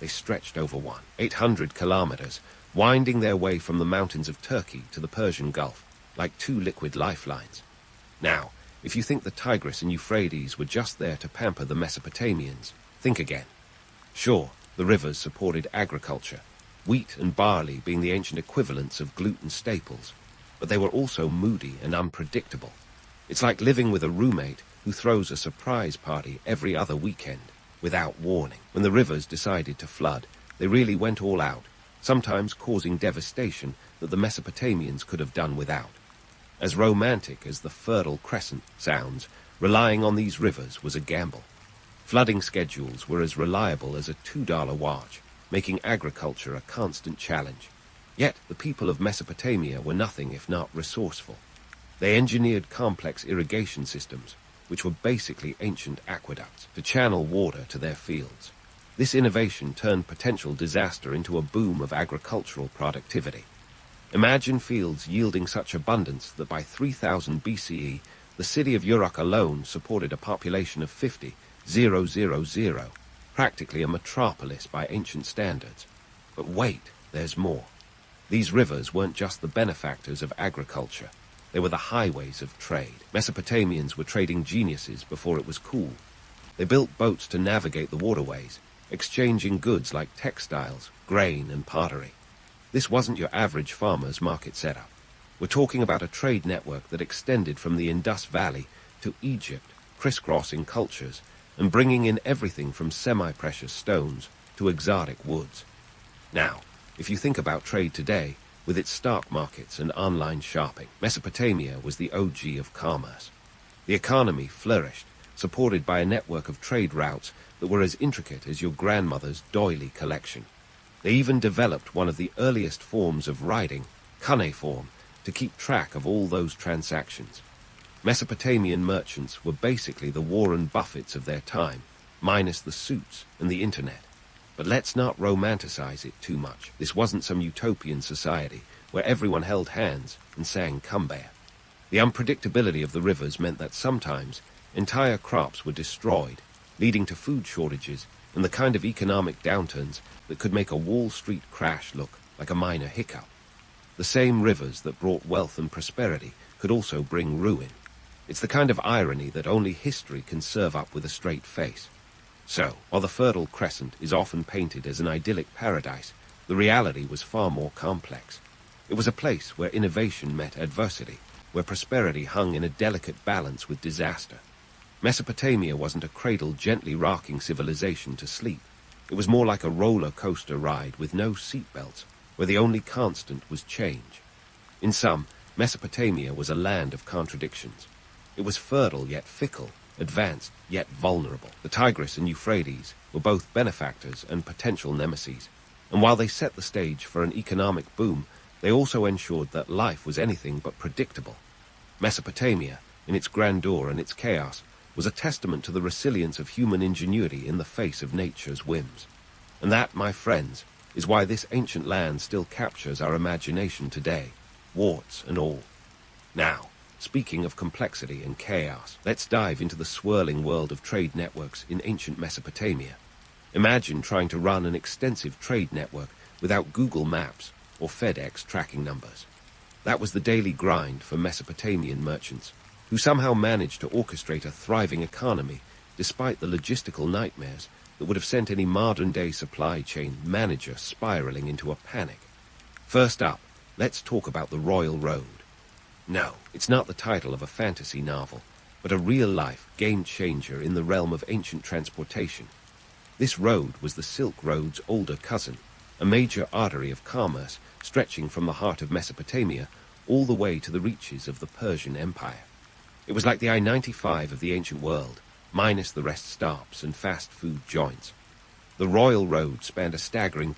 They stretched over 800 kilometers, winding their way from the mountains of Turkey to the Persian Gulf, like two liquid lifelines. Now, if you think the Tigris and Euphrates were just there to pamper the Mesopotamians, think again. Sure, the rivers supported agriculture, wheat and barley being the ancient equivalents of gluten staples, but they were also moody and unpredictable. It's like living with a roommate who throws a surprise party every other weekend, without warning. When the rivers decided to flood, they really went all out, sometimes causing devastation that the Mesopotamians could have done without. As romantic as the Fertile Crescent sounds, relying on these rivers was a gamble. Flooding schedules were as reliable as a $2 watch, making agriculture a constant challenge. Yet the people of Mesopotamia were nothing if not resourceful. They engineered complex irrigation systems, which were basically ancient aqueducts, to channel water to their fields. This innovation turned potential disaster into a boom of agricultural productivity. Imagine fields yielding such abundance that by 3000 BCE, the city of Uruk alone supported a population of 50,000, practically a metropolis by ancient standards. But wait, there's more. These rivers weren't just the benefactors of agriculture. They were the highways of trade. Mesopotamians were trading geniuses before it was cool. They built boats to navigate the waterways, exchanging goods like textiles, grain, and pottery. This wasn't your average farmer's market setup. We're talking about a trade network that extended from the Indus Valley to Egypt, crisscrossing cultures, and bringing in everything from semi-precious stones to exotic woods. Now, if you think about trade today, with its stock markets and online shopping, Mesopotamia was the OG of commerce. The economy flourished, supported by a network of trade routes that were as intricate as your grandmother's doily collection. They even developed one of the earliest forms of writing, cuneiform, to keep track of all those transactions. Mesopotamian merchants were basically the Warren Buffetts of their time, minus the suits and the internet. But let's not romanticize it too much. This wasn't some utopian society where everyone held hands and sang Cumbaya. The unpredictability of the rivers meant that sometimes entire crops were destroyed, leading to food shortages and the kind of economic downturns that could make a Wall Street crash look like a minor hiccup. The same rivers that brought wealth and prosperity could also bring ruin. It's the kind of irony that only history can serve up with a straight face. So, while the Fertile Crescent is often painted as an idyllic paradise, the reality was far more complex. It was a place where innovation met adversity, where prosperity hung in a delicate balance with disaster. Mesopotamia wasn't a cradle gently rocking civilization to sleep. It was more like a roller coaster ride with no seatbelts, where the only constant was change. In sum, Mesopotamia was a land of contradictions. It was fertile yet fickle, advanced yet vulnerable. The Tigris and Euphrates were both benefactors and potential nemeses, and while they set the stage for an economic boom, they also ensured that life was anything but predictable. Mesopotamia, in its grandeur and its chaos, was a testament to the resilience of human ingenuity in the face of nature's whims. And that, my friends, is why this ancient land still captures our imagination today, warts and all. Now, speaking of complexity and chaos, let's dive into the swirling world of trade networks in ancient Mesopotamia. Imagine trying to run an extensive trade network without Google Maps or FedEx tracking numbers. That was the daily grind for Mesopotamian merchants, who somehow managed to orchestrate a thriving economy despite the logistical nightmares that would have sent any modern-day supply chain manager spiraling into a panic. First up, let's talk about the Royal Road. No, it's not the title of a fantasy novel, but a real-life game-changer in the realm of ancient transportation. This road was the Silk Road's older cousin, a major artery of commerce stretching from the heart of Mesopotamia all the way to the reaches of the Persian Empire. It was like the I-95 of the ancient world, minus the rest stops and fast food joints. The Royal Road spanned a staggering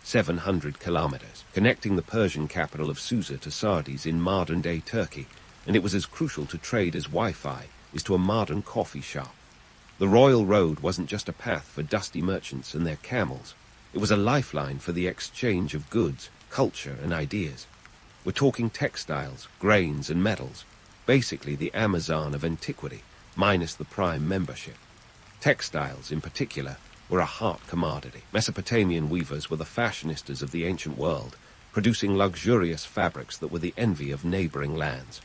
700 kilometers, connecting the Persian capital of Susa to Sardis in modern-day Turkey, and it was as crucial to trade as Wi-Fi is to a modern coffee shop. The Royal Road wasn't just a path for dusty merchants and their camels. It was a lifeline for the exchange of goods, culture, and ideas. We're talking textiles, grains, and metals, basically the Amazon of antiquity, minus the prime membership. Textiles, in particular, were a hot commodity. Mesopotamian weavers were the fashionistas of the ancient world, producing luxurious fabrics that were the envy of neighboring lands.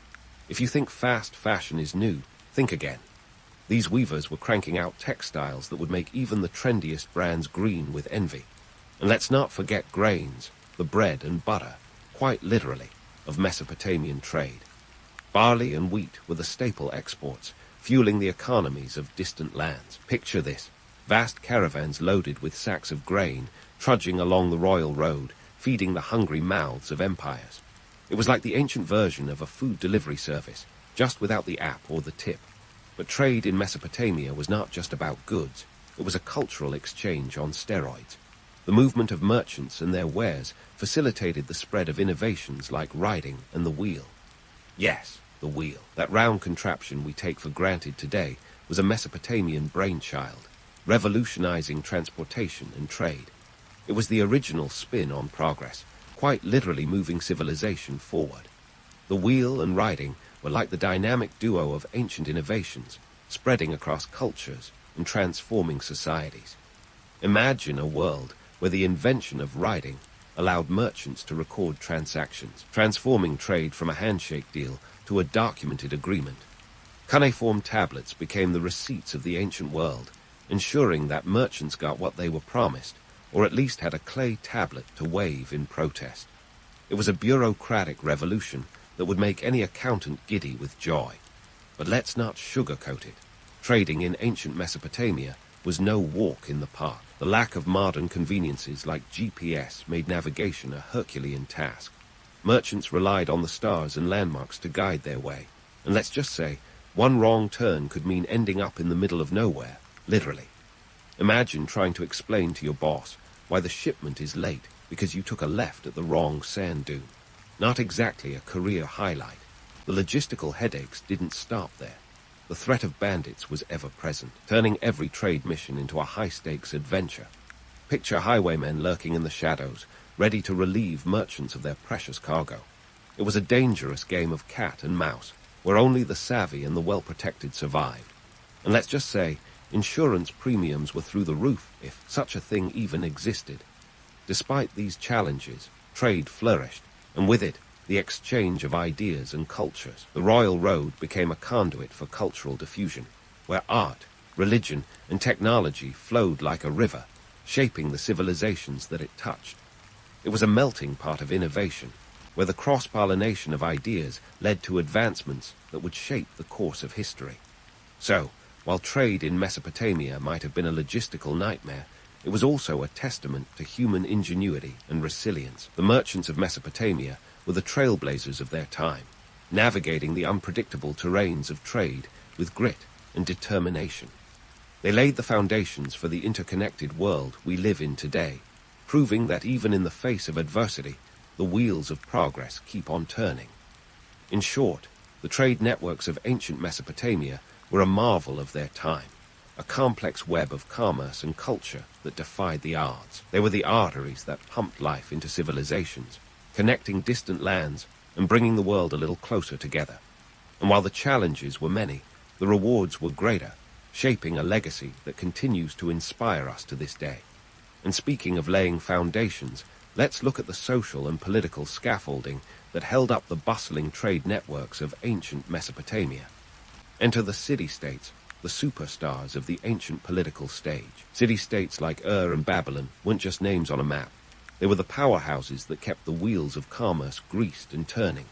If you think fast fashion is new, think again. These weavers were cranking out textiles that would make even the trendiest brands green with envy. And let's not forget grains, the bread and butter, quite literally, of Mesopotamian trade. Barley and wheat were the staple exports, fueling the economies of distant lands. Picture this: vast caravans loaded with sacks of grain, trudging along the Royal Road, feeding the hungry mouths of empires. It was like the ancient version of a food delivery service, just without the app or the tip. But trade in Mesopotamia was not just about goods. It was a cultural exchange on steroids. The movement of merchants and their wares facilitated the spread of innovations like riding and the wheel. Yes, the wheel. That round contraption we take for granted today was a Mesopotamian brainchild, revolutionizing transportation and trade. It was the original spin on progress, quite literally moving civilization forward. The wheel and riding were like the dynamic duo of ancient innovations, spreading across cultures and transforming societies. Imagine a world where the invention of riding allowed merchants to record transactions, transforming trade from a handshake deal to a documented agreement. Cuneiform tablets became the receipts of the ancient world, ensuring that merchants got what they were promised, or at least had a clay tablet to wave in protest. It was a bureaucratic revolution that would make any accountant giddy with joy. But let's not sugarcoat it. Trading in ancient Mesopotamia was no walk in the park. The lack of modern conveniences like GPS made navigation a Herculean task. Merchants relied on the stars and landmarks to guide their way, and let's just say, one wrong turn could mean ending up in the middle of nowhere, literally. Imagine trying to explain to your boss why the shipment is late because you took a left at the wrong sand dune. Not exactly a career highlight. The logistical headaches didn't stop there. The threat of bandits was ever present, turning every trade mission into a high-stakes adventure. Picture highwaymen lurking in the shadows, ready to relieve merchants of their precious cargo. It was a dangerous game of cat and mouse, where only the savvy and the well-protected survived. And let's just say, insurance premiums were through the roof, if such a thing even existed. Despite these challenges, trade flourished, and with it, the exchange of ideas and cultures. The Royal Road became a conduit for cultural diffusion, where art, religion, and technology flowed like a river, shaping the civilizations that it touched. It was a melting pot of innovation, where the cross-pollination of ideas led to advancements that would shape the course of history. So, while trade in Mesopotamia might have been a logistical nightmare, it was also a testament to human ingenuity and resilience. The merchants of Mesopotamia were the trailblazers of their time, navigating the unpredictable terrains of trade with grit and determination. They laid the foundations for the interconnected world we live in today, proving that even in the face of adversity, the wheels of progress keep on turning. In short, the trade networks of ancient Mesopotamia were a marvel of their time, a complex web of commerce and culture that defied the odds. They were the arteries that pumped life into civilizations, connecting distant lands and bringing the world a little closer together. And while the challenges were many, the rewards were greater, shaping a legacy that continues to inspire us to this day. And speaking of laying foundations, let's look at the social and political scaffolding that held up the bustling trade networks of ancient Mesopotamia. Enter the city-states, the superstars of the ancient political stage. City-states like Ur and Babylon weren't just names on a map. They were the powerhouses that kept the wheels of commerce greased and turning.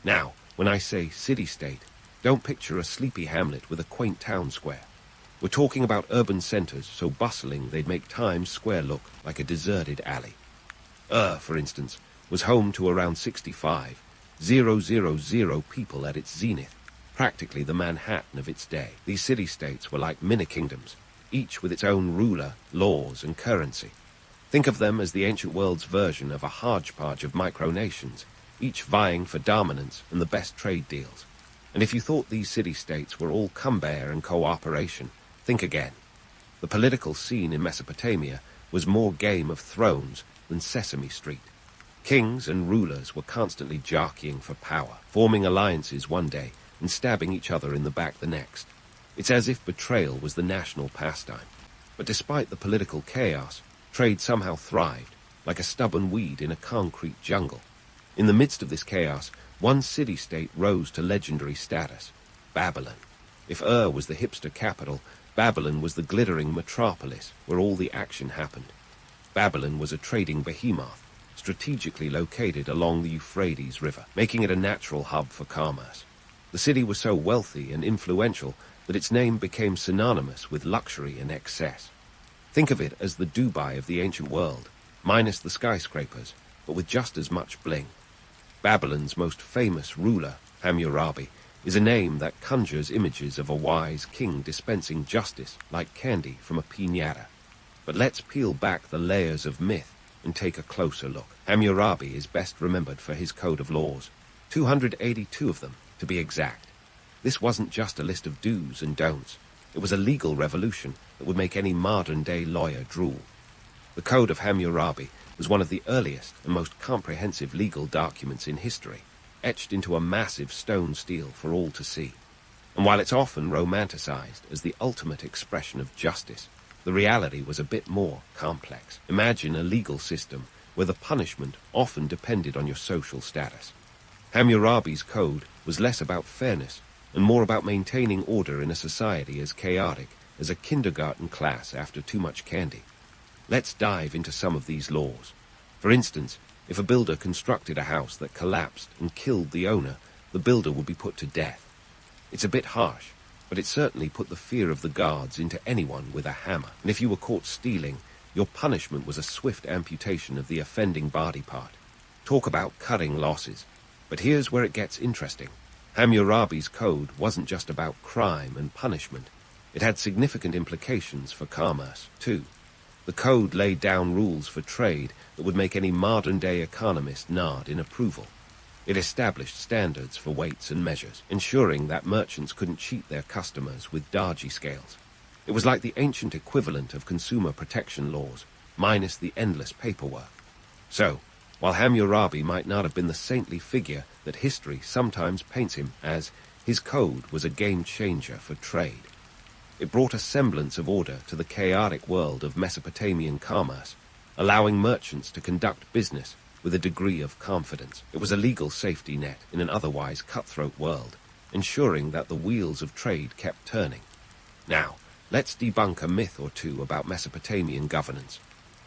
Now, when I say city-state, don't picture a sleepy hamlet with a quaint town square. We're talking about urban centers so bustling they'd make Times Square look like a deserted alley. For instance, was home to around 65,000 people at its zenith, practically the Manhattan of its day. These city-states were like mini-kingdoms, each with its own ruler, laws, and currency. Think of them as the ancient world's version of a hodgepodge of micronations, each vying for dominance and the best trade deals. And if you thought these city-states were all cumbear and cooperation, think again. The political scene in Mesopotamia was more Game of Thrones than Sesame Street. Kings and rulers were constantly jockeying for power, forming alliances one day and stabbing each other in the back the next. It's as if betrayal was the national pastime. But despite the political chaos, trade somehow thrived, like a stubborn weed in a concrete jungle. In the midst of this chaos, one city-state rose to legendary status, Babylon. If Ur was the hipster capital, Babylon was the glittering metropolis where all the action happened. Babylon was a trading behemoth, strategically located along the Euphrates River, making it a natural hub for commerce. The city was so wealthy and influential that its name became synonymous with luxury and excess. Think of it as the Dubai of the ancient world, minus the skyscrapers, but with just as much bling. Babylon's most famous ruler, Hammurabi, is a name that conjures images of a wise king dispensing justice like candy from a piñata. But let's peel back the layers of myth and take a closer look. Hammurabi is best remembered for his code of laws, 282 of them to be exact. This wasn't just a list of do's and don'ts. It was a legal revolution that would make any modern-day lawyer drool. The Code of Hammurabi was one of the earliest and most comprehensive legal documents in history, etched into a massive stone stele for all to see. And while it's often romanticized as the ultimate expression of justice, the reality was a bit more complex. Imagine a legal system where the punishment often depended on your social status. Hammurabi's code was less about fairness and more about maintaining order in a society as chaotic as a kindergarten class after too much candy. Let's dive into some of these laws. For instance, if a builder constructed a house that collapsed and killed the owner, the builder would be put to death. It's a bit harsh, but it certainly put the fear of the gods into anyone with a hammer. And if you were caught stealing, your punishment was a swift amputation of the offending body part. Talk about cutting losses. But here's where it gets interesting. Hammurabi's code wasn't just about crime and punishment. It had significant implications for commerce, too. The code laid down rules for trade that would make any modern-day economist nod in approval. It established standards for weights and measures, ensuring that merchants couldn't cheat their customers with dodgy scales. It was like the ancient equivalent of consumer protection laws, minus the endless paperwork. So, while Hammurabi might not have been the saintly figure that history sometimes paints him as, his code was a game-changer for trade. It brought a semblance of order to the chaotic world of Mesopotamian commerce, allowing merchants to conduct business with a degree of confidence. It was a legal safety net in an otherwise cutthroat world, ensuring that the wheels of trade kept turning. Now, let's debunk a myth or two about Mesopotamian governance.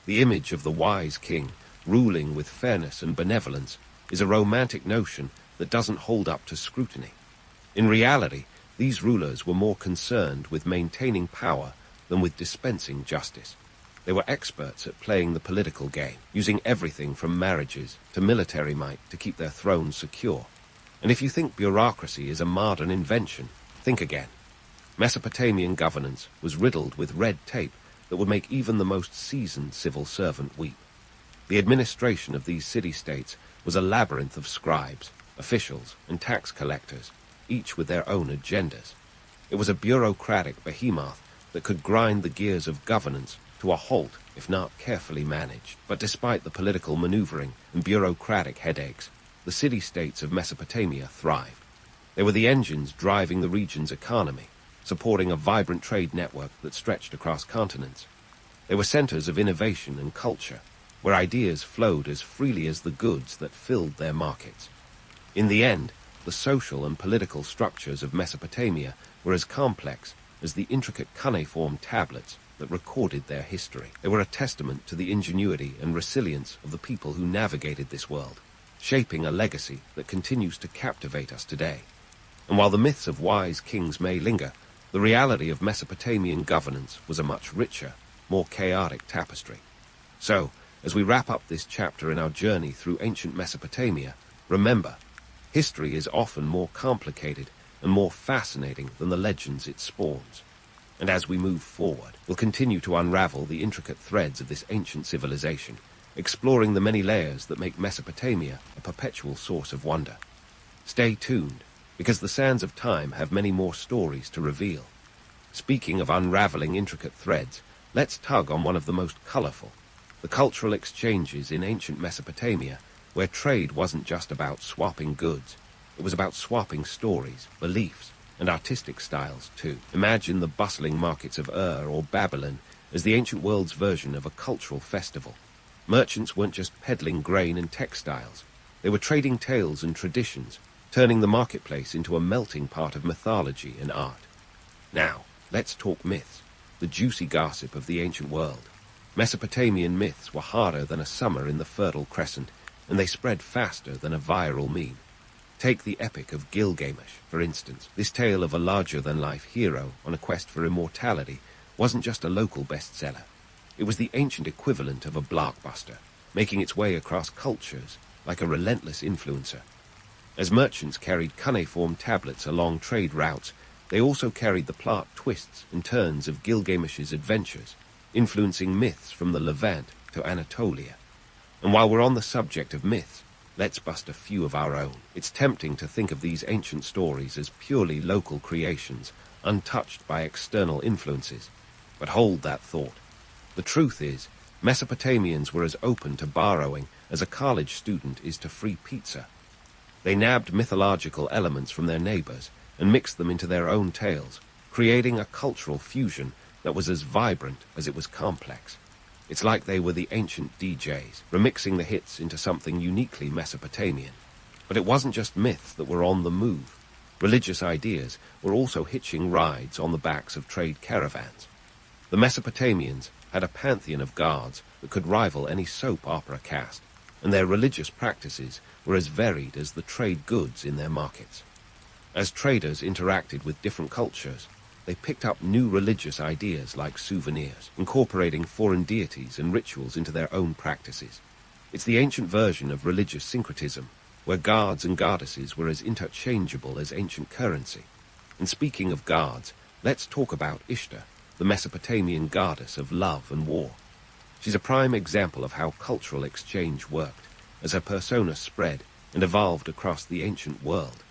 The image of the wise king, ruling with fairness and benevolence, is a romantic notion that doesn't hold up to scrutiny. In reality, these rulers were more concerned with maintaining power than with dispensing justice. They were experts at playing the political game, using everything from marriages to military might to keep their thrones secure. And if you think bureaucracy is a modern invention, think again. Mesopotamian governance was riddled with red tape that would make even the most seasoned civil servant weep. The administration of these city-states was a labyrinth of scribes, officials, and tax collectors, each with their own agendas. It was a bureaucratic behemoth that could grind the gears of governance to a halt if not carefully managed. But despite the political maneuvering and bureaucratic headaches, the city-states of Mesopotamia thrived. They were the engines driving the region's economy, supporting a vibrant trade network that stretched across continents. They were centers of innovation and culture, where ideas flowed as freely as the goods that filled their markets. In the end, the social and political structures of Mesopotamia were as complex as the intricate cuneiform tablets that recorded their history. They were a testament to the ingenuity and resilience of the people who navigated this world, shaping a legacy that continues to captivate us today. And while the myths of wise kings may linger, the reality of Mesopotamian governance was a much richer, more chaotic tapestry. So, as we wrap up this chapter in our journey through ancient Mesopotamia, remember, history is often more complicated and more fascinating than the legends it spawns. And as we move forward, we'll continue to unravel the intricate threads of this ancient civilization, exploring the many layers that make Mesopotamia a perpetual source of wonder. Stay tuned, because the sands of time have many more stories to reveal. Speaking of unraveling intricate threads, let's tug on one of the most colorful, the cultural exchanges in ancient Mesopotamia, where trade wasn't just about swapping goods. It was about swapping stories, beliefs, and artistic styles too. Imagine the bustling markets of Ur or Babylon as the ancient world's version of a cultural festival. Merchants weren't just peddling grain and textiles. They were trading tales and traditions, turning the marketplace into a melting pot of mythology and art. Now, let's talk myths, the juicy gossip of the ancient world. Mesopotamian myths were harder than a summer in the Fertile Crescent, and they spread faster than a viral meme. Take the epic of Gilgamesh, for instance. This tale of a larger-than-life hero on a quest for immortality wasn't just a local bestseller. It was the ancient equivalent of a blockbuster, making its way across cultures like a relentless influencer. As merchants carried cuneiform tablets along trade routes, they also carried the plot twists and turns of Gilgamesh's adventures, influencing myths from the Levant to Anatolia. And while we're on the subject of myths, let's bust a few of our own. It's tempting to think of these ancient stories as purely local creations, untouched by external influences. But hold that thought. The truth is, Mesopotamians were as open to borrowing as a college student is to free pizza. They nabbed mythological elements from their neighbors and mixed them into their own tales, creating a cultural fusion that was as vibrant as it was complex. It's like they were the ancient DJs, remixing the hits into something uniquely Mesopotamian. But it wasn't just myths that were on the move. Religious ideas were also hitching rides on the backs of trade caravans. The Mesopotamians had a pantheon of gods that could rival any soap opera cast, and their religious practices were as varied as the trade goods in their markets. As traders interacted with different cultures, they picked up new religious ideas like souvenirs, incorporating foreign deities and rituals into their own practices. It's the ancient version of religious syncretism, where gods and goddesses were as interchangeable as ancient currency. And speaking of gods, let's talk about Ishtar, the Mesopotamian goddess of love and war. She's a prime example of how cultural exchange worked, as her persona spread and evolved across the ancient world.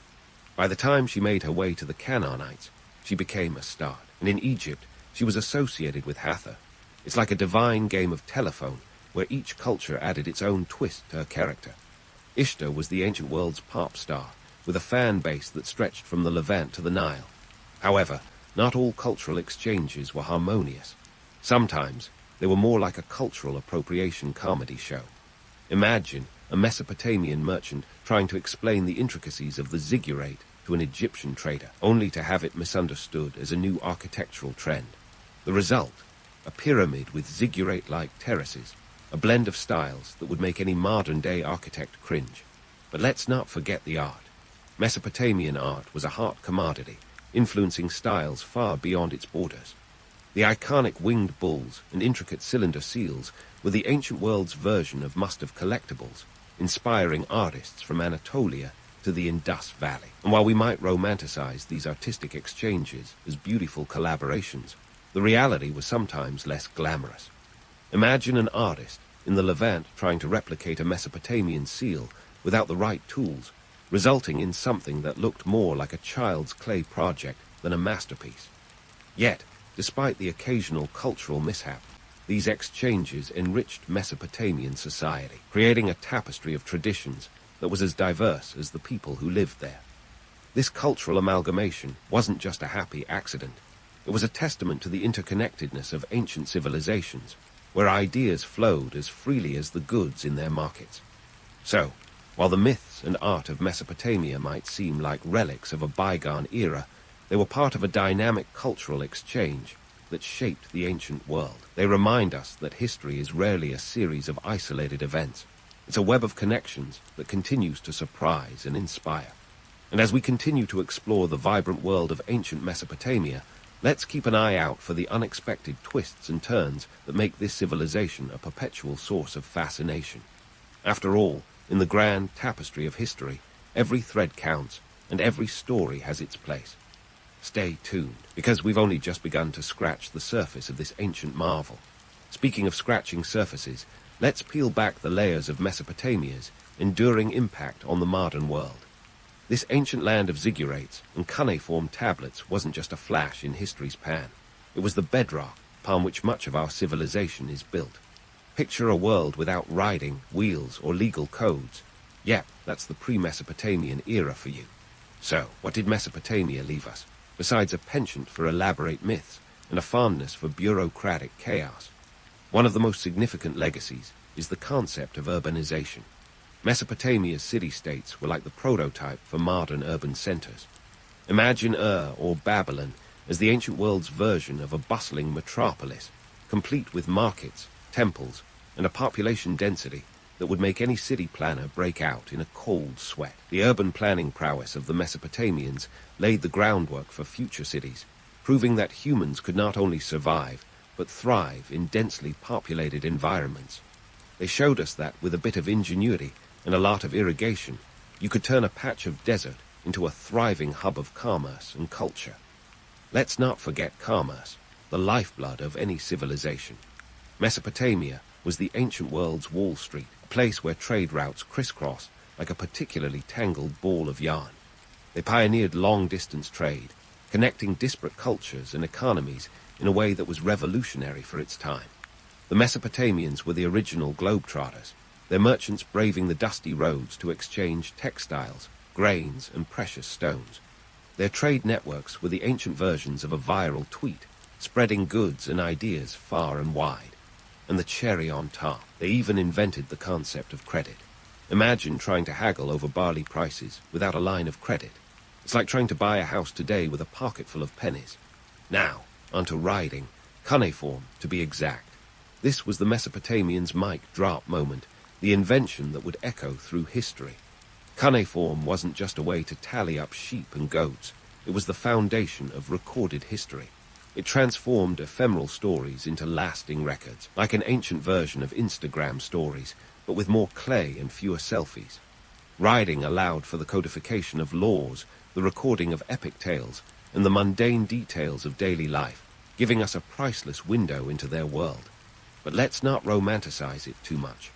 By the time she made her way to the Canaanites, she became a star, and in Egypt, she was associated with Hathor. It's like a divine game of telephone, where each culture added its own twist to her character. Ishtar was the ancient world's pop star, with a fan base that stretched from the Levant to the Nile. However, not all cultural exchanges were harmonious. Sometimes, they were more like a cultural appropriation comedy show. Imagine a Mesopotamian merchant trying to explain the intricacies of the ziggurat to an Egyptian trader, only to have it misunderstood as a new architectural trend. The result? A pyramid with ziggurat-like terraces, a blend of styles that would make any modern-day architect cringe. But let's not forget the art. Mesopotamian art was a hot commodity, influencing styles far beyond its borders. The iconic winged bulls and intricate cylinder seals were the ancient world's version of must-have collectibles, inspiring artists from Anatolia to the Indus Valley. And while we might romanticize these artistic exchanges as beautiful collaborations, the reality was sometimes less glamorous. Imagine an artist in the Levant trying to replicate a Mesopotamian seal without the right tools, resulting in something that looked more like a child's clay project than a masterpiece. Yet, despite the occasional cultural mishap, these exchanges enriched Mesopotamian society, creating a tapestry of traditions that was as diverse as the people who lived there. This cultural amalgamation wasn't just a happy accident. It was a testament to the interconnectedness of ancient civilizations, where ideas flowed as freely as the goods in their markets. So, while the myths and art of Mesopotamia might seem like relics of a bygone era, they were part of a dynamic cultural exchange that shaped the ancient world. They remind us that history is rarely a series of isolated events. It's a web of connections that continues to surprise and inspire. And as we continue to explore the vibrant world of ancient Mesopotamia, let's keep an eye out for the unexpected twists and turns that make this civilization a perpetual source of fascination. After all, in the grand tapestry of history, every thread counts, and every story has its place. Stay tuned, because we've only just begun to scratch the surface of this ancient marvel. Speaking of scratching surfaces, let's peel back the layers of Mesopotamia's enduring impact on the modern world. This ancient land of ziggurats and cuneiform tablets wasn't just a flash in history's pan. It was the bedrock upon which much of our civilization is built. Picture a world without writing, wheels, or legal codes. Yep, that's the pre-Mesopotamian era for you. So, what did Mesopotamia leave us, besides a penchant for elaborate myths and a fondness for bureaucratic chaos? One of the most significant legacies is the concept of urbanization. Mesopotamia's city-states were like the prototype for modern urban centers. Imagine Ur or Babylon as the ancient world's version of a bustling metropolis, complete with markets, temples, and a population density that would make any city planner break out in a cold sweat. The urban planning prowess of the Mesopotamians laid the groundwork for future cities, proving that humans could not only survive, but thrive in densely populated environments. They showed us that with a bit of ingenuity and a lot of irrigation, you could turn a patch of desert into a thriving hub of commerce and culture. Let's not forget commerce, the lifeblood of any civilization. Mesopotamia was the ancient world's Wall Street, a place where trade routes crisscrossed like a particularly tangled ball of yarn. They pioneered long-distance trade, connecting disparate cultures and economies in a way that was revolutionary for its time. The Mesopotamians were the original globetrotters, their merchants braving the dusty roads to exchange textiles, grains, and precious stones. Their trade networks were the ancient versions of a viral tweet, spreading goods and ideas far and wide. And the cherry on top, they even invented the concept of credit. Imagine trying to haggle over barley prices without a line of credit. It's like trying to buy a house today with a pocket full of pennies. Now, onto writing, cuneiform to be exact. This was the Mesopotamians' mic drop moment, the invention that would echo through history. Cuneiform wasn't just a way to tally up sheep and goats. It was the foundation of recorded history. It transformed ephemeral stories into lasting records, like an ancient version of Instagram stories, but with more clay and fewer selfies. Writing allowed for the codification of laws, the recording of epic tales, and the mundane details of daily life, giving us a priceless window into their world. But let's not romanticize it too much.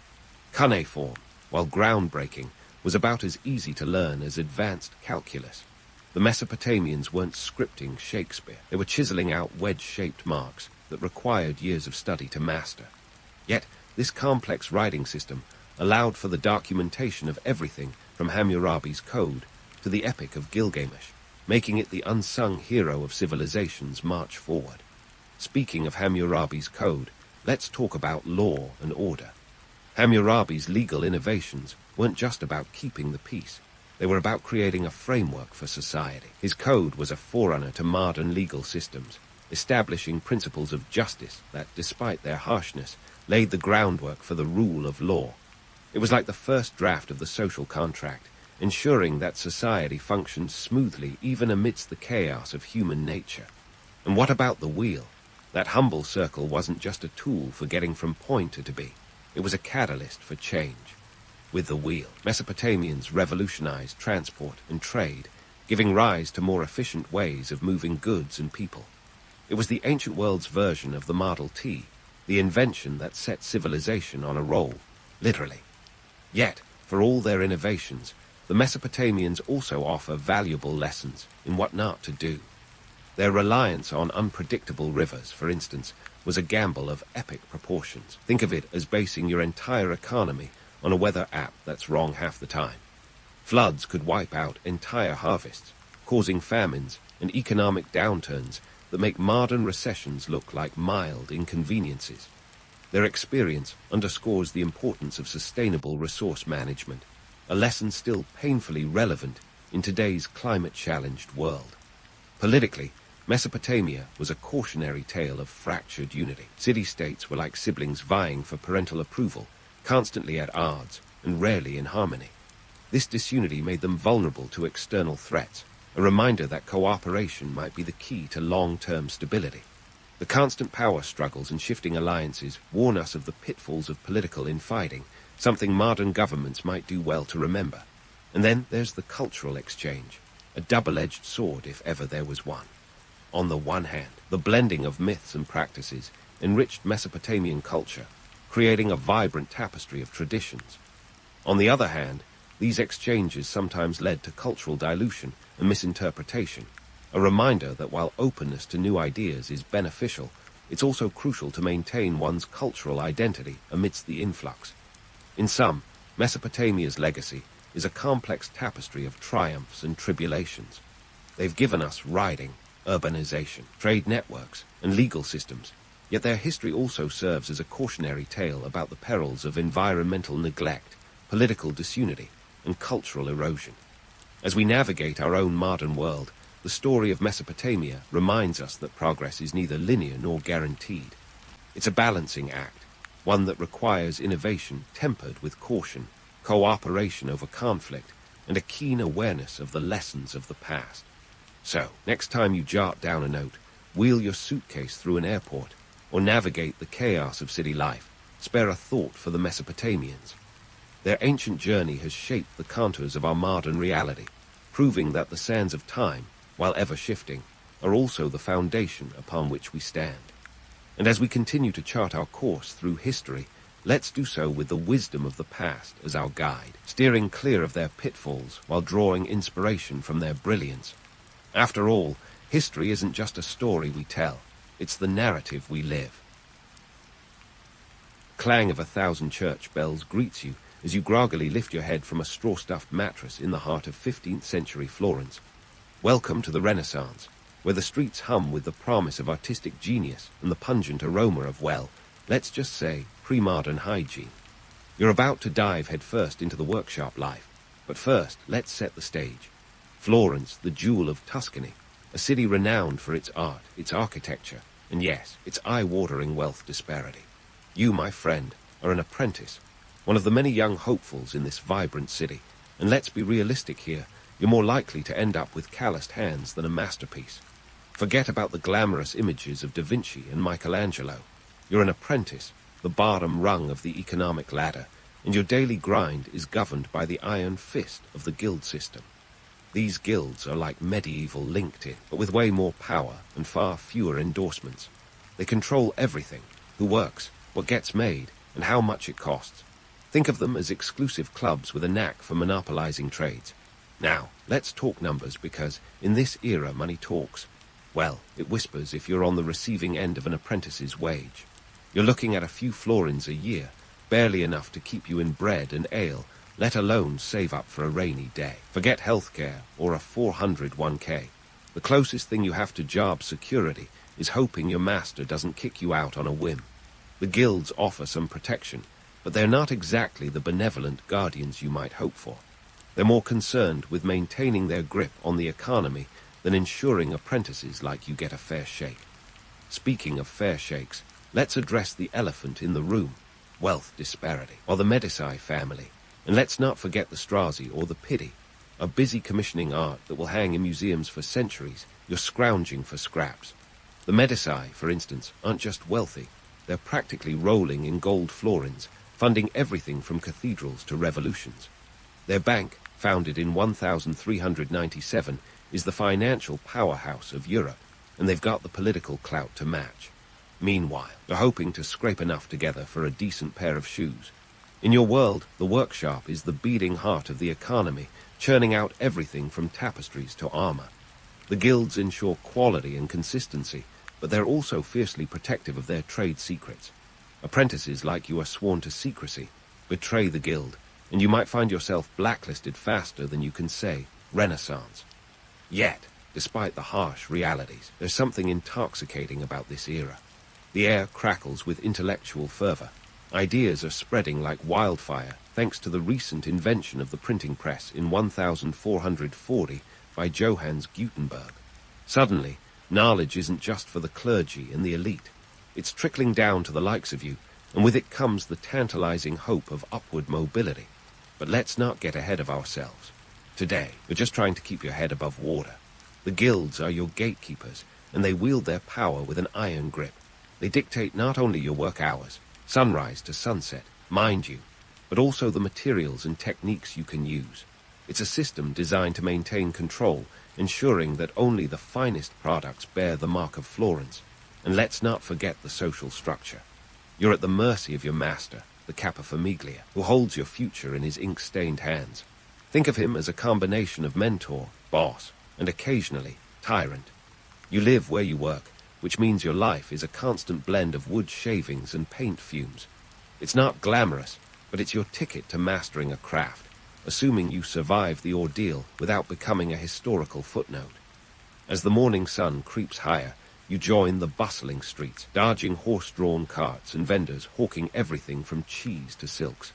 Cuneiform, while groundbreaking, was about as easy to learn as advanced calculus. The Mesopotamians weren't scripting Shakespeare. They were chiseling out wedge-shaped marks that required years of study to master. Yet, this complex writing system allowed for the documentation of everything from Hammurabi's code to the Epic of Gilgamesh, making it the unsung hero of civilization's march forward. Speaking of Hammurabi's code, let's talk about law and order. Hammurabi's legal innovations weren't just about keeping the peace. They were about creating a framework for society. His code was a forerunner to modern legal systems, establishing principles of justice that, despite their harshness, laid the groundwork for the rule of law. It was like the first draft of the social contract, ensuring that society functioned smoothly even amidst the chaos of human nature. And what about the wheel? That humble circle wasn't just a tool for getting from point A to B. It was a catalyst for change. With the wheel, Mesopotamians revolutionized transport and trade, giving rise to more efficient ways of moving goods and people. It was the ancient world's version of the Model T, the invention that set civilization on a roll, literally. Yet, for all their innovations, the Mesopotamians also offer valuable lessons in what not to do. Their reliance on unpredictable rivers, for instance, was a gamble of epic proportions. Think of it as basing your entire economy on a weather app that's wrong half the time. Floods could wipe out entire harvests, causing famines and economic downturns that make modern recessions look like mild inconveniences. Their experience underscores the importance of sustainable resource management, a lesson still painfully relevant in today's climate-challenged world. Politically, Mesopotamia was a cautionary tale of fractured unity. City-states were like siblings vying for parental approval, constantly at odds and rarely in harmony. This disunity made them vulnerable to external threats, a reminder that cooperation might be the key to long-term stability. The constant power struggles and shifting alliances warn us of the pitfalls of political infighting, something modern governments might do well to remember. And then there's the cultural exchange, a double-edged sword if ever there was one. On the one hand, the blending of myths and practices enriched Mesopotamian culture, creating a vibrant tapestry of traditions. On the other hand, these exchanges sometimes led to cultural dilution and misinterpretation, a reminder that while openness to new ideas is beneficial, it's also crucial to maintain one's cultural identity amidst the influx. In sum, Mesopotamia's legacy is a complex tapestry of triumphs and tribulations. They've given us writing, urbanization, trade networks, and legal systems, yet their history also serves as a cautionary tale about the perils of environmental neglect, political disunity, and cultural erosion. As we navigate our own modern world, the story of Mesopotamia reminds us that progress is neither linear nor guaranteed. It's a balancing act, one that requires innovation tempered with caution, cooperation over conflict, and a keen awareness of the lessons of the past. So, next time you jot down a note, wheel your suitcase through an airport, or navigate the chaos of city life, spare a thought for the Mesopotamians. Their ancient journey has shaped the contours of our modern reality, proving that the sands of time, while ever-shifting, are also the foundation upon which we stand. And as we continue to chart our course through history, let's do so with the wisdom of the past as our guide, steering clear of their pitfalls while drawing inspiration from their brilliance. After all, history isn't just a story we tell, it's the narrative we live. The clang of 1,000 church bells greets you as you groggily lift your head from a straw-stuffed mattress in the heart of 15th century Florence. Welcome to the Renaissance, where the streets hum with the promise of artistic genius and the pungent aroma of, well, let's just say, pre-modern hygiene. You're about to dive headfirst into the workshop life, but first, let's set the stage. Florence, the jewel of Tuscany, a city renowned for its art, its architecture, and yes, its eye-watering wealth disparity. You, my friend, are an apprentice, one of the many young hopefuls in this vibrant city, and let's be realistic here, you're more likely to end up with calloused hands than a masterpiece. Forget about the glamorous images of Da Vinci and Michelangelo. You're an apprentice, the bottom rung of the economic ladder, and your daily grind is governed by the iron fist of the guild system. These guilds are like medieval LinkedIn, but with way more power and far fewer endorsements. They control everything: who works, what gets made, and how much it costs. Think of them as exclusive clubs with a knack for monopolizing trades. Now, let's talk numbers because in this era money talks. Well, it whispers if you're on the receiving end of an apprentice's wage. You're looking at a few florins a year, barely enough to keep you in bread and ale, let alone save up for a rainy day. Forget healthcare or a 401k. The closest thing you have to job security is hoping your master doesn't kick you out on a whim. The guilds offer some protection, but they're not exactly the benevolent guardians you might hope for. They're more concerned with maintaining their grip on the economy than ensuring apprentices like you get a fair shake. Speaking of fair shakes, let's address the elephant in the room, wealth disparity, or the Medici family. And let's not forget the Strozzi or the Pidi, a busy commissioning art that will hang in museums for centuries. You're scrounging for scraps. The Medici, for instance, aren't just wealthy. They're practically rolling in gold florins, funding everything from cathedrals to revolutions. Their bank, founded in 1397, is the financial powerhouse of Europe, and they've got the political clout to match. Meanwhile, you're hoping to scrape enough together for a decent pair of shoes. In your world, the workshop is the beating heart of the economy, churning out everything from tapestries to armor. The guilds ensure quality and consistency, but they're also fiercely protective of their trade secrets. Apprentices like you are sworn to secrecy. Betray the guild, and you might find yourself blacklisted faster than you can say Renaissance. Yet, despite the harsh realities, there's something intoxicating about this era. The air crackles with intellectual fervor. Ideas are spreading like wildfire thanks to the recent invention of the printing press in 1440 by Johannes Gutenberg. Suddenly, knowledge isn't just for the clergy and the elite. It's trickling down to the likes of you, and with it comes the tantalizing hope of upward mobility. But let's not get ahead of ourselves. Today, you're just trying to keep your head above water. The guilds are your gatekeepers, and they wield their power with an iron grip. They dictate not only your work hours, sunrise to sunset, mind you, but also the materials and techniques you can use. It's a system designed to maintain control, ensuring that only the finest products bear the mark of florins. And let's not forget the social structure. You're at the mercy of your master, the Capofamiglia, who holds your future in his ink-stained hands. Think of him as a combination of mentor, boss, and occasionally tyrant. You live where you work, which means your life is a constant blend of wood shavings and paint fumes. It's not glamorous, but it's your ticket to mastering a craft, assuming you survive the ordeal without becoming a historical footnote. As the morning sun creeps higher, you join the bustling streets, dodging horse-drawn carts and vendors hawking everything from cheese to silks.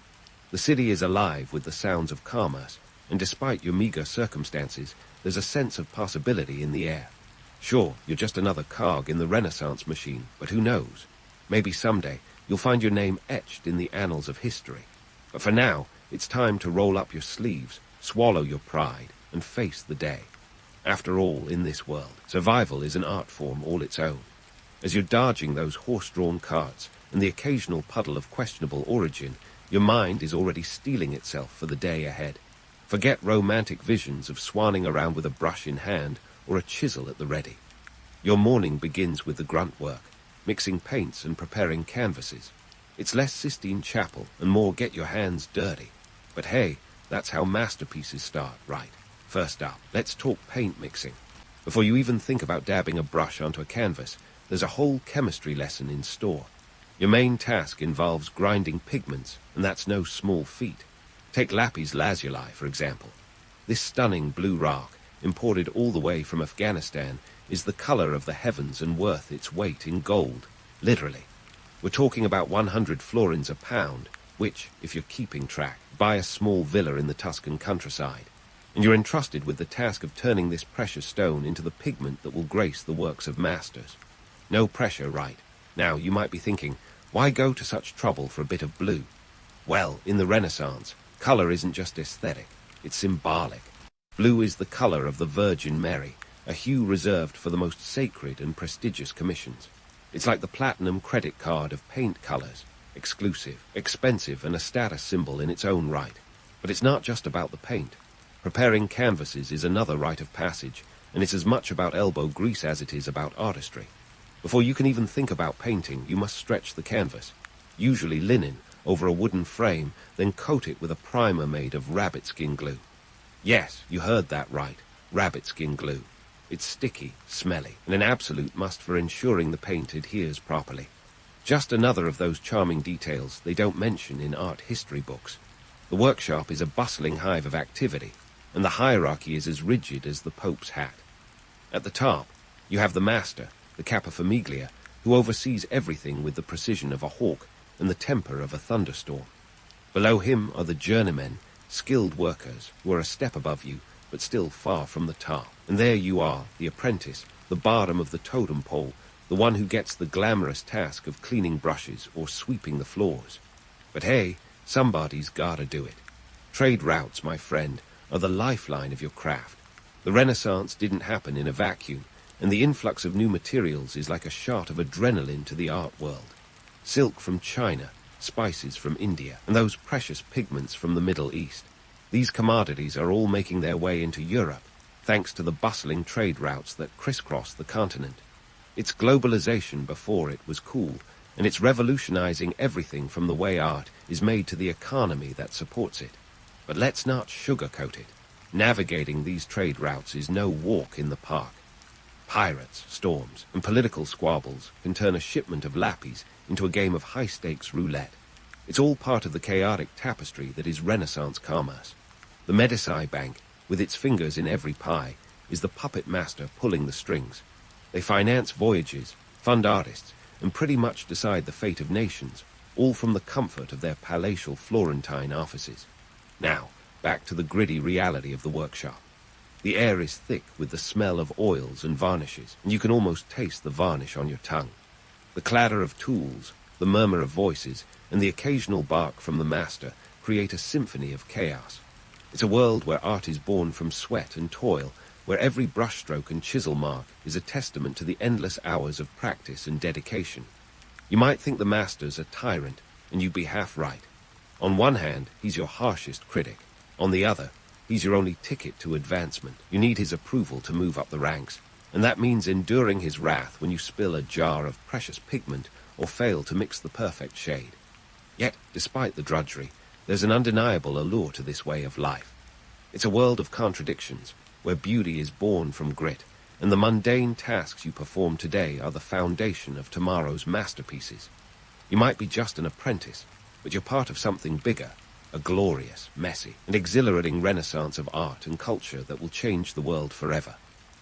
The city is alive with the sounds of commerce, and despite your meager circumstances, there's a sense of possibility in the air. Sure, you're just another cog in the Renaissance machine, but who knows? Maybe someday you'll find your name etched in the annals of history. But for now, it's time to roll up your sleeves, swallow your pride, and face the day. After all, in this world, survival is an art form all its own. As you're dodging those horse-drawn carts and the occasional puddle of questionable origin, your mind is already steeling itself for the day ahead. Forget romantic visions of swanning around with a brush in hand or a chisel at the ready. Your morning begins with the grunt work, mixing paints and preparing canvases. It's less Sistine Chapel and more get your hands dirty. But hey, that's how masterpieces start, right? First up, let's talk paint mixing. Before you even think about dabbing a brush onto a canvas, there's a whole chemistry lesson in store. Your main task involves grinding pigments, and that's no small feat. Take lapis lazuli, for example. This stunning blue rock, imported all the way from Afghanistan, is the color of the heavens and worth its weight in gold, literally. We're talking about 100 florins a pound, which, if you're keeping track, buy a small villa in the Tuscan countryside. And you're entrusted with the task of turning this precious stone into the pigment that will grace the works of masters. No pressure, right? Now, you might be thinking, why go to such trouble for a bit of blue? Well, in the Renaissance, color isn't just aesthetic, it's symbolic. Blue is the color of the Virgin Mary, a hue reserved for the most sacred and prestigious commissions. It's like the platinum credit card of paint colors, exclusive, expensive, and a status symbol in its own right. But it's not just about the paint. Preparing canvases is another rite of passage, and it's as much about elbow grease as it is about artistry. Before you can even think about painting, you must stretch the canvas. usually linen, over a wooden frame, then coat it with a primer made of rabbit skin glue. Yes, you heard that right, rabbit skin glue. It's sticky, smelly, and an absolute must for ensuring the paint adheres properly. Just another of those charming details they don't mention in art history books. The workshop is a bustling hive of activity, and the hierarchy is as rigid as the Pope's hat. At the top, you have the master, the capofamiglia, who oversees everything with the precision of a hawk and the temper of a thunderstorm. Below him are the journeymen, skilled workers who are a step above you, but still far from the top. And there you are, the apprentice, the bottom of the totem pole, the one who gets the glamorous task of cleaning brushes or sweeping the floors. But hey, somebody's gotta do it. Trade routes, my friend, are the lifeline of your craft. The Renaissance didn't happen in a vacuum, and the influx of new materials is like a shot of adrenaline to the art world. Silk from China, spices from India, and those precious pigments from the Middle East. These commodities are all making their way into Europe, thanks to the bustling trade routes that crisscross the continent. It's globalization before it was cool, and it's revolutionizing everything from the way art is made to the economy that supports it. But let's not sugarcoat it. Navigating these trade routes is no walk in the park. Pirates, storms, and political squabbles can turn a shipment of lappies into a game of high-stakes roulette. It's all part of the chaotic tapestry that is Renaissance commerce. The Medici Bank, with its fingers in every pie, is the puppet master pulling the strings. They finance voyages, fund artists, and pretty much decide the fate of nations, all from the comfort of their palatial Florentine offices. Now, back to the gritty reality of the workshop. The air is thick with the smell of oils and varnishes, and you can almost taste the varnish on your tongue. The clatter of tools, the murmur of voices, and the occasional bark from the master create a symphony of chaos. It's a world where art is born from sweat and toil, where every brushstroke and chisel mark is a testament to the endless hours of practice and dedication. You might think the master's a tyrant, and you'd be half right. On one hand, he's your harshest critic. On the other, he's your only ticket to advancement. You need his approval to move up the ranks, and that means enduring his wrath when you spill a jar of precious pigment or fail to mix the perfect shade. Yet, despite the drudgery, there's an undeniable allure to this way of life. It's a world of contradictions, where beauty is born from grit, and the mundane tasks you perform today are the foundation of tomorrow's masterpieces. You might be just an apprentice, but you're part of something bigger, a glorious, messy, and exhilarating renaissance of art and culture that will change the world forever.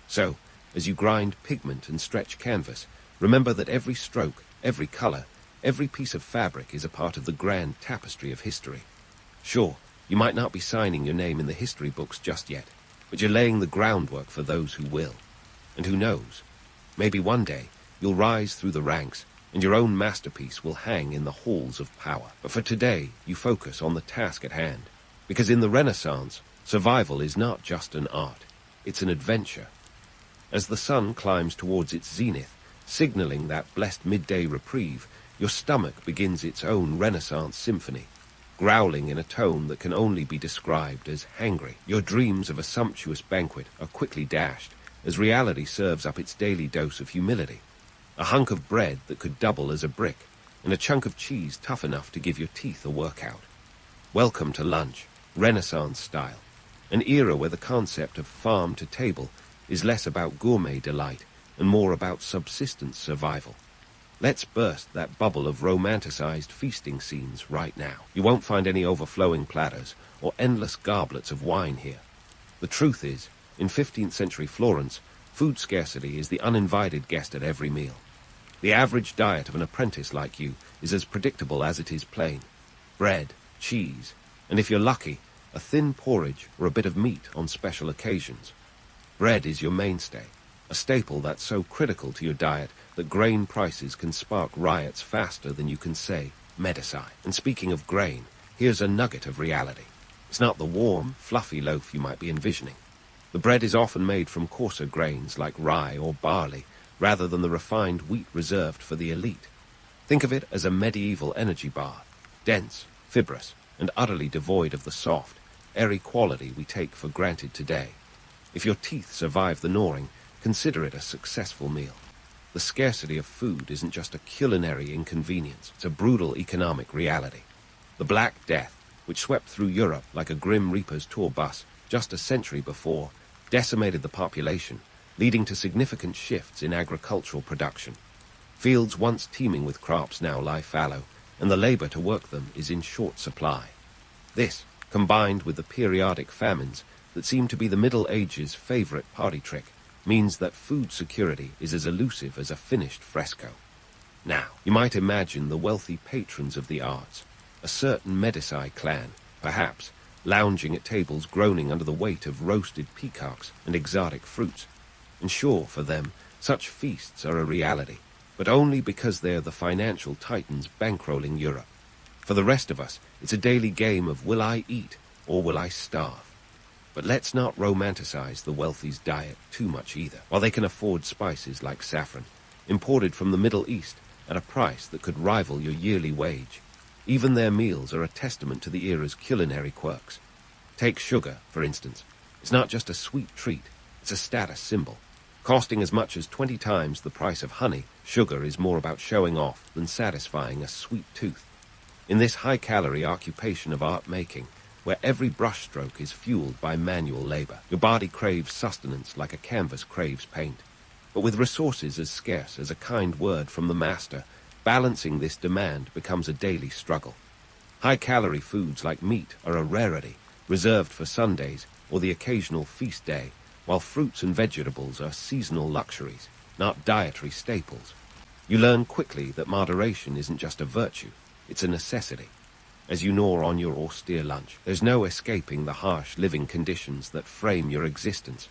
So, as you grind pigment and stretch canvas, remember that every stroke, every color, every piece of fabric is a part of the grand tapestry of history. Sure, you might not be signing your name in the history books just yet, but you're laying the groundwork for those who will. And who knows, maybe one day you'll rise through the ranks and your own masterpiece will hang in the halls of power. But for today, you focus on the task at hand, because in the Renaissance, survival is not just an art, it's an adventure. As the sun climbs towards its zenith, signaling that blessed midday reprieve, your stomach begins its own Renaissance symphony, growling in a tone that can only be described as hangry. Your dreams of a sumptuous banquet are quickly dashed as reality serves up its daily dose of humility. A hunk of bread that could double as a brick, and a chunk of cheese tough enough to give your teeth a workout. Welcome to lunch, Renaissance style, an era where the concept of farm to table is less about gourmet delight and more about subsistence survival. Let's burst that bubble of romanticized feasting scenes right now. You won't find any overflowing platters or endless goblets of wine here. The truth is, in 15th century Florence, food scarcity is the uninvited guest at every meal. The average diet of an apprentice like you is as predictable as it is plain. Bread, cheese, and if you're lucky, a thin porridge or a bit of meat on special occasions. Bread is your mainstay, a staple that's so critical to your diet that grain prices can spark riots faster than you can say Medici. And speaking of grain, here's a nugget of reality. It's not the warm, fluffy loaf you might be envisioning. The bread is often made from coarser grains like rye or barley, rather than the refined wheat reserved for the elite. Think of it as a medieval energy bar, dense, fibrous, and utterly devoid of the soft, airy quality we take for granted today. If your teeth survive the gnawing, consider it a successful meal. The scarcity of food isn't just a culinary inconvenience, it's a brutal economic reality. The Black Death, which swept through Europe like a grim reaper's tour bus just a century before, decimated the population, leading to significant shifts in agricultural production. Fields once teeming with crops now lie fallow, and the labor to work them is in short supply. This, combined with the periodic famines that seem to be the Middle Ages' favorite party trick, means that food security is as elusive as a finished fresco. Now, you might imagine the wealthy patrons of the arts, a certain Medici clan, perhaps, lounging at tables groaning under the weight of roasted peacocks and exotic fruits. And sure, for them, such feasts are a reality, but only because they're the financial titans bankrolling Europe. For the rest of us, it's a daily game of will I eat or will I starve? But let's not romanticize the wealthy's diet too much either. While they can afford spices like saffron, imported from the Middle East at a price that could rival your yearly wage, even their meals are a testament to the era's culinary quirks. Take sugar, for instance. It's not just a sweet treat, it's a status symbol. Costing as much as 20 times the price of honey, sugar is more about showing off than satisfying a sweet tooth. In this high-calorie occupation of art making, where every brushstroke is fueled by manual labor, your body craves sustenance like a canvas craves paint. But with resources as scarce as a kind word from the master, balancing this demand becomes a daily struggle. High-calorie foods like meat are a rarity, reserved for Sundays or the occasional feast day, while fruits and vegetables are seasonal luxuries, not dietary staples. You learn quickly that moderation isn't just a virtue, it's a necessity. As you gnaw on your austere lunch, there's no escaping the harsh living conditions that frame your existence.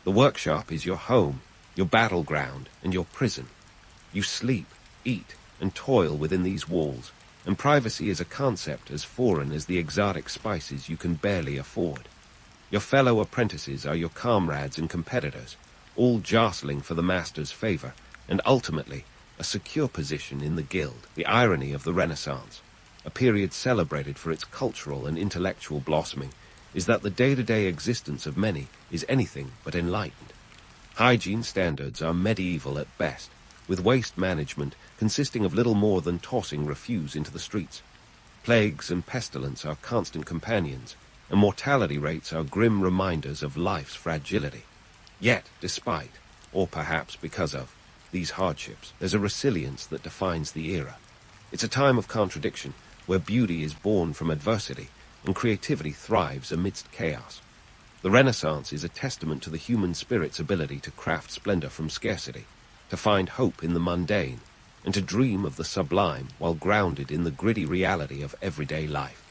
The workshop is your home, your battleground, and your prison. You sleep, eat, and toil within these walls, and privacy is a concept as foreign as the exotic spices you can barely afford. Your fellow apprentices are your comrades and competitors, all jostling for the master's favor, and ultimately a secure position in the guild. The irony of the Renaissance, a period celebrated for its cultural and intellectual blossoming, is that the day-to-day existence of many is anything but enlightened. Hygiene standards are medieval at best, with waste management consisting of little more than tossing refuse into the streets. Plagues and pestilence are constant companions, and mortality rates are grim reminders of life's fragility. Yet, despite, or perhaps because of, these hardships, there's a resilience that defines the era. It's a time of contradiction, where beauty is born from adversity, and creativity thrives amidst chaos. The Renaissance is a testament to the human spirit's ability to craft splendor from scarcity, to find hope in the mundane, and to dream of the sublime while grounded in the gritty reality of everyday life.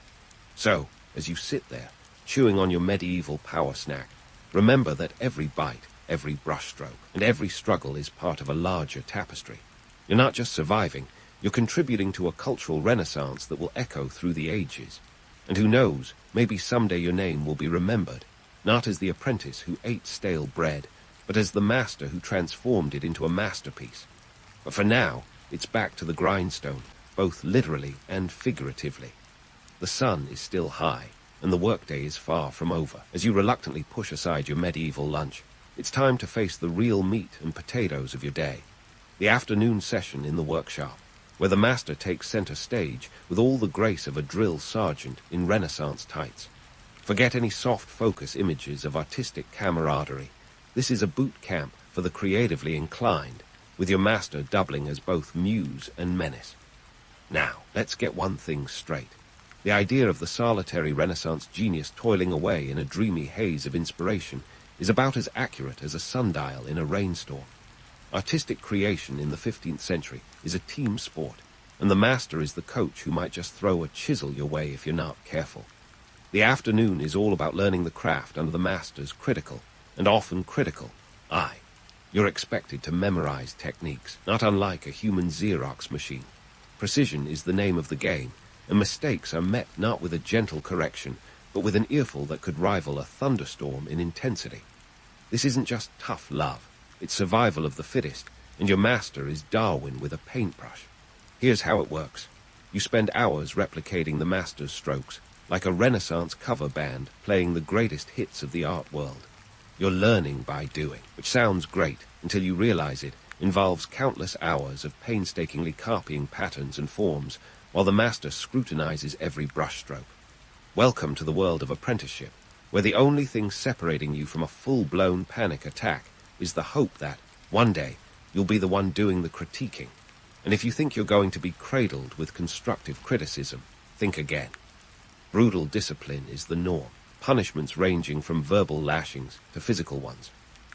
So, as you sit there, chewing on your medieval power snack, remember that every bite, every brushstroke, and every struggle is part of a larger tapestry. You're not just surviving, you're contributing to a cultural renaissance that will echo through the ages. And who knows, maybe someday your name will be remembered, not as the apprentice who ate stale bread, but as the master who transformed it into a masterpiece. But for now, it's back to the grindstone, both literally and figuratively. The sun is still high, and the workday is far from over. As you reluctantly push aside your medieval lunch, it's time to face the real meat and potatoes of your day. The afternoon session in the workshop, where the master takes center stage with all the grace of a drill sergeant in Renaissance tights. Forget any soft focus images of artistic camaraderie. This is a boot camp for the creatively inclined, with your master doubling as both muse and menace. Now, let's get one thing straight. The idea of the solitary Renaissance genius toiling away in a dreamy haze of inspiration is about as accurate as a sundial in a rainstorm. Artistic creation in the 15th century is a team sport, and the master is the coach who might just throw a chisel your way if you're not careful. The afternoon is all about learning the craft under the master's critical, and often critical, eye. You're expected to memorize techniques, not unlike a human Xerox machine. Precision is the name of the game, and mistakes are met not with a gentle correction, but with an earful that could rival a thunderstorm in intensity. This isn't just tough love. It's survival of the fittest, and your master is Darwin with a paintbrush. Here's how it works. You spend hours replicating the master's strokes, like a Renaissance cover band playing the greatest hits of the art world. You're learning by doing, which sounds great until you realize it involves countless hours of painstakingly copying patterns and forms while the master scrutinizes every brushstroke. Welcome to the world of apprenticeship, where the only thing separating you from a full-blown panic attack is the hope that, one day, you'll be the one doing the critiquing. And if you think you're going to be cradled with constructive criticism, think again. Brutal discipline is the norm, punishments ranging from verbal lashings to physical ones.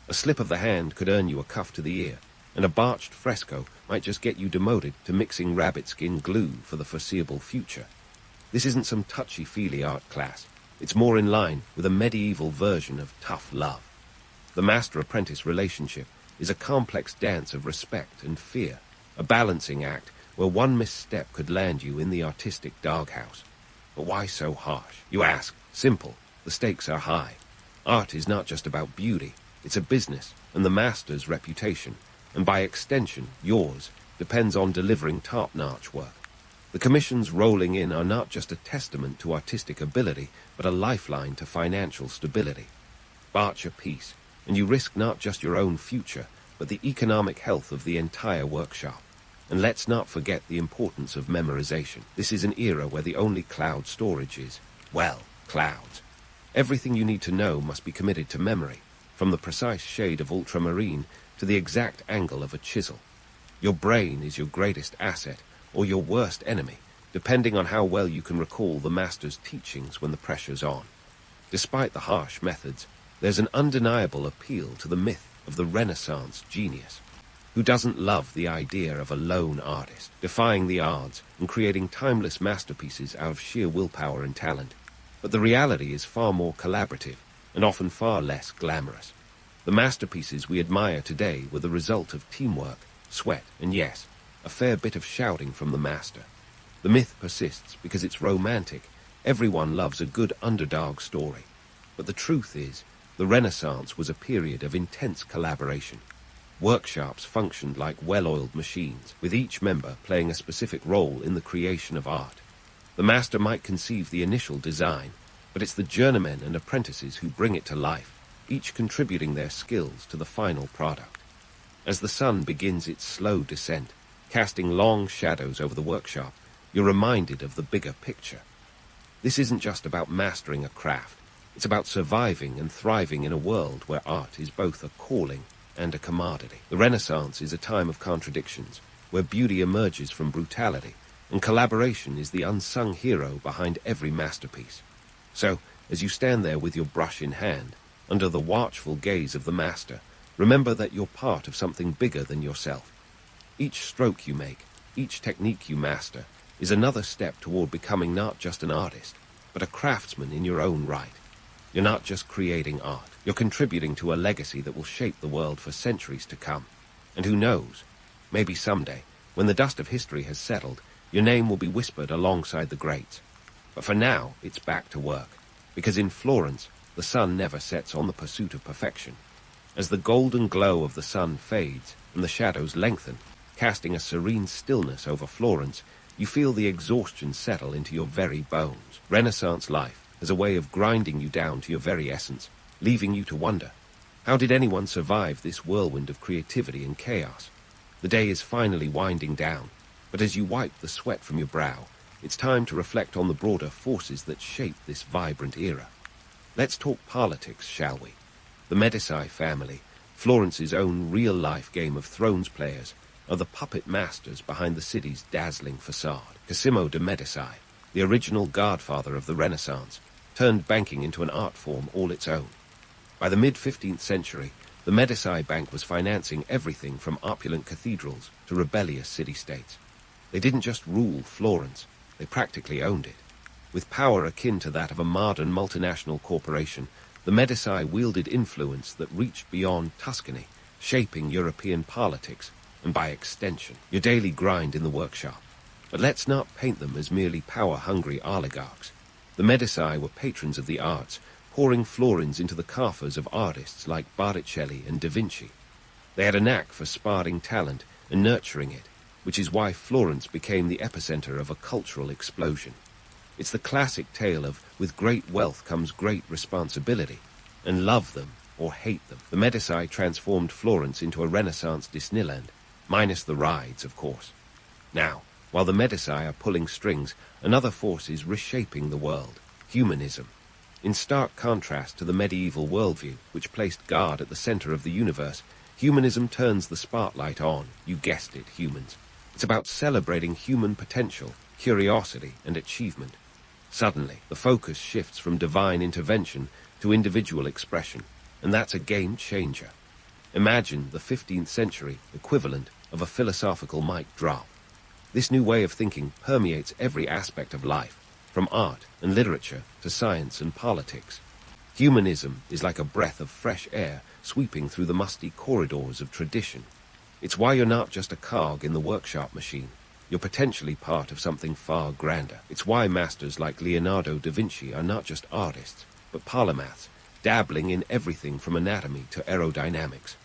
A slip of the hand could earn you a cuff to the ear, and a barched fresco might just get you demoted to mixing rabbit skin glue for the foreseeable future. This isn't some touchy-feely art class. It's more in line with a medieval version of tough love. The master-apprentice relationship is a complex dance of respect and fear, a balancing act where one misstep could land you in the artistic doghouse. But why so harsh? You ask. Simple. The stakes are high. Art is not just about beauty. It's a business, and the master's reputation, and by extension, yours, depends on delivering top-notch work. The commissions rolling in are not just a testament to artistic ability, but a lifeline to financial stability. Barch a piece, and you risk not just your own future, but the economic health of the entire workshop. And let's not forget the importance of memorization. This is an era where the only cloud storage is, well, clouds. Everything you need to know must be committed to memory, from the precise shade of ultramarine to the exact angle of a chisel. Your brain is your greatest asset, or your worst enemy, depending on how well you can recall the master's teachings when the pressure's on. Despite the harsh methods, there's an undeniable appeal to the myth of the Renaissance genius. Who doesn't love the idea of a lone artist, defying the odds and creating timeless masterpieces out of sheer willpower and talent? But the reality is far more collaborative and often far less glamorous. The masterpieces we admire today were the result of teamwork, sweat, and yes, a fair bit of shouting from the master. The myth persists because it's romantic. Everyone loves a good underdog story. But the truth is, the Renaissance was a period of intense collaboration. Workshops functioned like well-oiled machines, with each member playing a specific role in the creation of art. The master might conceive the initial design, but it's the journeymen and apprentices who bring it to life, each contributing their skills to the final product. As the sun begins its slow descent, casting long shadows over the workshop, you're reminded of the bigger picture. This isn't just about mastering a craft. It's about surviving and thriving in a world where art is both a calling and a commodity. The Renaissance is a time of contradictions, where beauty emerges from brutality, and collaboration is the unsung hero behind every masterpiece. So, as you stand there with your brush in hand, under the watchful gaze of the master, remember that you're part of something bigger than yourself. Each stroke you make, each technique you master, is another step toward becoming not just an artist, but a craftsman in your own right. You're not just creating art, you're contributing to a legacy that will shape the world for centuries to come. And who knows, maybe someday, when the dust of history has settled, your name will be whispered alongside the greats. But for now, it's back to work, because in Florence, the sun never sets on the pursuit of perfection. As the golden glow of the sun fades and the shadows lengthen, casting a serene stillness over Florence, you feel the exhaustion settle into your very bones. Renaissance life has a way of grinding you down to your very essence, leaving you to wonder, how did anyone survive this whirlwind of creativity and chaos? The day is finally winding down, but as you wipe the sweat from your brow, it's time to reflect on the broader forces that shape this vibrant era. Let's talk politics, shall we? The Medici family, Florence's own real-life Game of Thrones players, are the puppet masters behind the city's dazzling facade. Cosimo de' Medici, the original godfather of the Renaissance, turned banking into an art form all its own. By the mid-15th century, the Medici Bank was financing everything from opulent cathedrals to rebellious city-states. They didn't just rule Florence, they practically owned it. With power akin to that of a modern multinational corporation, the Medici wielded influence that reached beyond Tuscany, shaping European politics, and by extension, your daily grind in the workshop. But let's not paint them as merely power-hungry oligarchs. The Medici were patrons of the arts, pouring florins into the coffers of artists like Botticelli and Da Vinci. They had a knack for sparring talent and nurturing it, which is why Florence became the epicenter of a cultural explosion. It's the classic tale of, with great wealth comes great responsibility, and love them, or hate them. The Medici transformed Florence into a Renaissance Disneyland, minus the rides, of course. Now, while the Medici are pulling strings, another force is reshaping the world: humanism. In stark contrast to the medieval worldview, which placed God at the center of the universe, humanism turns the spotlight on, you guessed it, humans. It's about celebrating human potential, curiosity, and achievement. Suddenly, the focus shifts from divine intervention to individual expression, and that's a game changer. Imagine the 15th century equivalent of a philosophical mic drop. This new way of thinking permeates every aspect of life, from art and literature to science and politics. Humanism is like a breath of fresh air sweeping through the musty corridors of tradition. It's why you're not just a cog in the workshop machine. You're potentially part of something far grander. It's why masters like Leonardo da Vinci are not just artists, but polymaths, dabbling in everything from anatomy to aerodynamics.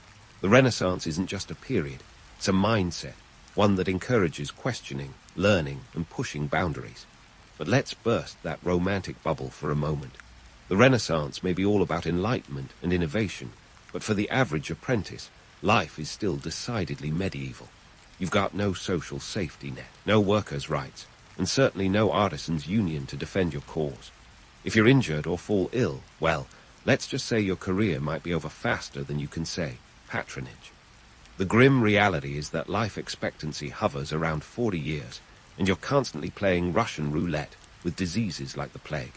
The Renaissance isn't just a period, it's a mindset, one that encourages questioning, learning, and pushing boundaries. But let's burst that romantic bubble for a moment. The Renaissance may be all about enlightenment and innovation, but for the average apprentice, life is still decidedly medieval. You've got no social safety net, no workers' rights, and certainly no artisans' union to defend your cause. If you're injured or fall ill, well, let's just say your career might be over faster than you can say patronage. The grim reality is that life expectancy hovers around 40 years, and you're constantly playing Russian roulette with diseases like the plague.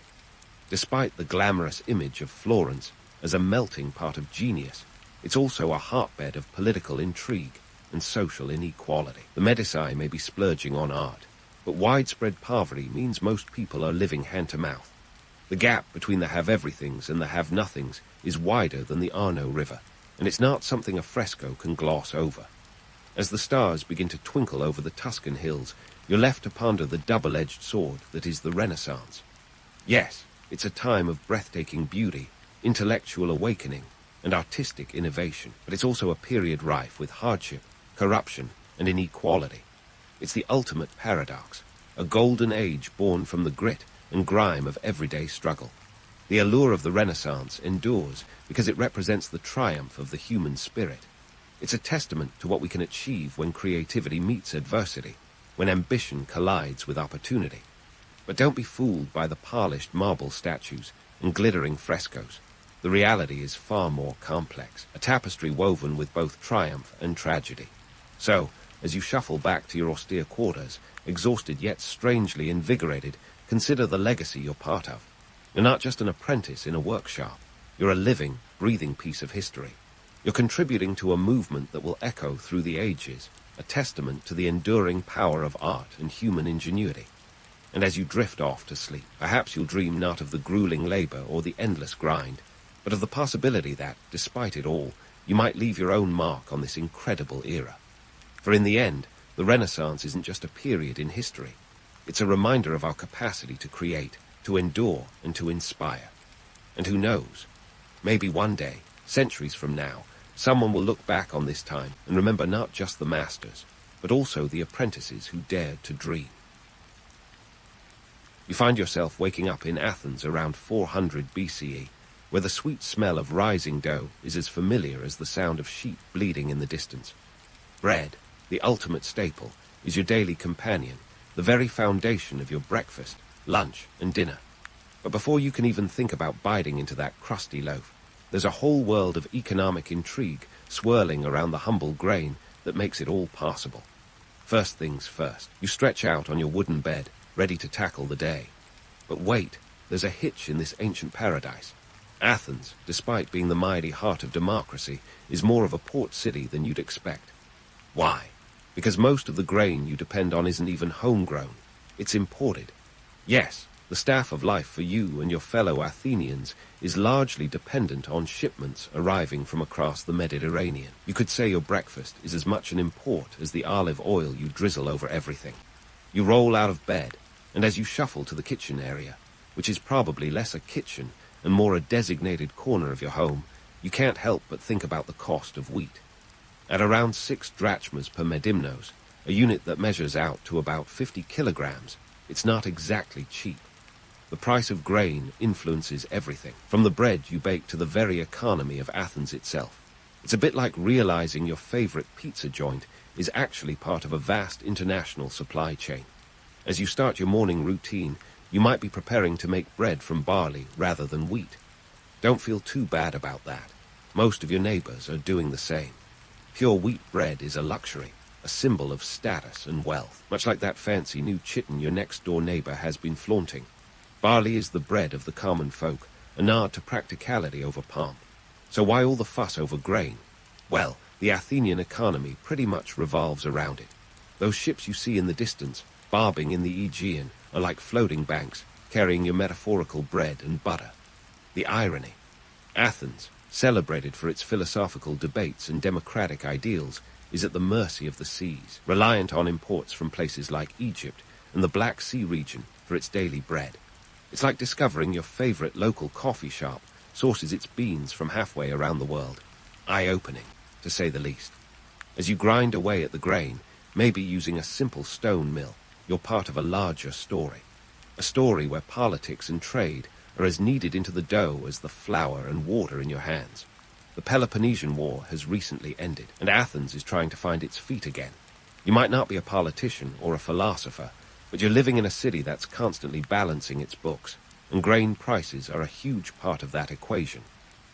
Despite the glamorous image of Florence as a melting pot of genius, it's also a hotbed of political intrigue and social inequality. The Medici may be splurging on art, but widespread poverty means most people are living hand-to-mouth. The gap between the have-everythings and the have-nothings is wider than the Arno River, and it's not something a fresco can gloss over. As the stars begin to twinkle over the Tuscan hills, you're left to ponder the double-edged sword that is the Renaissance. Yes, it's a time of breathtaking beauty, intellectual awakening, and artistic innovation, but it's also a period rife with hardship, corruption, and inequality. It's the ultimate paradox, a golden age born from the grit and grime of everyday struggle. The allure of the Renaissance endures because it represents the triumph of the human spirit. It's a testament to what we can achieve when creativity meets adversity, when ambition collides with opportunity. But don't be fooled by the polished marble statues and glittering frescoes. The reality is far more complex, a tapestry woven with both triumph and tragedy. So, as you shuffle back to your austere quarters, exhausted yet strangely invigorated, consider the legacy you're part of. You're not just an apprentice in a workshop. You're a living, breathing piece of history. You're contributing to a movement that will echo through the ages, a testament to the enduring power of art and human ingenuity. And as you drift off to sleep, perhaps you'll dream not of the grueling labor or the endless grind, but of the possibility that, despite it all, you might leave your own mark on this incredible era. For in the end, the Renaissance isn't just a period in history. It's a reminder of our capacity to create, to endure, and to inspire. And who knows, maybe one day, centuries from now, someone will look back on this time and remember not just the masters, but also the apprentices who dared to dream. You find yourself waking up in Athens around 400 BCE, where the sweet smell of rising dough is as familiar as the sound of sheep bleating in the distance. Bread, the ultimate staple, is your daily companion, the very foundation of your breakfast, lunch, and dinner. But before you can even think about biting into that crusty loaf, there's a whole world of economic intrigue swirling around the humble grain that makes it all possible. First things first, you stretch out on your wooden bed, ready to tackle the day. But wait, there's a hitch in this ancient paradise. Athens, despite being the mighty heart of democracy, is more of a port city than you'd expect. Why? Because most of the grain you depend on isn't even homegrown. It's imported. Yes, the staff of life for you and your fellow Athenians is largely dependent on shipments arriving from across the Mediterranean. You could say your breakfast is as much an import as the olive oil you drizzle over everything. You roll out of bed, and as you shuffle to the kitchen area, which is probably less a kitchen and more a designated corner of your home, you can't help but think about the cost of wheat. At around 6 drachmas per medimnos, a unit that measures out to about 50 kilograms, it's not exactly cheap. The price of grain influences everything, from the bread you bake to the very economy of Athens itself. It's a bit like realizing your favorite pizza joint is actually part of a vast international supply chain. As you start your morning routine, you might be preparing to make bread from barley rather than wheat. Don't feel too bad about that. Most of your neighbors are doing the same. Pure wheat bread is a luxury, a symbol of status and wealth, much like that fancy new chitin your next-door neighbor has been flaunting. Barley is the bread of the common folk, a nod to practicality over pomp. So why all the fuss over grain? Well, the Athenian economy pretty much revolves around it. Those ships you see in the distance, bobbing in the Aegean, are like floating banks, carrying your metaphorical bread and butter. The irony. Athens, celebrated for its philosophical debates and democratic ideals, is at the mercy of the seas, reliant on imports from places like Egypt and the Black Sea region for its daily bread. It's like discovering your favorite local coffee shop sources its beans from halfway around the world. Eye-opening, to say the least. As you grind away at the grain, maybe using a simple stone mill, you're part of a larger story. A story where politics and trade are as kneaded into the dough as the flour and water in your hands. The Peloponnesian War has recently ended, and Athens is trying to find its feet again. You might not be a politician or a philosopher, but you're living in a city that's constantly balancing its books, and grain prices are a huge part of that equation.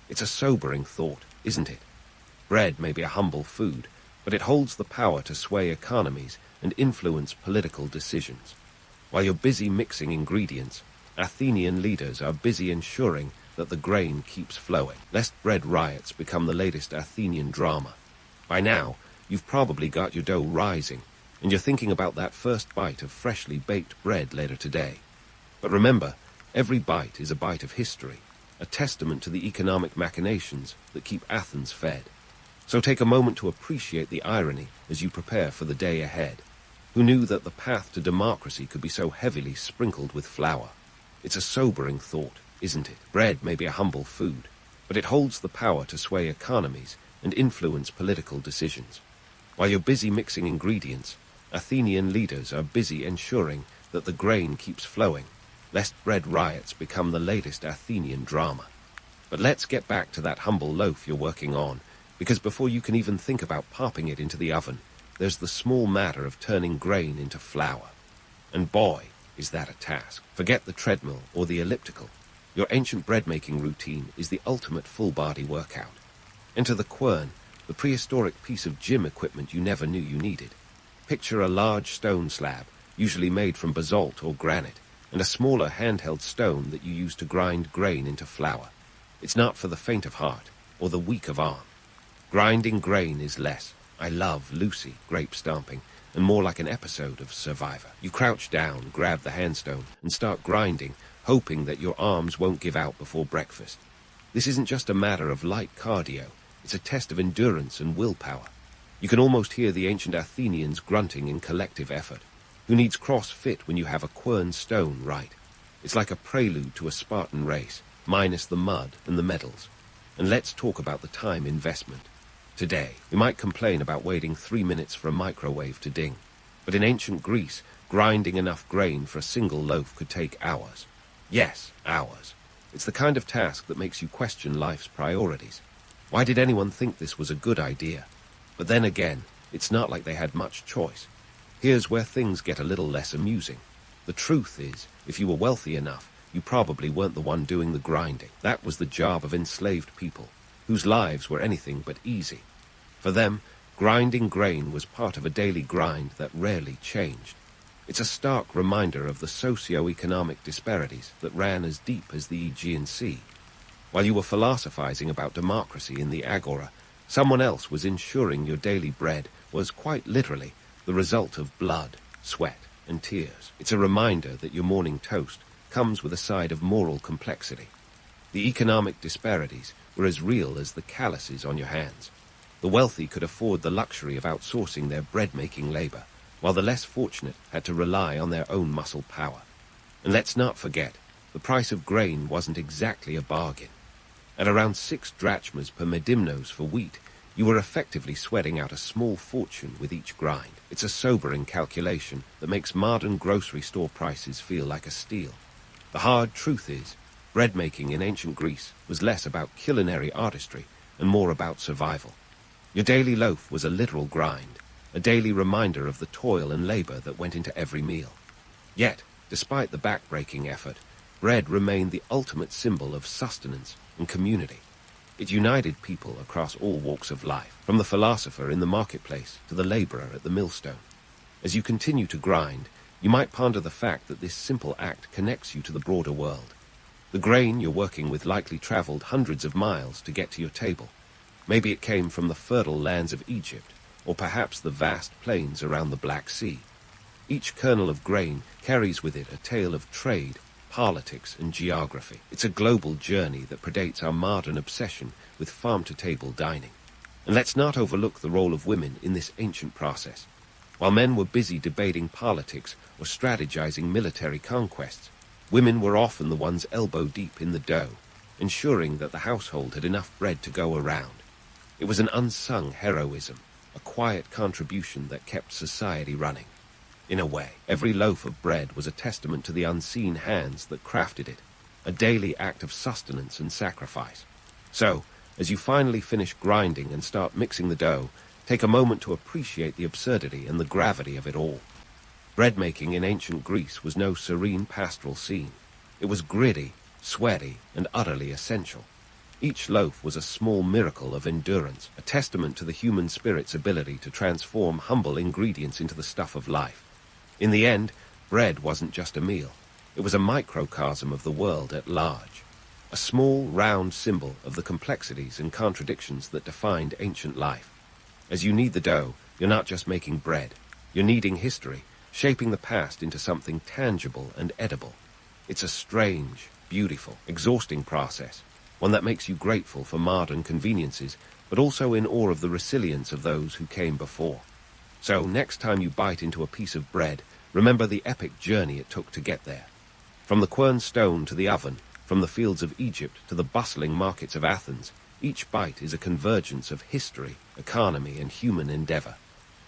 It's a sobering thought, isn't it? Bread may be a humble food, but it holds the power to sway economies and influence political decisions. While you're busy mixing ingredients, Athenian leaders are busy ensuring that the grain keeps flowing, lest bread riots become the latest Athenian drama. By now, you've probably got your dough rising, and you're thinking about that first bite of freshly baked bread later today. But remember, every bite is a bite of history, a testament to the economic machinations that keep Athens fed. So take a moment to appreciate the irony as you prepare for the day ahead. Who knew that the path to democracy could be so heavily sprinkled with flour? It's a sobering thought, isn't it? Bread may be a humble food, but it holds the power to sway economies and influence political decisions. While you're busy mixing ingredients, Athenian leaders are busy ensuring that the grain keeps flowing, lest bread riots become the latest Athenian drama. But let's get back to that humble loaf you're working on, because before you can even think about popping it into the oven, there's the small matter of turning grain into flour. And boy, is that a task. Forget the treadmill or the elliptical. Your ancient bread-making routine is the ultimate full-body workout. Enter the quern, the prehistoric piece of gym equipment you never knew you needed. Picture a large stone slab, usually made from basalt or granite, and a smaller handheld stone that you use to grind grain into flour. It's not for the faint of heart or the weak of arm. Grinding grain is less, I love Lucy grape stomping, and more like an episode of Survivor. You crouch down, grab the handstone, and start grinding, hoping that your arms won't give out before breakfast. This isn't just a matter of light cardio, it's a test of endurance and willpower. You can almost hear the ancient Athenians grunting in collective effort. Who needs cross-fit when you have a quern stone right? It's like a prelude to a Spartan race, minus the mud and the medals. And let's talk about the time investment. Today, we might complain about waiting 3 minutes for a microwave to ding. But in ancient Greece, grinding enough grain for a single loaf could take hours. Yes, hours. It's the kind of task that makes you question life's priorities. Why did anyone think this was a good idea? But then again, it's not like they had much choice. Here's where things get a little less amusing. The truth is, if you were wealthy enough, you probably weren't the one doing the grinding. That was the job of enslaved people, whose lives were anything but easy. For them, grinding grain was part of a daily grind that rarely changed. It's a stark reminder of the socio-economic disparities that ran as deep as the Aegean Sea. While you were philosophizing about democracy in the Agora, someone else was ensuring your daily bread was quite literally the result of blood, sweat, and tears. It's a reminder that your morning toast comes with a side of moral complexity. The economic disparities were as real as the calluses on your hands. The wealthy could afford the luxury of outsourcing their bread-making labor, while the less fortunate had to rely on their own muscle power. And let's not forget, the price of grain wasn't exactly a bargain. At around 6 drachmas per medimnos for wheat, you were effectively sweating out a small fortune with each grind. It's a sobering calculation that makes modern grocery store prices feel like a steal. The hard truth is, bread making in ancient Greece was less about culinary artistry and more about survival. Your daily loaf was a literal grind, a daily reminder of the toil and labor that went into every meal. Yet, despite the back-breaking effort, bread remained the ultimate symbol of sustenance and community. It united people across all walks of life, from the philosopher in the marketplace to the laborer at the millstone. As you continue to grind, you might ponder the fact that this simple act connects you to the broader world. The grain you're working with likely traveled hundreds of miles to get to your table. Maybe it came from the fertile lands of Egypt, or perhaps the vast plains around the Black Sea. Each kernel of grain carries with it a tale of trade, politics, and geography. It's a global journey that predates our modern obsession with farm-to-table dining. And let's not overlook the role of women in this ancient process. While men were busy debating politics or strategizing military conquests, women were often the ones elbow-deep in the dough, ensuring that the household had enough bread to go around. It was an unsung heroism, a quiet contribution that kept society running. In a way, every loaf of bread was a testament to the unseen hands that crafted it, a daily act of sustenance and sacrifice. So, as you finally finish grinding and start mixing the dough, take a moment to appreciate the absurdity and the gravity of it all. Bread-making in ancient Greece was no serene pastoral scene. It was gritty, sweaty, and utterly essential. Each loaf was a small miracle of endurance, a testament to the human spirit's ability to transform humble ingredients into the stuff of life. In the end, bread wasn't just a meal. It was a microcosm of the world at large, a small, round symbol of the complexities and contradictions that defined ancient life. As you knead the dough, you're not just making bread. You're kneading history, shaping the past into something tangible and edible. It's a strange, beautiful, exhausting process, one that makes you grateful for modern conveniences, but also in awe of the resilience of those who came before. So next time you bite into a piece of bread, remember the epic journey it took to get there. From the quern stone to the oven, from the fields of Egypt to the bustling markets of Athens, each bite is a convergence of history, economy, and human endeavor.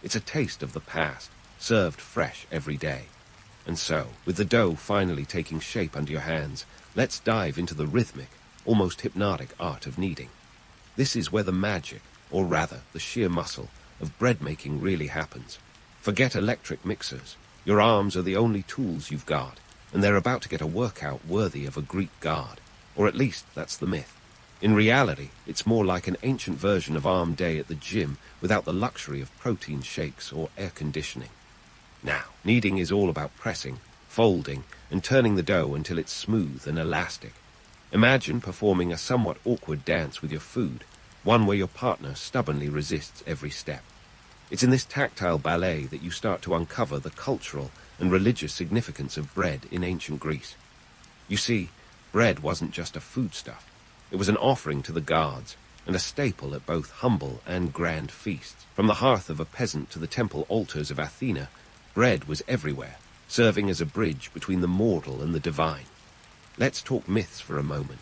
It's a taste of the past, served fresh every day. And so, with the dough finally taking shape under your hands, let's dive into the rhythmic, almost hypnotic art of kneading. This is where the magic, or rather the sheer muscle, of bread making really happens. Forget electric mixers. Your arms are the only tools you've got, and they're about to get a workout worthy of a Greek god. Or at least that's the myth. In reality, it's more like an ancient version of arm day at the gym without the luxury of protein shakes or air conditioning. Now, kneading is all about pressing, folding, and turning the dough until it's smooth and elastic. Imagine performing a somewhat awkward dance with your food, one where your partner stubbornly resists every step. It's in this tactile ballet that you start to uncover the cultural and religious significance of bread in ancient Greece. You see, bread wasn't just a foodstuff. It was an offering to the gods, and a staple at both humble and grand feasts. From the hearth of a peasant to the temple altars of Athena, bread was everywhere, serving as a bridge between the mortal and the divine. Let's talk myths for a moment.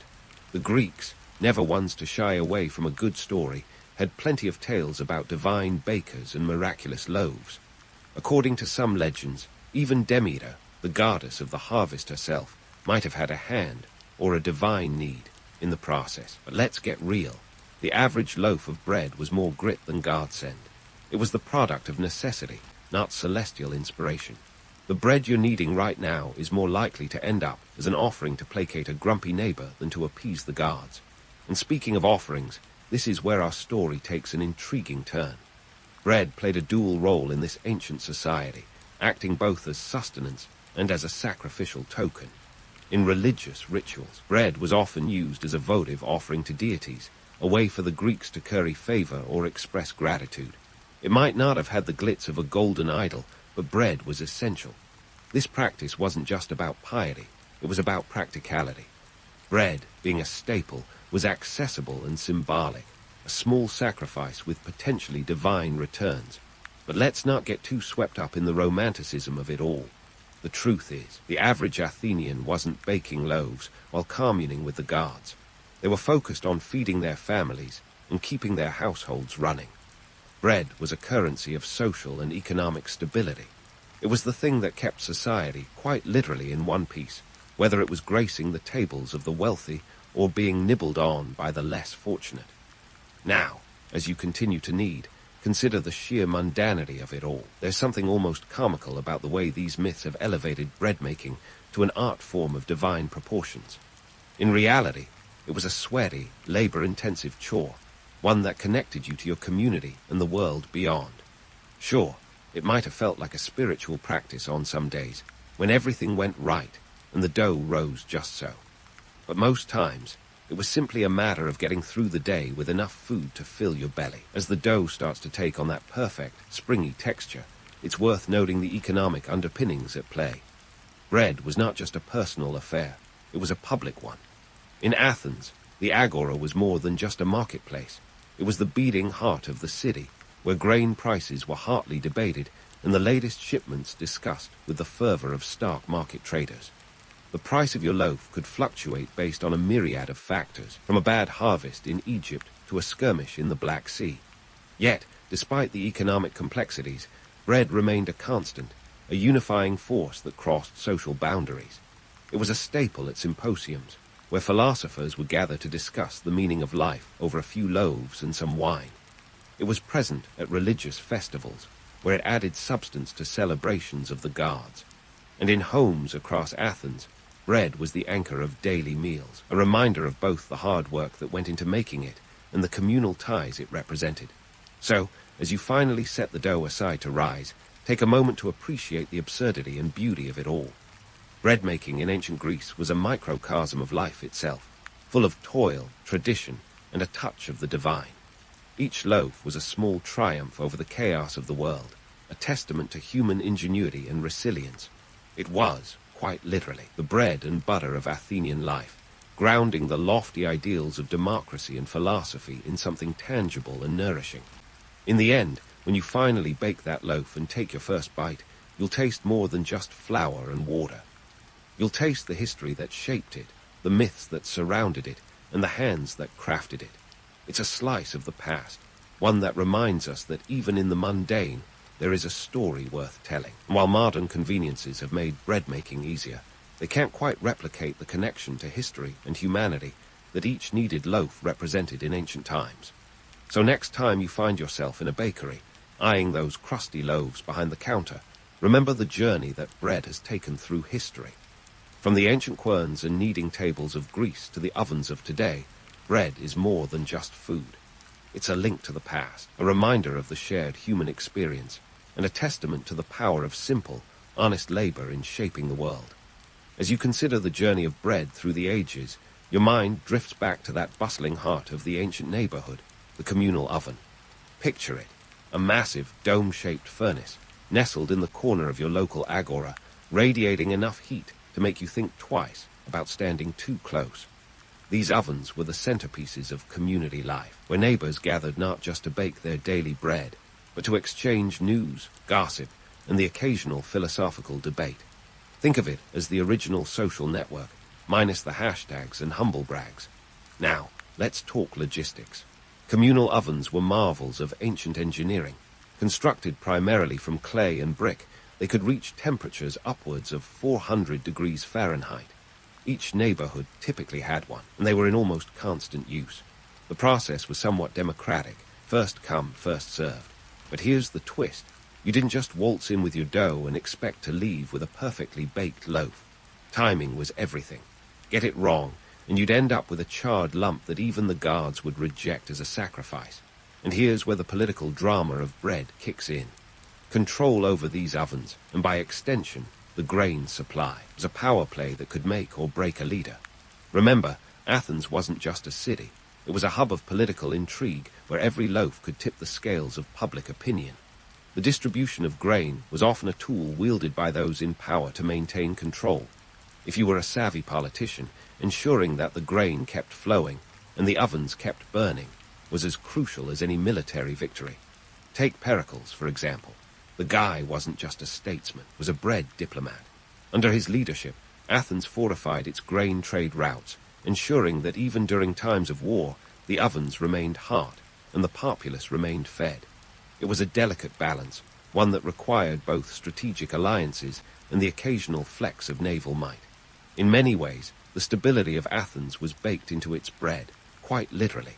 The Greeks, never ones to shy away from a good story, had plenty of tales about divine bakers and miraculous loaves. According to some legends, even Demeter, the goddess of the harvest herself, might have had a hand, or a divine need, in the process. But let's get real. The average loaf of bread was more grit than godsend. It was the product of necessity, not celestial inspiration. The bread you're kneading right now is more likely to end up as an offering to placate a grumpy neighbor than to appease the gods. And speaking of offerings, this is where our story takes an intriguing turn. Bread played a dual role in this ancient society, acting both as sustenance and as a sacrificial token. In religious rituals, bread was often used as a votive offering to deities, a way for the Greeks to curry favor or express gratitude. It might not have had the glitz of a golden idol, but bread was essential. This practice wasn't just about piety, it was about practicality. Bread, being a staple, was accessible and symbolic, a small sacrifice with potentially divine returns. But let's not get too swept up in the romanticism of it all. The truth is, the average Athenian wasn't baking loaves while communing with the gods. They were focused on feeding their families and keeping their households running. Bread was a currency of social and economic stability. It was the thing that kept society quite literally in one piece. whether it was gracing the tables of the wealthy or being nibbled on by the less fortunate. Now, as you continue to knead, consider the sheer mundanity of it all. There's something almost comical about the way these myths have elevated bread-making to an art form of divine proportions. In reality, it was a sweaty, labor-intensive chore, one that connected you to your community and the world beyond. Sure, it might have felt like a spiritual practice on some days, when everything went right and the dough rose just so. But most times, it was simply a matter of getting through the day with enough food to fill your belly. As the dough starts to take on that perfect, springy texture, it's worth noting the economic underpinnings at play. Bread was not just a personal affair, it was a public one. In Athens, the agora was more than just a marketplace. It was the beating heart of the city, where grain prices were hotly debated and the latest shipments discussed with the fervor of stark market traders. The price of your loaf could fluctuate based on a myriad of factors, from a bad harvest in Egypt to a skirmish in the Black Sea. Yet, despite the economic complexities, bread remained a constant, a unifying force that crossed social boundaries. It was a staple at symposiums, where philosophers would gather to discuss the meaning of life over a few loaves and some wine. It was present at religious festivals, where it added substance to celebrations of the gods. And in homes across Athens, bread was the anchor of daily meals, a reminder of both the hard work that went into making it and the communal ties it represented. So, as you finally set the dough aside to rise, take a moment to appreciate the absurdity and beauty of it all. Bread-making in ancient Greece was a microcosm of life itself, full of toil, tradition, and a touch of the divine. Each loaf was a small triumph over the chaos of the world, a testament to human ingenuity and resilience. It was, quite literally, the bread and butter of Athenian life, grounding the lofty ideals of democracy and philosophy in something tangible and nourishing. In the end, when you finally bake that loaf and take your first bite, you'll taste more than just flour and water. You'll taste the history that shaped it, the myths that surrounded it, and the hands that crafted it. It's a slice of the past, one that reminds us that even in the mundane, there is a story worth telling. And while modern conveniences have made bread-making easier, they can't quite replicate the connection to history and humanity that each kneaded loaf represented in ancient times. So next time you find yourself in a bakery, eyeing those crusty loaves behind the counter, remember the journey that bread has taken through history. From the ancient querns and kneading tables of Greece to the ovens of today, bread is more than just food. It's a link to the past, a reminder of the shared human experience, and a testament to the power of simple, honest labor in shaping the world. As you consider the journey of bread through the ages, your mind drifts back to that bustling heart of the ancient neighborhood, the communal oven. Picture it, a massive, dome-shaped furnace, nestled in the corner of your local agora, radiating enough heat to make you think twice about standing too close. These ovens were the centerpieces of community life, where neighbors gathered not just to bake their daily bread, but to exchange news, gossip, and the occasional philosophical debate. Think of it as the original social network, minus the hashtags and humblebrags. Now, let's talk logistics. Communal ovens were marvels of ancient engineering. Constructed primarily from clay and brick, they could reach temperatures upwards of 400 degrees Fahrenheit. Each neighborhood typically had one, and they were in almost constant use. The process was somewhat democratic, first come, first served. But here's the twist. You didn't just waltz in with your dough and expect to leave with a perfectly baked loaf. Timing was everything. Get it wrong, and you'd end up with a charred lump that even the gods would reject as a sacrifice. And here's where the political drama of bread kicks in. Control over these ovens, and by extension, the grain supply, was a power play that could make or break a leader. Remember, Athens wasn't just a city. It was a hub of political intrigue where every loaf could tip the scales of public opinion. The distribution of grain was often a tool wielded by those in power to maintain control. If you were a savvy politician, ensuring that the grain kept flowing and the ovens kept burning was as crucial as any military victory. Take Pericles, for example. The guy wasn't just a statesman, was a bread diplomat. Under his leadership, Athens fortified its grain trade routes, ensuring that even during times of war, the ovens remained hot and the populace remained fed. It was a delicate balance, one that required both strategic alliances and the occasional flex of naval might. In many ways, the stability of Athens was baked into its bread, quite literally.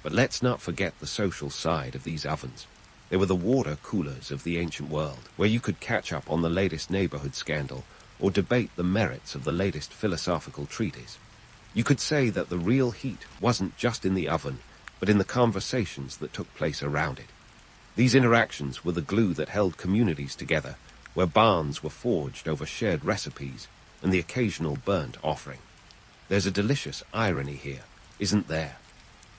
But let's not forget the social side of these ovens. They were the water coolers of the ancient world, where you could catch up on the latest neighborhood scandal or debate the merits of the latest philosophical treatise. You could say that the real heat wasn't just in the oven, but in the conversations that took place around it. These interactions were the glue that held communities together, where barns were forged over shared recipes and the occasional burnt offering. There's a delicious irony here, isn't there?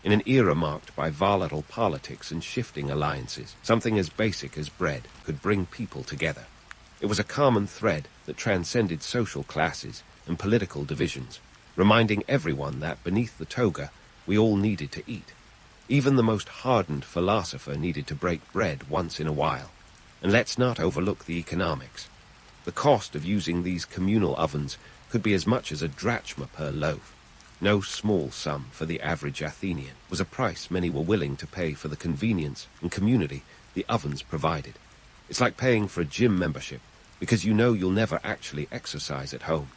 In an era marked by volatile politics and shifting alliances, something as basic as bread could bring people together. It was a common thread that transcended social classes and political divisions, reminding everyone that beneath the toga we all needed to eat. Even the most hardened philosopher needed to break bread once in a while. And let's not overlook the economics. The cost of using these communal ovens could be as much as a drachma per loaf. No small sum for the average Athenian was a price many were willing to pay for the convenience and community the ovens provided. It's like paying for a gym membership because you know you'll never actually exercise at home.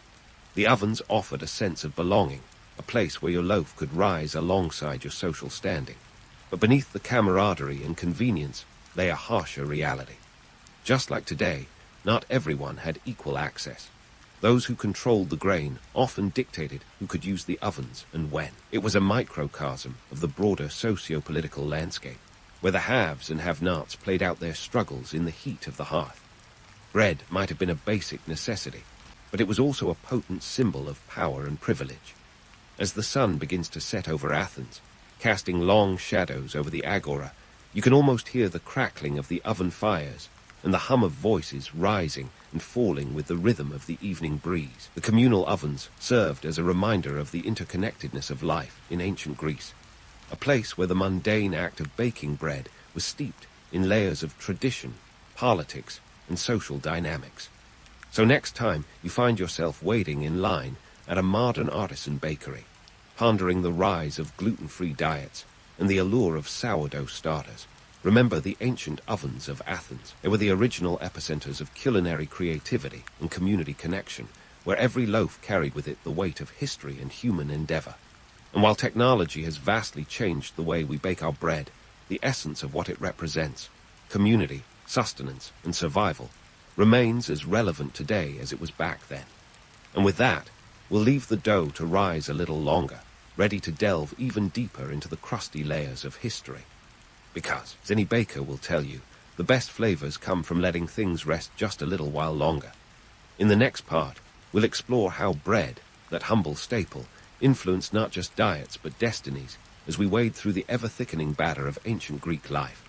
The ovens offered a sense of belonging, a place where your loaf could rise alongside your social standing. But beneath the camaraderie and convenience lay a harsher reality. Just like today, not everyone had equal access. Those who controlled the grain often dictated who could use the ovens and when. It was a microcosm of the broader socio-political landscape, where the haves and have-nots played out their struggles in the heat of the hearth. Bread might have been a basic necessity, but it was also a potent symbol of power and privilege. As the sun begins to set over Athens, casting long shadows over the agora, you can almost hear the crackling of the oven fires and the hum of voices rising and falling with the rhythm of the evening breeze. The communal ovens served as a reminder of the interconnectedness of life in ancient Greece, a place where the mundane act of baking bread was steeped in layers of tradition, politics, and social dynamics. So next time you find yourself waiting in line at a modern artisan bakery, pondering the rise of gluten-free diets and the allure of sourdough starters, remember the ancient ovens of Athens. They were the original epicenters of culinary creativity and community connection, where every loaf carried with it the weight of history and human endeavor. And while technology has vastly changed the way we bake our bread, the essence of what it represents, community, sustenance, and survival, remains as relevant today as it was back then. And with that, we'll leave the dough to rise a little longer, ready to delve even deeper into the crusty layers of history. Because, as any baker will tell you, the best flavors come from letting things rest just a little while longer. In the next part, we'll explore how bread, that humble staple, influenced not just diets but destinies as we wade through the ever-thickening batter of ancient Greek life.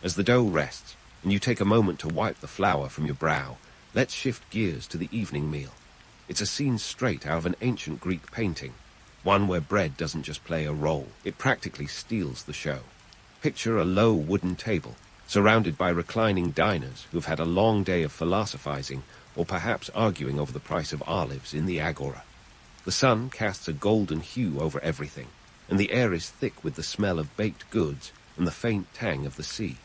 As the dough rests, and you take a moment to wipe the flour from your brow, let's shift gears to the evening meal. It's a scene straight out of an ancient Greek painting, one where bread doesn't just play a role, it practically steals the show. Picture a low wooden table, surrounded by reclining diners who've had a long day of philosophizing or perhaps arguing over the price of olives in the agora. The sun casts a golden hue over everything, and the air is thick with the smell of baked goods and the faint tang of the sea.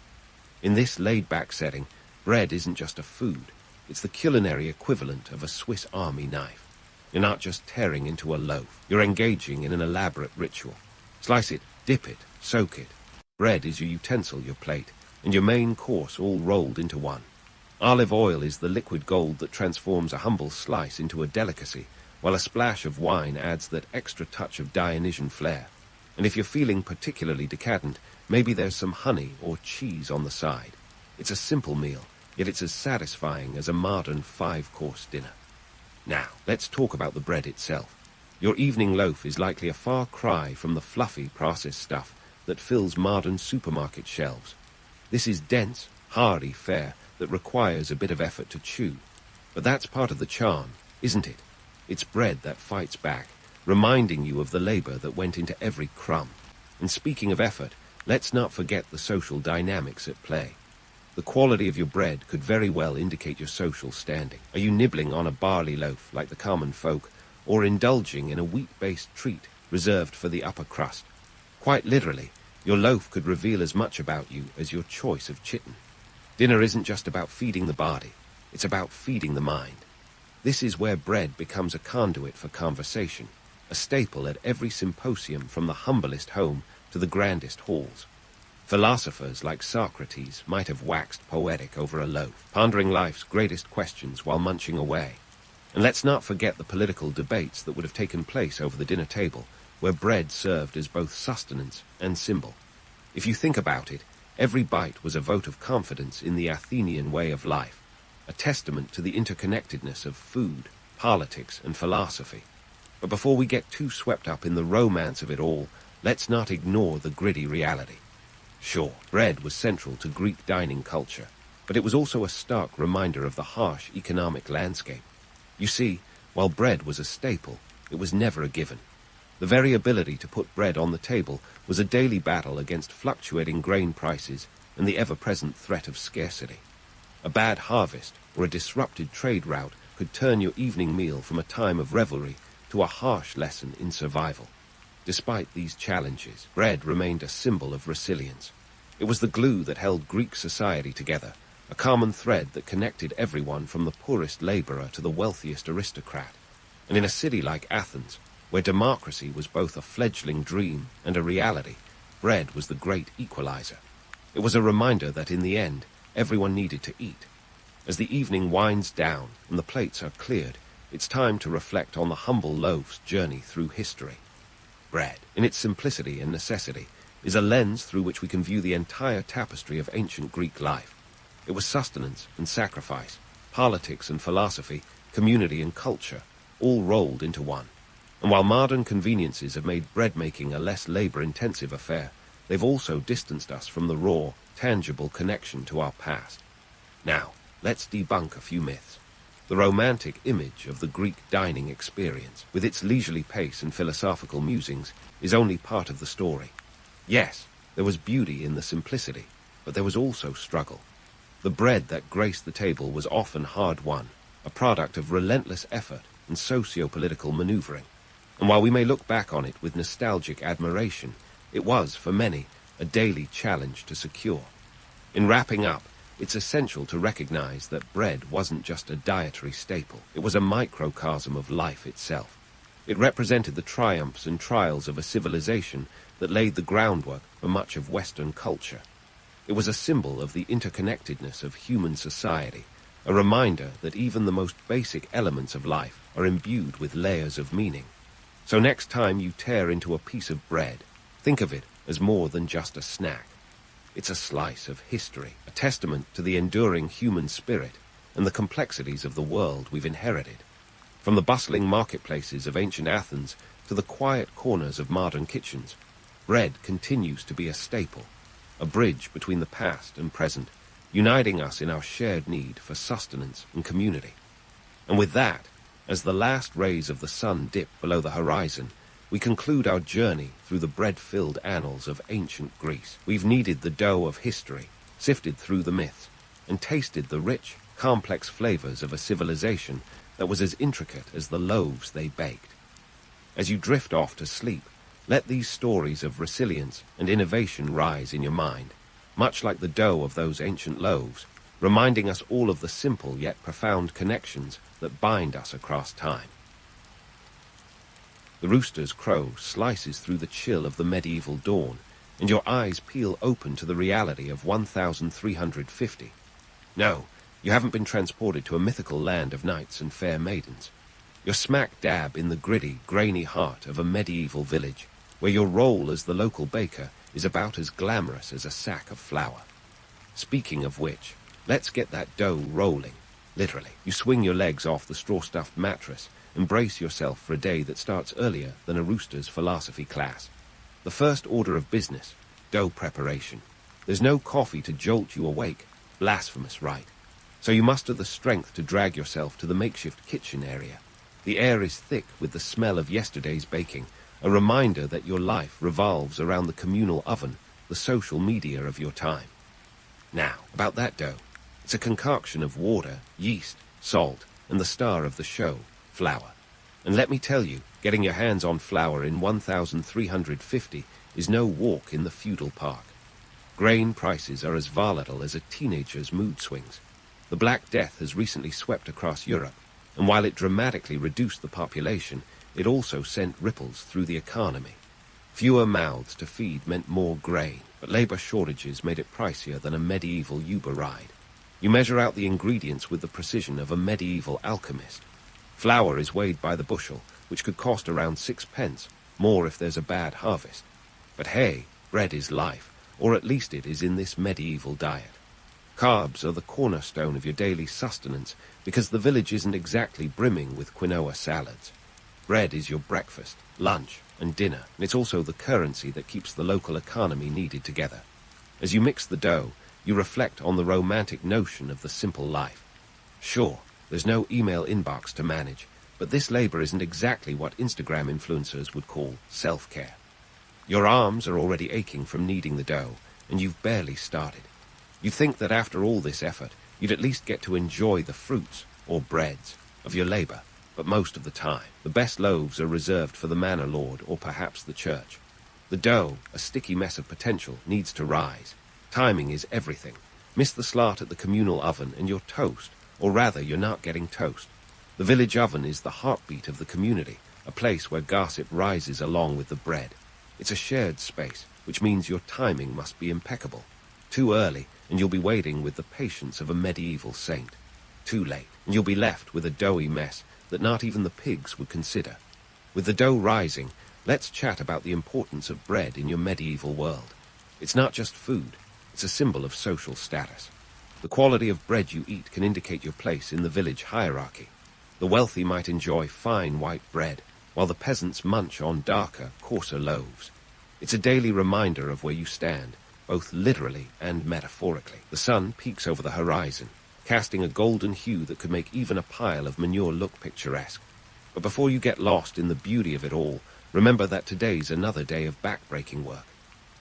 In this laid-back setting, bread isn't just a food, it's the culinary equivalent of a Swiss Army knife. You're not just tearing into a loaf, you're engaging in an elaborate ritual. Slice it, dip it, soak it. Bread is your utensil, your plate, and your main course all rolled into one. Olive oil is the liquid gold that transforms a humble slice into a delicacy, while a splash of wine adds that extra touch of Dionysian flair. And if you're feeling particularly decadent, maybe there's some honey or cheese on the side. It's a simple meal, yet it's as satisfying as a modern 5-course dinner. Now, let's talk about the bread itself. Your evening loaf is likely a far cry from the fluffy processed stuff that fills modern supermarket shelves. This is dense, hearty fare that requires a bit of effort to chew. But that's part of the charm, isn't it? It's bread that fights back, reminding you of the labor that went into every crumb. And speaking of effort, let's not forget the social dynamics at play. The quality of your bread could very well indicate your social standing. Are you nibbling on a barley loaf like the common folk, or indulging in a wheat-based treat reserved for the upper crust? Quite literally, your loaf could reveal as much about you as your choice of chitin. Dinner isn't just about feeding the body, it's about feeding the mind. This is where bread becomes a conduit for conversation, a staple at every symposium from the humblest home to the grandest halls. Philosophers like Socrates might have waxed poetic over a loaf, pondering life's greatest questions while munching away. And let's not forget the political debates that would have taken place over the dinner table, where bread served as both sustenance and symbol. If you think about it, every bite was a vote of confidence in the Athenian way of life, a testament to the interconnectedness of food, politics, and philosophy. But before we get too swept up in the romance of it all, let's not ignore the gritty reality. Sure, bread was central to Greek dining culture, but it was also a stark reminder of the harsh economic landscape. You see, while bread was a staple, it was never a given. The very ability to put bread on the table was a daily battle against fluctuating grain prices and the ever-present threat of scarcity. A bad harvest or a disrupted trade route could turn your evening meal from a time of revelry to a harsh lesson in survival. Despite these challenges, bread remained a symbol of resilience. It was the glue that held Greek society together, a common thread that connected everyone from the poorest laborer to the wealthiest aristocrat. And in a city like Athens, where democracy was both a fledgling dream and a reality, bread was the great equalizer. It was a reminder that in the end, everyone needed to eat. As the evening winds down and the plates are cleared, it's time to reflect on the humble loaf's journey through history. Bread, in its simplicity and necessity, is a lens through which we can view the entire tapestry of ancient Greek life. It was sustenance and sacrifice, politics and philosophy, community and culture, all rolled into one. And while modern conveniences have made bread-making a less labor-intensive affair, they've also distanced us from the raw, tangible connection to our past. Now, let's debunk a few myths. The romantic image of the Greek dining experience, with its leisurely pace and philosophical musings, is only part of the story. Yes, there was beauty in the simplicity, but there was also struggle. The bread that graced the table was often hard-won, a product of relentless effort and socio-political maneuvering. And while we may look back on it with nostalgic admiration, it was, for many, a daily challenge to secure. In wrapping up, it's essential to recognize that bread wasn't just a dietary staple. It was a microcosm of life itself. It represented the triumphs and trials of a civilization that laid the groundwork for much of Western culture. It was a symbol of the interconnectedness of human society, a reminder that even the most basic elements of life are imbued with layers of meaning. So next time you tear into a piece of bread, think of it as more than just a snack. It's a slice of history, a testament to the enduring human spirit and the complexities of the world we've inherited. From the bustling marketplaces of ancient Athens to the quiet corners of modern kitchens, bread continues to be a staple, a bridge between the past and present, uniting us in our shared need for sustenance and community. And with that, as the last rays of the sun dip below the horizon, we conclude our journey through the bread-filled annals of ancient Greece. We've kneaded the dough of history, sifted through the myths, and tasted the rich, complex flavors of a civilization that was as intricate as the loaves they baked. As you drift off to sleep, let these stories of resilience and innovation rise in your mind, much like the dough of those ancient loaves, reminding us all of the simple yet profound connections that bind us across time. The rooster's crow slices through the chill of the medieval dawn, and your eyes peel open to the reality of 1350. No, you haven't been transported to a mythical land of knights and fair maidens. You're smack dab in the gritty, grainy heart of a medieval village, where your role as the local baker is about as glamorous as a sack of flour. Speaking of which, let's get that dough rolling. Literally, you swing your legs off the straw-stuffed mattress and brace yourself for a day that starts earlier than a rooster's philosophy class. The first order of business, dough preparation. There's no coffee to jolt you awake. Blasphemous, right? So you muster the strength to drag yourself to the makeshift kitchen area. The air is thick with the smell of yesterday's baking, a reminder that your life revolves around the communal oven, the social media of your time. Now, about that dough. It's a concoction of water, yeast, salt, and the star of the show, flour. And let me tell you, getting your hands on flour in 1350 is no walk in the feudal park. Grain prices are as volatile as a teenager's mood swings. The Black Death has recently swept across Europe, and while it dramatically reduced the population, it also sent ripples through the economy. Fewer mouths to feed meant more grain, but labor shortages made it pricier than a medieval Uber ride. You measure out the ingredients with the precision of a medieval alchemist. Flour is weighed by the bushel, which could cost around 6 pence, more if there's a bad harvest. But hey, bread is life, or at least it is in this medieval diet. Carbs are the cornerstone of your daily sustenance because the village isn't exactly brimming with quinoa salads. Bread is your breakfast, lunch, and dinner, and it's also the currency that keeps the local economy kneaded together. As you mix the dough, you reflect on the romantic notion of the simple life. Sure, there's no email inbox to manage, but this labor isn't exactly what Instagram influencers would call self-care. Your arms are already aching from kneading the dough, and you've barely started. You think that after all this effort, you'd at least get to enjoy the fruits, or breads, of your labor, but most of the time, the best loaves are reserved for the manor lord or perhaps the church. The dough, a sticky mess of potential, needs to rise. Timing is everything. Miss the slot at the communal oven and you're toast, or rather you're not getting toast. The village oven is the heartbeat of the community, a place where gossip rises along with the bread. It's a shared space, which means your timing must be impeccable. Too early, and you'll be waiting with the patience of a medieval saint. Too late, and you'll be left with a doughy mess that not even the pigs would consider. With the dough rising, let's chat about the importance of bread in your medieval world. It's not just food, it's a symbol of social status. The quality of bread you eat can indicate your place in the village hierarchy. The wealthy might enjoy fine white bread, while the peasants munch on darker, coarser loaves. It's a daily reminder of where you stand, both literally and metaphorically. The sun peeks over the horizon, casting a golden hue that could make even a pile of manure look picturesque. But before you get lost in the beauty of it all, remember that today's another day of back-breaking work.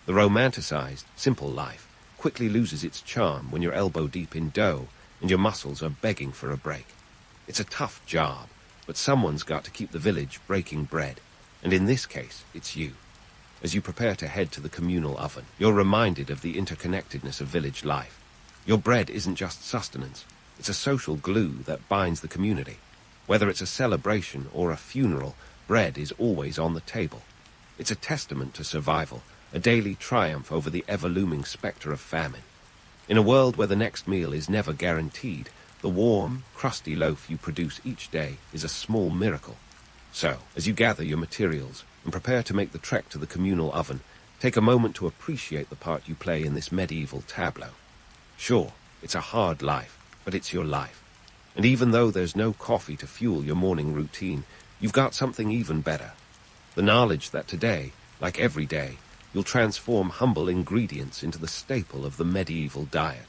The romanticized, simple life quickly loses its charm when you're elbow-deep in dough and your muscles are begging for a break. It's a tough job, but someone's got to keep the village breaking bread, and in this case, it's you. As you prepare to head to the communal oven, you're reminded of the interconnectedness of village life. Your bread isn't just sustenance, it's a social glue that binds the community. Whether it's a celebration or a funeral, bread is always on the table. It's a testament to survival, a daily triumph over the ever-looming specter of famine. In a world where the next meal is never guaranteed, the warm, crusty loaf you produce each day is a small miracle. So, as you gather your materials and prepare to make the trek to the communal oven, take a moment to appreciate the part you play in this medieval tableau. Sure, it's a hard life, but it's your life. And even though there's no coffee to fuel your morning routine, you've got something even better. The knowledge that today, like every day, you'll transform humble ingredients into the staple of the medieval diet.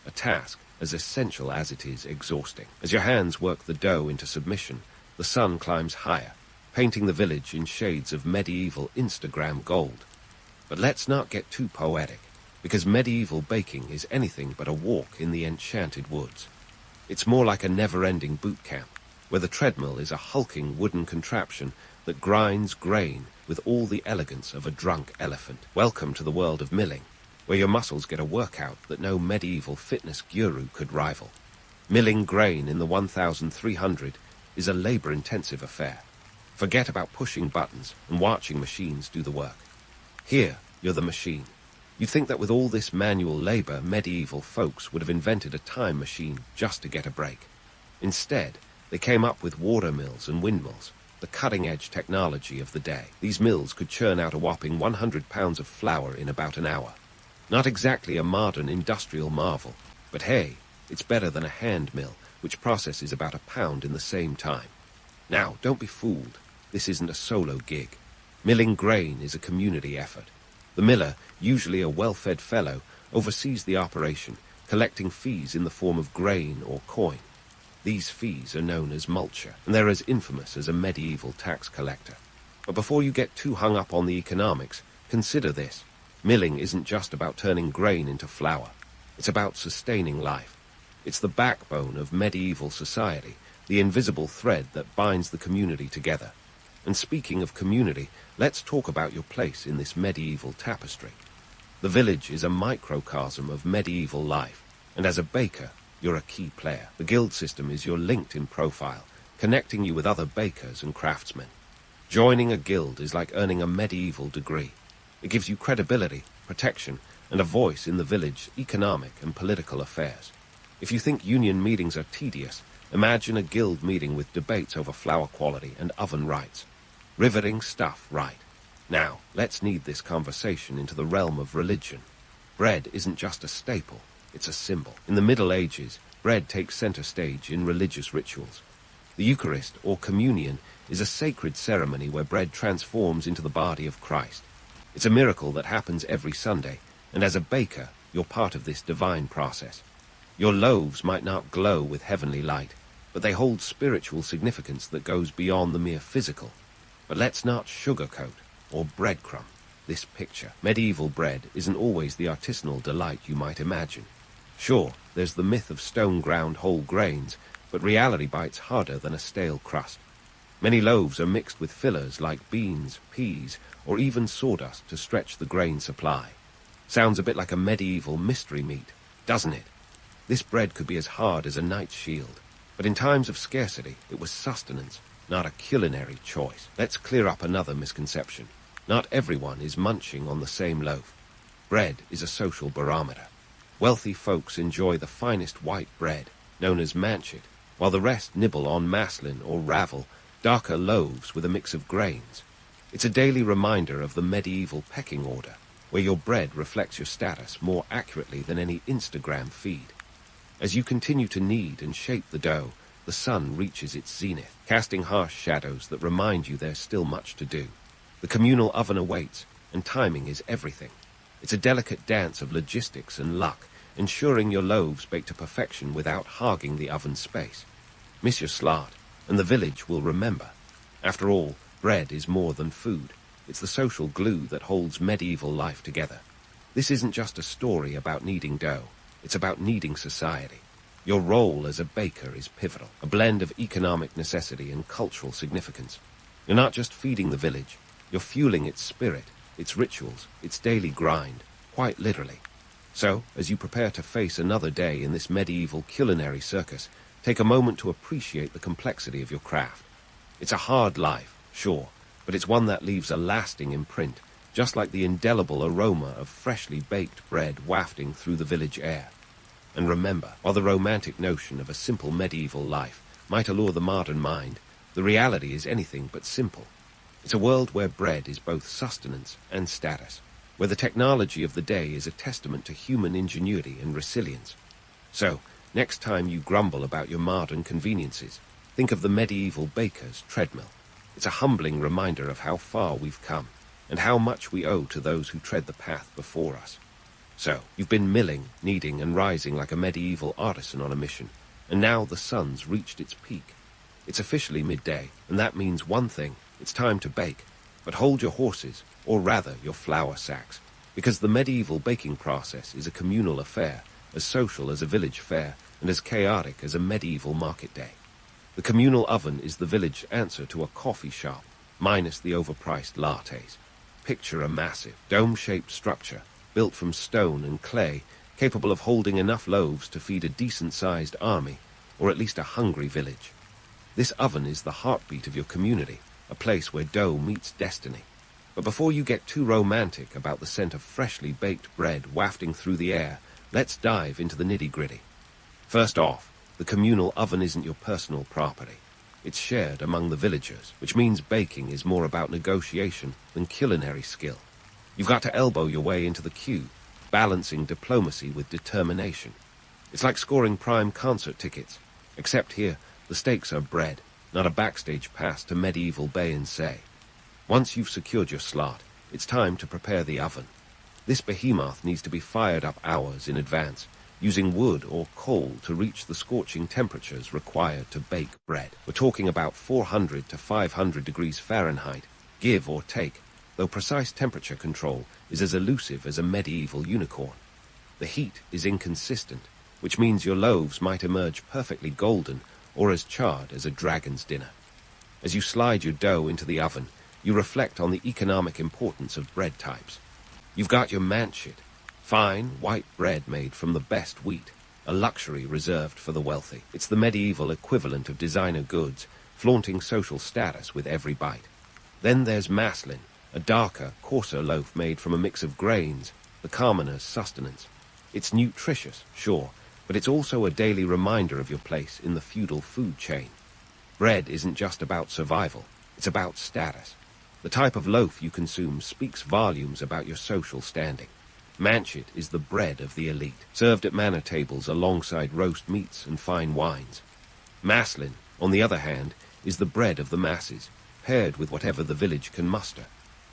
A task as essential as it is exhausting. As your hands work the dough into submission, the sun climbs higher, painting the village in shades of medieval Instagram gold. But let's not get too poetic, because medieval baking is anything but a walk in the enchanted woods. It's more like a never-ending boot camp, where the treadmill is a hulking wooden contraption that grinds grain with all the elegance of a drunk elephant. Welcome to the world of milling, where your muscles get a workout that no medieval fitness guru could rival. Milling grain in the 1300 is a labor-intensive affair. Forget about pushing buttons and watching machines do the work. Here, you're the machine. You'd think that with all this manual labor, medieval folks would have invented a time machine just to get a break. Instead, they came up with water mills and windmills, the cutting-edge technology of the day. These mills could churn out a whopping 100 pounds of flour in about an hour. Not exactly a modern industrial marvel, but hey, it's better than a hand mill, which processes about a pound in the same time. Now, don't be fooled. This isn't a solo gig. Milling grain is a community effort. The miller, usually a well-fed fellow, oversees the operation, collecting fees in the form of grain or coin. These fees are known as multure, and they're as infamous as a medieval tax collector. But before you get too hung up on the economics, consider this. Milling isn't just about turning grain into flour. It's about sustaining life. It's the backbone of medieval society, the invisible thread that binds the community together. And speaking of community, let's talk about your place in this medieval tapestry. The village is a microcosm of medieval life, and as a baker, you're a key player. The guild system is your LinkedIn profile, connecting you with other bakers and craftsmen. Joining a guild is like earning a medieval degree. It gives you credibility, protection, and a voice in the village's economic and political affairs. If you think union meetings are tedious, imagine a guild meeting with debates over flour quality and oven rights. Riveting stuff, right? Now, let's knead this conversation into the realm of religion. Bread isn't just a staple, it's a symbol. In the Middle Ages, bread takes center stage in religious rituals. The Eucharist, or communion, is a sacred ceremony where bread transforms into the body of Christ. It's a miracle that happens every Sunday, and as a baker, you're part of this divine process. Your loaves might not glow with heavenly light, but they hold spiritual significance that goes beyond the mere physical. But let's not sugarcoat or breadcrumb this picture. Medieval bread isn't always the artisanal delight you might imagine. Sure, there's the myth of stone-ground whole grains, but reality bites harder than a stale crust. Many loaves are mixed with fillers like beans, peas, or even sawdust to stretch the grain supply. Sounds a bit like a medieval mystery meat, doesn't it? This bread could be as hard as a knight's shield, but in times of scarcity, it was sustenance, not a culinary choice. Let's clear up another misconception. Not everyone is munching on the same loaf. Bread is a social barometer. Wealthy folks enjoy the finest white bread, known as manchet, while the rest nibble on maslin or ravel, darker loaves with a mix of grains. It's a daily reminder of the medieval pecking order, where your bread reflects your status more accurately than any Instagram feed. As you continue to knead and shape the dough, the sun reaches its zenith, casting harsh shadows that remind you there's still much to do. The communal oven awaits, and timing is everything. It's a delicate dance of logistics and luck, ensuring your loaves bake to perfection without hogging the oven's space. Miss your slot, and the village will remember. After all, bread is more than food. It's the social glue that holds medieval life together. This isn't just a story about kneading dough. It's about kneading society. Your role as a baker is pivotal, a blend of economic necessity and cultural significance. You're not just feeding the village, you're fueling its spirit, its rituals, its daily grind, quite literally. So, as you prepare to face another day in this medieval culinary circus, take a moment to appreciate the complexity of your craft. It's a hard life, sure, but it's one that leaves a lasting imprint, just like the indelible aroma of freshly baked bread wafting through the village air. And remember, while the romantic notion of a simple medieval life might allure the modern mind, the reality is anything but simple. It's a world where bread is both sustenance and status, where the technology of the day is a testament to human ingenuity and resilience. So, next time you grumble about your modern conveniences, think of the medieval baker's treadmill. It's a humbling reminder of how far we've come, and how much we owe to those who tread the path before us. So, you've been milling, kneading, and rising like a medieval artisan on a mission, and now the sun's reached its peak. It's officially midday, and that means one thing: it's time to bake. But hold your horses, or rather your flour sacks, because the medieval baking process is a communal affair, as social as a village fair, and as chaotic as a medieval market day. The communal oven is the village answer to a coffee shop, minus the overpriced lattes. Picture a massive, dome-shaped structure, built from stone and clay, capable of holding enough loaves to feed a decent-sized army, or at least a hungry village. This oven is the heartbeat of your community, a place where dough meets destiny. But before you get too romantic about the scent of freshly baked bread wafting through the air, let's dive into the nitty-gritty. First off, the communal oven isn't your personal property. It's shared among the villagers, which means baking is more about negotiation than culinary skill. You've got to elbow your way into the queue, balancing diplomacy with determination. It's like scoring prime concert tickets, except here, the stakes are bread, not a backstage pass to medieval bay and say. Once you've secured your slot, it's time to prepare the oven. This behemoth needs to be fired up hours in advance, using wood or coal to reach the scorching temperatures required to bake bread. We're talking about 400 to 500 degrees Fahrenheit, give or take, though precise temperature control is as elusive as a medieval unicorn. The heat is inconsistent, which means your loaves might emerge perfectly golden or as charred as a dragon's dinner. As you slide your dough into the oven, you reflect on the economic importance of bread types. You've got your manchet, fine, white bread made from the best wheat, a luxury reserved for the wealthy. It's the medieval equivalent of designer goods, flaunting social status with every bite. Then there's maslin, a darker, coarser loaf made from a mix of grains, the commoner's sustenance. It's nutritious, sure, but it's also a daily reminder of your place in the feudal food chain. Bread isn't just about survival, it's about status. The type of loaf you consume speaks volumes about your social standing. Manchet is the bread of the elite, served at manor tables alongside roast meats and fine wines. Maslin, on the other hand, is the bread of the masses, paired with whatever the village can muster.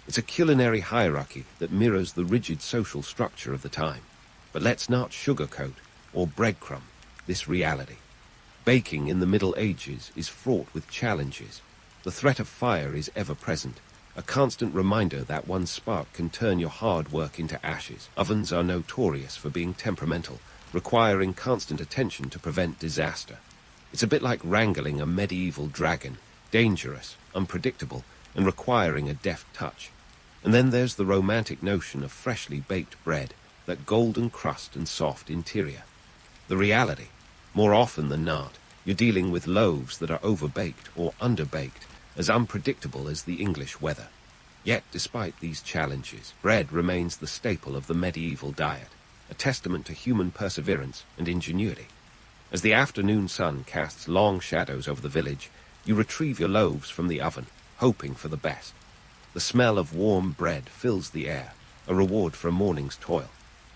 It's a culinary hierarchy that mirrors the rigid social structure of the time. But let's not sugarcoat or breadcrumb this reality. Baking in the Middle Ages is fraught with challenges. The threat of fire is ever present, a constant reminder that one spark can turn your hard work into ashes. Ovens are notorious for being temperamental, requiring constant attention to prevent disaster. It's a bit like wrangling a medieval dragon, dangerous, unpredictable, and requiring a deft touch. And then there's the romantic notion of freshly baked bread, that golden crust and soft interior. The reality, more often than not, you're dealing with loaves that are overbaked or underbaked, as unpredictable as the English weather. Yet, despite these challenges, bread remains the staple of the medieval diet, a testament to human perseverance and ingenuity. As the afternoon sun casts long shadows over the village, you retrieve your loaves from the oven, hoping for the best. The smell of warm bread fills the air, a reward for a morning's toil.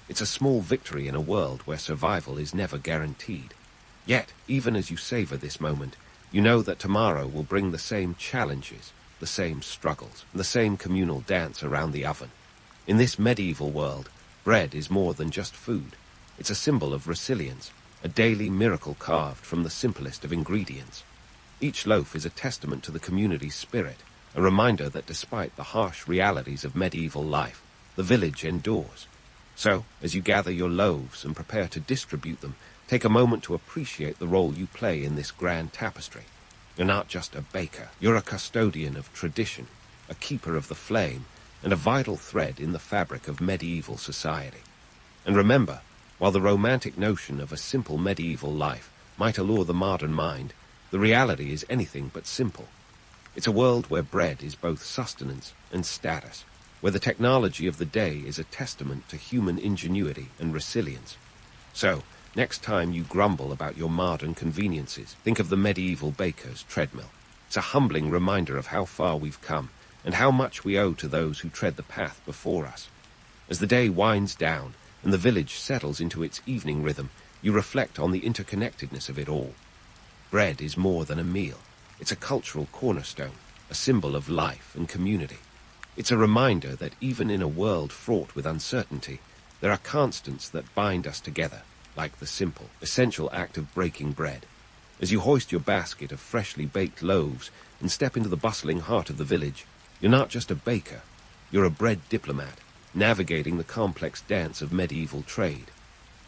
It's a small victory in a world where survival is never guaranteed. Yet, even as you savor this moment, you know that tomorrow will bring the same challenges, the same struggles, and the same communal dance around the oven. In this medieval world, bread is more than just food. It's a symbol of resilience, a daily miracle carved from the simplest of ingredients. Each loaf is a testament to the community's spirit, a reminder that despite the harsh realities of medieval life, the village endures. So, as you gather your loaves and prepare to distribute them, take a moment to appreciate the role you play in this grand tapestry. You're not just a baker, you're a custodian of tradition, a keeper of the flame, and a vital thread in the fabric of medieval society. And remember, while the romantic notion of a simple medieval life might allure the modern mind, the reality is anything but simple. It's a world where bread is both sustenance and status, where the technology of the day is a testament to human ingenuity and resilience. So, next time you grumble about your modern conveniences, think of the medieval baker's treadmill. It's a humbling reminder of how far we've come and how much we owe to those who tread the path before us. As the day winds down and the village settles into its evening rhythm, you reflect on the interconnectedness of it all. Bread is more than a meal. It's a cultural cornerstone, a symbol of life and community. It's a reminder that even in a world fraught with uncertainty, there are constants that bind us together, like the simple, essential act of breaking bread. As you hoist your basket of freshly baked loaves and step into the bustling heart of the village, you're not just a baker, you're a bread diplomat, navigating the complex dance of medieval trade.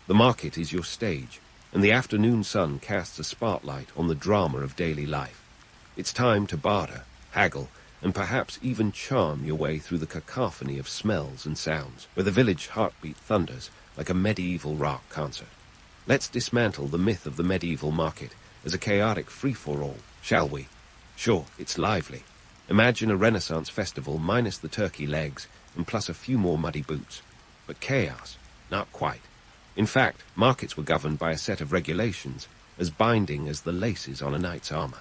The market is your stage, and the afternoon sun casts a spotlight on the drama of daily life. It's time to barter, haggle, and perhaps even charm your way through the cacophony of smells and sounds, where the village heartbeat thunders like a medieval rock concert. Let's dismantle the myth of the medieval market as a chaotic free-for-all, shall we? Sure, it's lively. Imagine a Renaissance festival minus the turkey legs and plus a few more muddy boots. But chaos? Not quite. In fact, markets were governed by a set of regulations as binding as the laces on a knight's armor.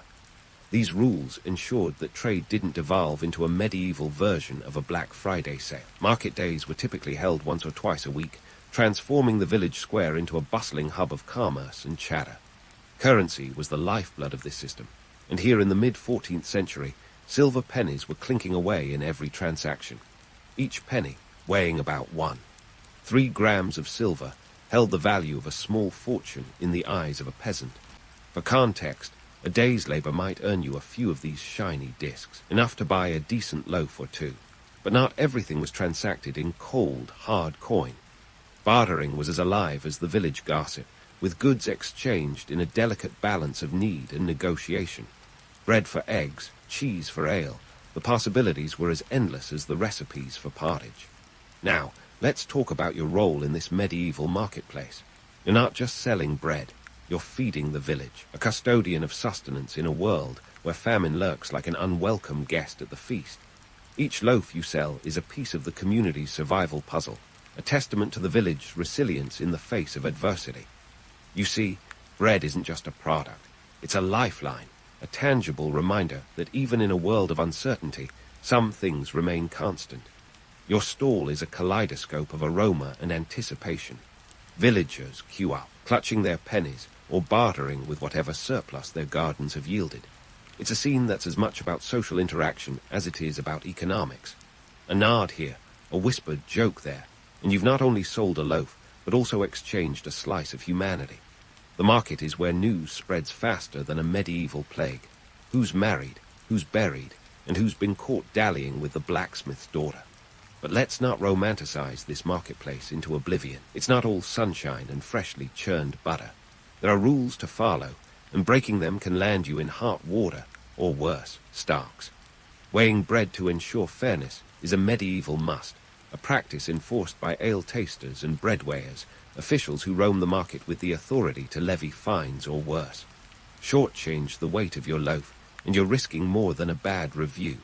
These rules ensured that trade didn't devolve into a medieval version of a Black Friday sale. Market days were typically held once or twice a week, transforming the village square into a bustling hub of commerce and chatter. Currency was the lifeblood of this system, and here in the mid-14th century, silver pennies were clinking away in every transaction, each penny weighing about 3 grams of silver held the value of a small fortune in the eyes of a peasant. For context, a day's labor might earn you a few of these shiny discs, enough to buy a decent loaf or two. But not everything was transacted in cold, hard coin. Bartering was as alive as the village gossip, with goods exchanged in a delicate balance of need and negotiation. Bread for eggs, cheese for ale, the possibilities were as endless as the recipes for pottage. Now, let's talk about your role in this medieval marketplace. You're not just selling bread, You're feeding the village, a custodian of sustenance in a world where famine lurks like an unwelcome guest at the feast. Each loaf you sell is a piece of the community's survival puzzle, a testament to the village's resilience in the face of adversity. You see, bread isn't just a product, it's a lifeline, a tangible reminder that even in a world of uncertainty, some things remain constant. Your stall is a kaleidoscope of aroma and anticipation. Villagers queue up, clutching their pennies or bartering with whatever surplus their gardens have yielded. It's a scene that's as much about social interaction as it is about economics. A nod here, a whispered joke there, and you've not only sold a loaf, but also exchanged a slice of humanity. The market is where news spreads faster than a medieval plague. Who's married, who's buried, and who's been caught dallying with the blacksmith's daughter. But let's not romanticize this marketplace into oblivion. It's not all sunshine and freshly churned butter. There are rules to follow, and breaking them can land you in hot water, or worse, stocks. Weighing bread to ensure fairness is a medieval must, a practice enforced by ale tasters and bread weighers, officials who roam the market with the authority to levy fines or worse. Shortchange the weight of your loaf, and you're risking more than a bad review.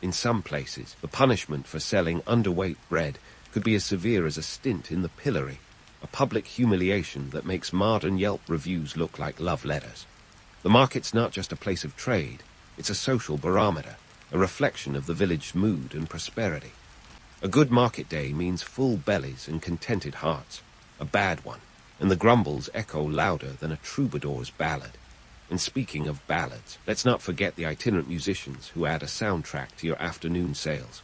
In some places, the punishment for selling underweight bread could be as severe as a stint in the pillory, a public humiliation that makes modern Yelp reviews look like love letters. The market's not just a place of trade, it's a social barometer, a reflection of the village's mood and prosperity. A good market day means full bellies and contented hearts. A bad one, and the grumbles echo louder than a troubadour's ballad. And speaking of ballads, let's not forget the itinerant musicians who add a soundtrack to your afternoon sales.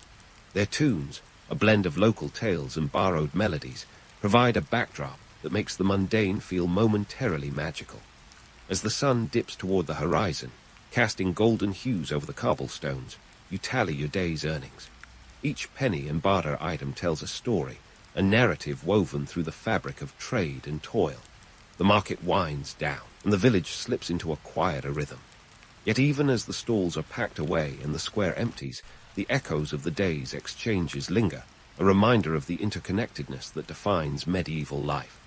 Their tunes, a blend of local tales and borrowed melodies, provide a backdrop that makes the mundane feel momentarily magical. As the sun dips toward the horizon, casting golden hues over the cobblestones, you tally your day's earnings. Each penny and barter item tells a story, a narrative woven through the fabric of trade and toil. The market winds down, and the village slips into a quieter rhythm. Yet even as the stalls are packed away and the square empties, the echoes of the day's exchanges linger, a reminder of the interconnectedness that defines medieval life.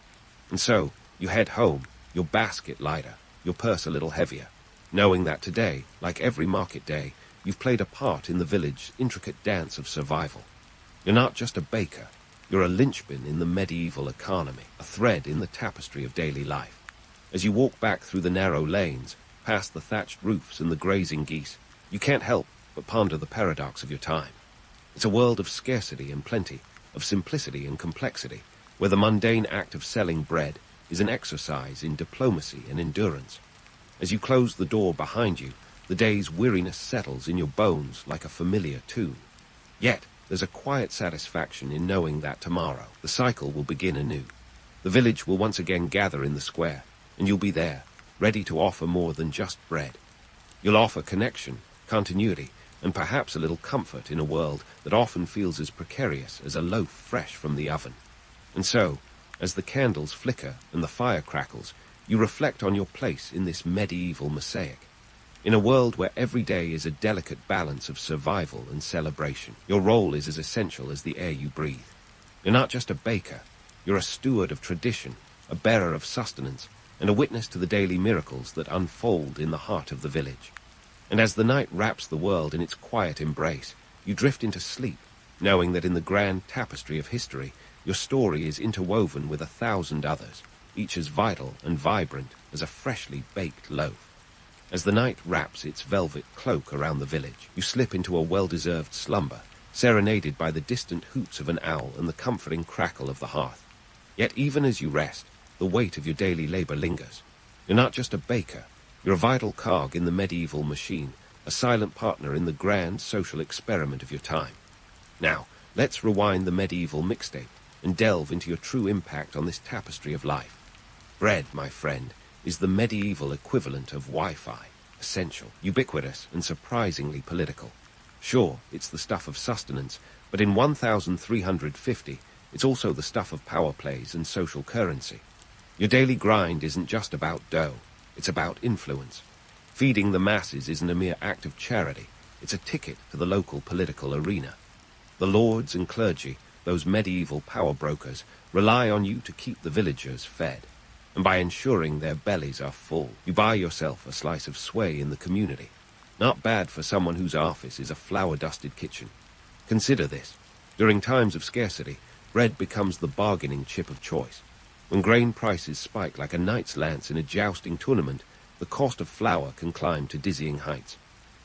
And so, you head home, your basket lighter, your purse a little heavier, knowing that today, like every market day, you've played a part in the village's intricate dance of survival. You're not just a baker, you're a linchpin in the medieval economy, a thread in the tapestry of daily life. As you walk back through the narrow lanes, past the thatched roofs and the grazing geese, you can't help but ponder the paradox of your time. It's a world of scarcity and plenty, of simplicity and complexity, where the mundane act of selling bread is an exercise in diplomacy and endurance. As you close the door behind you, the day's weariness settles in your bones like a familiar tune. Yet, there's a quiet satisfaction in knowing that tomorrow the cycle will begin anew. The village will once again gather in the square, and you'll be there, ready to offer more than just bread. You'll offer connection, continuity, and perhaps a little comfort in a world that often feels as precarious as a loaf fresh from the oven. And so, as the candles flicker and the fire crackles, you reflect on your place in this medieval mosaic. In a world where every day is a delicate balance of survival and celebration, your role is as essential as the air you breathe. You're not just a baker, you're a steward of tradition, a bearer of sustenance, and a witness to the daily miracles that unfold in the heart of the village. And as the night wraps the world in its quiet embrace, you drift into sleep, knowing that in the grand tapestry of history, your story is interwoven with 1,000 others, each as vital and vibrant as a freshly baked loaf. As the night wraps its velvet cloak around the village, you slip into a well-deserved slumber, serenaded by the distant hoots of an owl and the comforting crackle of the hearth. Yet even as you rest, the weight of your daily labor lingers. You're not just a baker, you're a vital cog in the medieval machine, a silent partner in the grand social experiment of your time. Now, let's rewind the medieval mixtape and delve into your true impact on this tapestry of life. Bread, my friend, is the medieval equivalent of Wi-Fi, essential, ubiquitous, and surprisingly political. Sure, it's the stuff of sustenance, but in 1350, it's also the stuff of power plays and social currency. Your daily grind isn't just about dough, it's about influence. Feeding the masses isn't a mere act of charity, it's a ticket to the local political arena. The lords and clergy, those medieval power brokers, rely on you to keep the villagers fed. and by ensuring their bellies are full, you buy yourself a slice of sway in the community. Not bad for someone whose office is a flour-dusted kitchen. Consider this. During times of scarcity, bread becomes the bargaining chip of choice. When grain prices spike like a knight's lance in a jousting tournament, the cost of flour can climb to dizzying heights.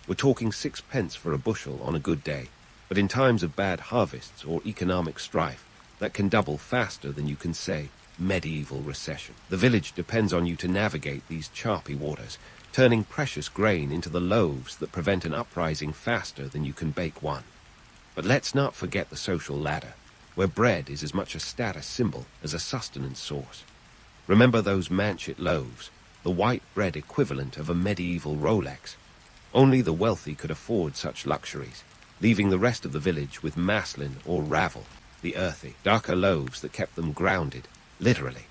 We're talking 6 pence for a bushel on a good day, but in times of bad harvests or economic strife, that can double faster than you can say medieval recession. The village depends on you to navigate these choppy waters, turning precious grain into the loaves that prevent an uprising faster than you can bake one. But let's not forget the social ladder, where bread is as much a status symbol as a sustenance source. Remember those manchet loaves, the white bread equivalent of a medieval Rolex. Only the wealthy could afford such luxuries, leaving the rest of the village with maslin or ravel, the earthy, darker loaves that kept them grounded, literally.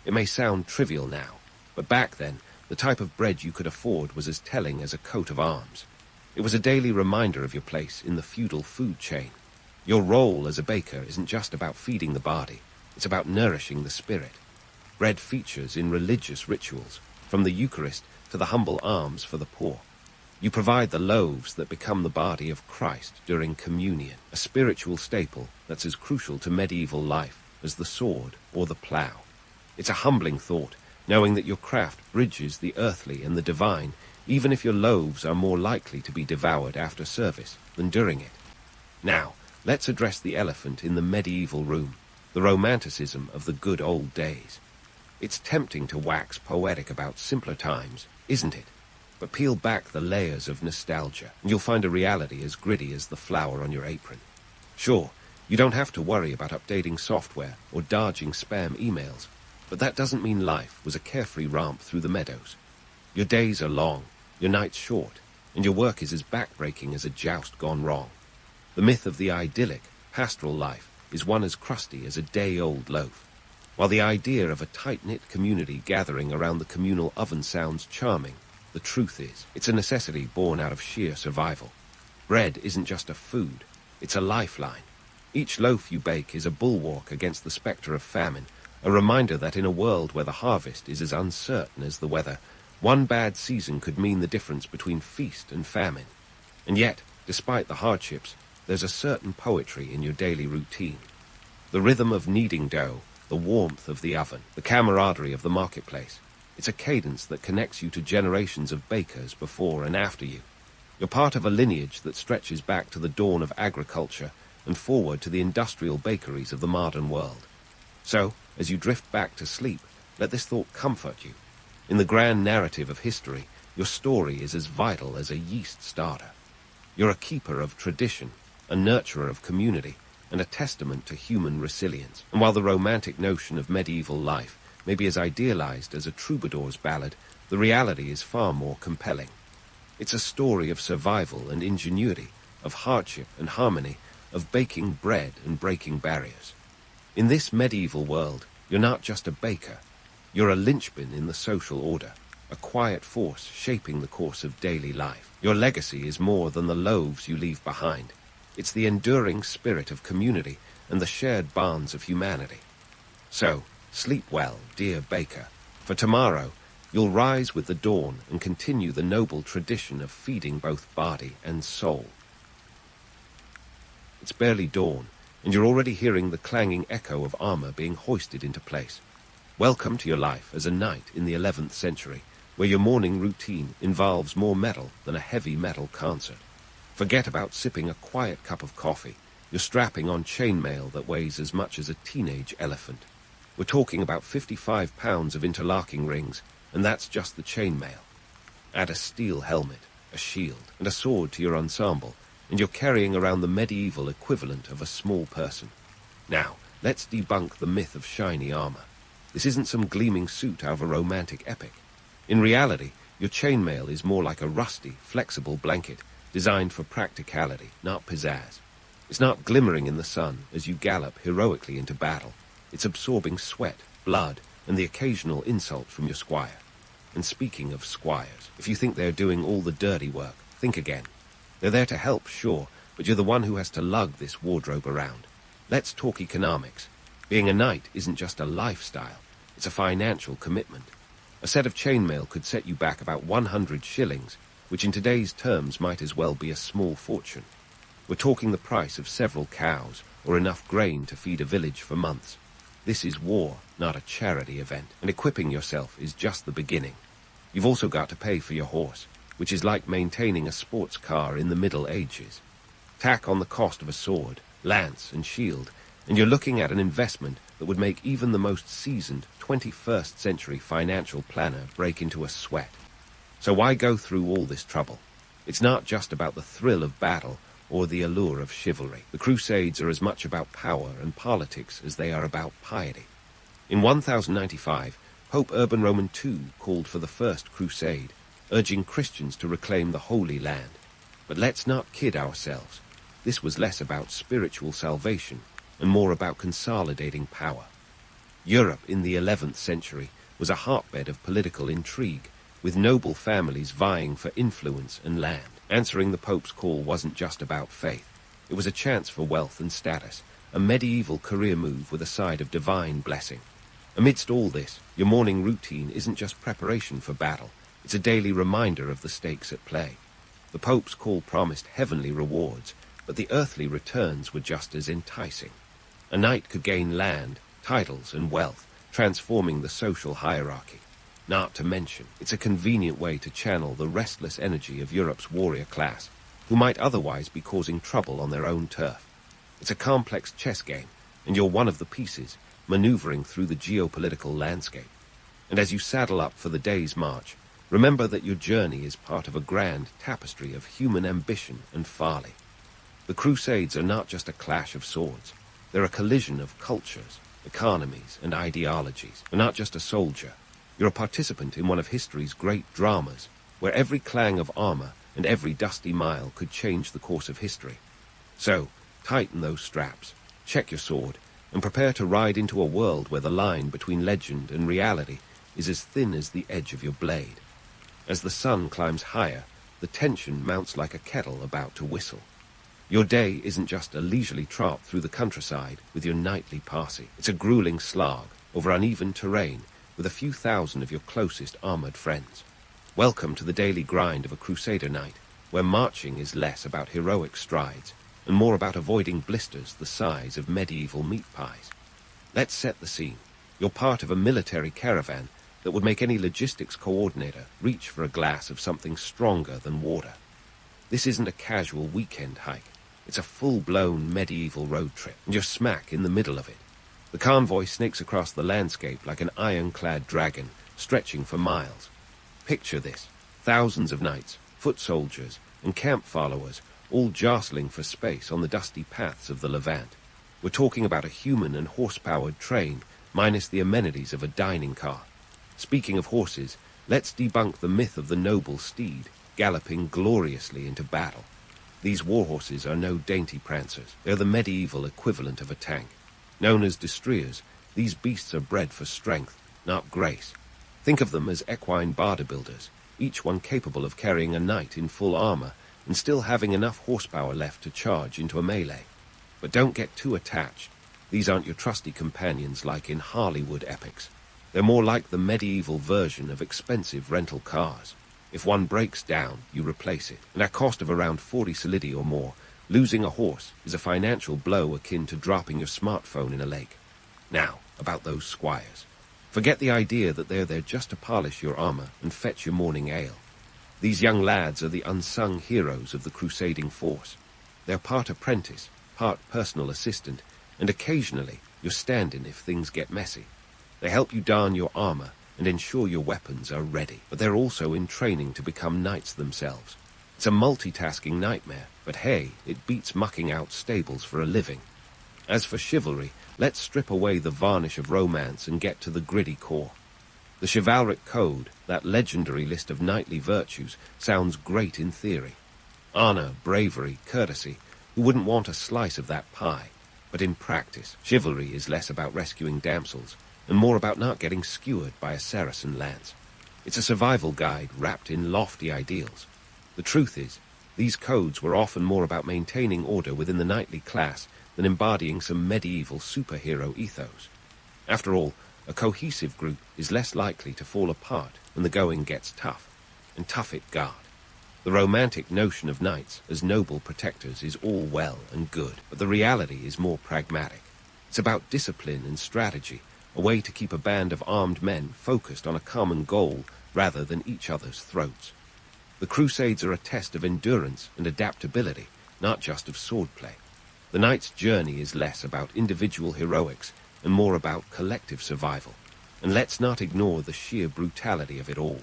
It may sound trivial now, but back then, the type of bread you could afford was as telling as a coat of arms. It was a daily reminder of your place in the feudal food chain. Your role as a baker isn't just about feeding the body, it's about nourishing the spirit. Bread features in religious rituals, from the Eucharist to the humble alms for the poor. You provide the loaves that become the body of Christ during communion, a spiritual staple that's as crucial to medieval life as the sword or the plough. It's a humbling thought, knowing that your craft bridges the earthly and the divine, even if your loaves are more likely to be devoured after service than during it. Now, let's address the elephant in the medieval room, the romanticism of the good old days. It's tempting to wax poetic about simpler times, isn't it? But peel back the layers of nostalgia, and you'll find a reality as gritty as the flour on your apron. Sure, you don't have to worry about updating software or dodging spam emails, but that doesn't mean life was a carefree romp through the meadows. Your days are long, your nights short, and your work is as backbreaking as a joust gone wrong. The myth of the idyllic, pastoral life is one as crusty as a day-old loaf. While the idea of a tight-knit community gathering around the communal oven sounds charming, the truth is, it's a necessity born out of sheer survival. Bread isn't just a food, it's a lifeline. Each loaf you bake is a bulwark against the spectre of famine, a reminder that in a world where the harvest is as uncertain as the weather, one bad season could mean the difference between feast and famine. And yet, despite the hardships, there's a certain poetry in your daily routine. The rhythm of kneading dough, the warmth of the oven, the camaraderie of the marketplace. It's a cadence that connects you to generations of bakers before and after you. You're part of a lineage that stretches back to the dawn of agriculture and forward to the industrial bakeries of the modern world. So, as you drift back to sleep, let this thought comfort you. In the grand narrative of history, your story is as vital as a yeast starter. You're a keeper of tradition, a nurturer of community, and a testament to human resilience. And while the romantic notion of medieval life may be as idealized as a troubadour's ballad, the reality is far more compelling. It's a story of survival and ingenuity, of hardship and harmony, of baking bread and breaking barriers. In this medieval world, you're not just a baker. You're a linchpin in the social order, a quiet force shaping the course of daily life. Your legacy is more than the loaves you leave behind. It's the enduring spirit of community and the shared bonds of humanity. So, sleep well, dear baker, for tomorrow you'll rise with the dawn and continue the noble tradition of feeding both body and soul. It's barely dawn, and you're already hearing the clanging echo of armor being hoisted into place. Welcome to your life as a knight in the 11th century, where your morning routine involves more metal than a heavy metal concert. Forget about sipping a quiet cup of coffee. You're strapping on chainmail that weighs as much as a teenage elephant. We're talking about 55 pounds of interlocking rings, and that's just the chainmail. Add a steel helmet, a shield, and a sword to your ensemble, and you're carrying around the medieval equivalent of a small person. Now, let's debunk the myth of shiny armor. This isn't some gleaming suit out of a romantic epic. In reality, your chainmail is more like a rusty, flexible blanket designed for practicality, not pizzazz. It's not glimmering in the sun as you gallop heroically into battle. It's absorbing sweat, blood, and the occasional insult from your squire. And speaking of squires, if you think they're doing all the dirty work, think again. They're there to help, sure, but you're the one who has to lug this wardrobe around. Let's talk economics. Being a knight isn't just a lifestyle. It's a financial commitment. A set of chainmail could set you back about 100 shillings, which in today's terms might as well be a small fortune. We're talking the price of several cows, or enough grain to feed a village for months. This is war, not a charity event, and equipping yourself is just the beginning. You've also got to pay for your horse, which is like maintaining a sports car in the Middle Ages. Tack on the cost of a sword, lance, and shield, and you're looking at an investment that would make even the most seasoned 21st century financial planner break into a sweat. So why go through all this trouble? It's not just about the thrill of battle or the allure of chivalry. The Crusades are as much about power and politics as they are about piety. In 1095, Pope Urban Roman II called for the First Crusade, urging Christians to reclaim the Holy Land. But let's not kid ourselves. This was less about spiritual salvation and more about consolidating power. Europe in the 11th century was a hotbed of political intrigue, with noble families vying for influence and land. Answering the Pope's call wasn't just about faith. It was a chance for wealth and status, a medieval career move with a side of divine blessing. Amidst all this, your morning routine isn't just preparation for battle. It's a daily reminder of the stakes at play. The Pope's call promised heavenly rewards, but the earthly returns were just as enticing. A knight could gain land, titles, and wealth, transforming the social hierarchy. Not to mention, it's a convenient way to channel the restless energy of Europe's warrior class, who might otherwise be causing trouble on their own turf. It's a complex chess game, and you're one of the pieces, maneuvering through the geopolitical landscape. And as you saddle up for the day's march, remember that your journey is part of a grand tapestry of human ambition and folly. The Crusades are not just a clash of swords. They're a collision of cultures, economies, and ideologies. You're not just a soldier. You're a participant in one of history's great dramas, where every clang of armor and every dusty mile could change the course of history. So, tighten those straps, check your sword, and prepare to ride into a world where the line between legend and reality is as thin as the edge of your blade. As the sun climbs higher, the tension mounts like a kettle about to whistle. Your day isn't just a leisurely trot through the countryside with your nightly posse. It's a grueling slog over uneven terrain with a few thousand of your closest armored friends. Welcome to the daily grind of a Crusader night, where marching is less about heroic strides and more about avoiding blisters the size of medieval meat pies. Let's set the scene. You're part of a military caravan that would make any logistics coordinator reach for a glass of something stronger than water. This isn't a casual weekend hike. It's a full-blown medieval road trip, and you're smack in the middle of it. The convoy snakes across the landscape like an ironclad dragon, stretching for miles. Picture this: thousands of knights, foot soldiers, and camp followers, all jostling for space on the dusty paths of the Levant. We're talking about a human and horse-powered train, minus the amenities of a dining car. Speaking of horses, let's debunk the myth of the noble steed, galloping gloriously into battle. These warhorses are no dainty prancers. They're the medieval equivalent of a tank. Known as destriers, these beasts are bred for strength, not grace. Think of them as equine bodybuilders, each one capable of carrying a knight in full armor and still having enough horsepower left to charge into a melee. But don't get too attached. These aren't your trusty companions like in Hollywood epics. They're more like the medieval version of expensive rental cars. If one breaks down, you replace it. And at a cost of around 40 solidi or more, losing a horse is a financial blow akin to dropping your smartphone in a lake. Now, about those squires. Forget the idea that they're there just to polish your armor and fetch your morning ale. These young lads are the unsung heroes of the crusading force. They're part apprentice, part personal assistant, and occasionally your stand-in if things get messy. They help you darn your armor and ensure your weapons are ready, but they're also in training to become knights themselves. It's a multitasking nightmare, but hey, it beats mucking out stables for a living. As for chivalry, let's strip away the varnish of romance and get to the gritty core. The chivalric code, that legendary list of knightly virtues, sounds great in theory. Honor, bravery, courtesy, who wouldn't want a slice of that pie? But in practice, chivalry is less about rescuing damsels and more about not getting skewered by a Saracen lance. It's a survival guide wrapped in lofty ideals. The truth is, these codes were often more about maintaining order within the knightly class than embodying some medieval superhero ethos. After all, A cohesive group is less likely to fall apart when the going gets tough, and tough it guard. The romantic notion of knights as noble protectors is all well and good, but the reality is more pragmatic. It's about discipline and strategy, a way to keep a band of armed men focused on a common goal rather than each other's throats. The Crusades are a test of endurance and adaptability, not just of swordplay. The knight's journey is less about individual heroics and more about collective survival. And let's not ignore the sheer brutality of it all.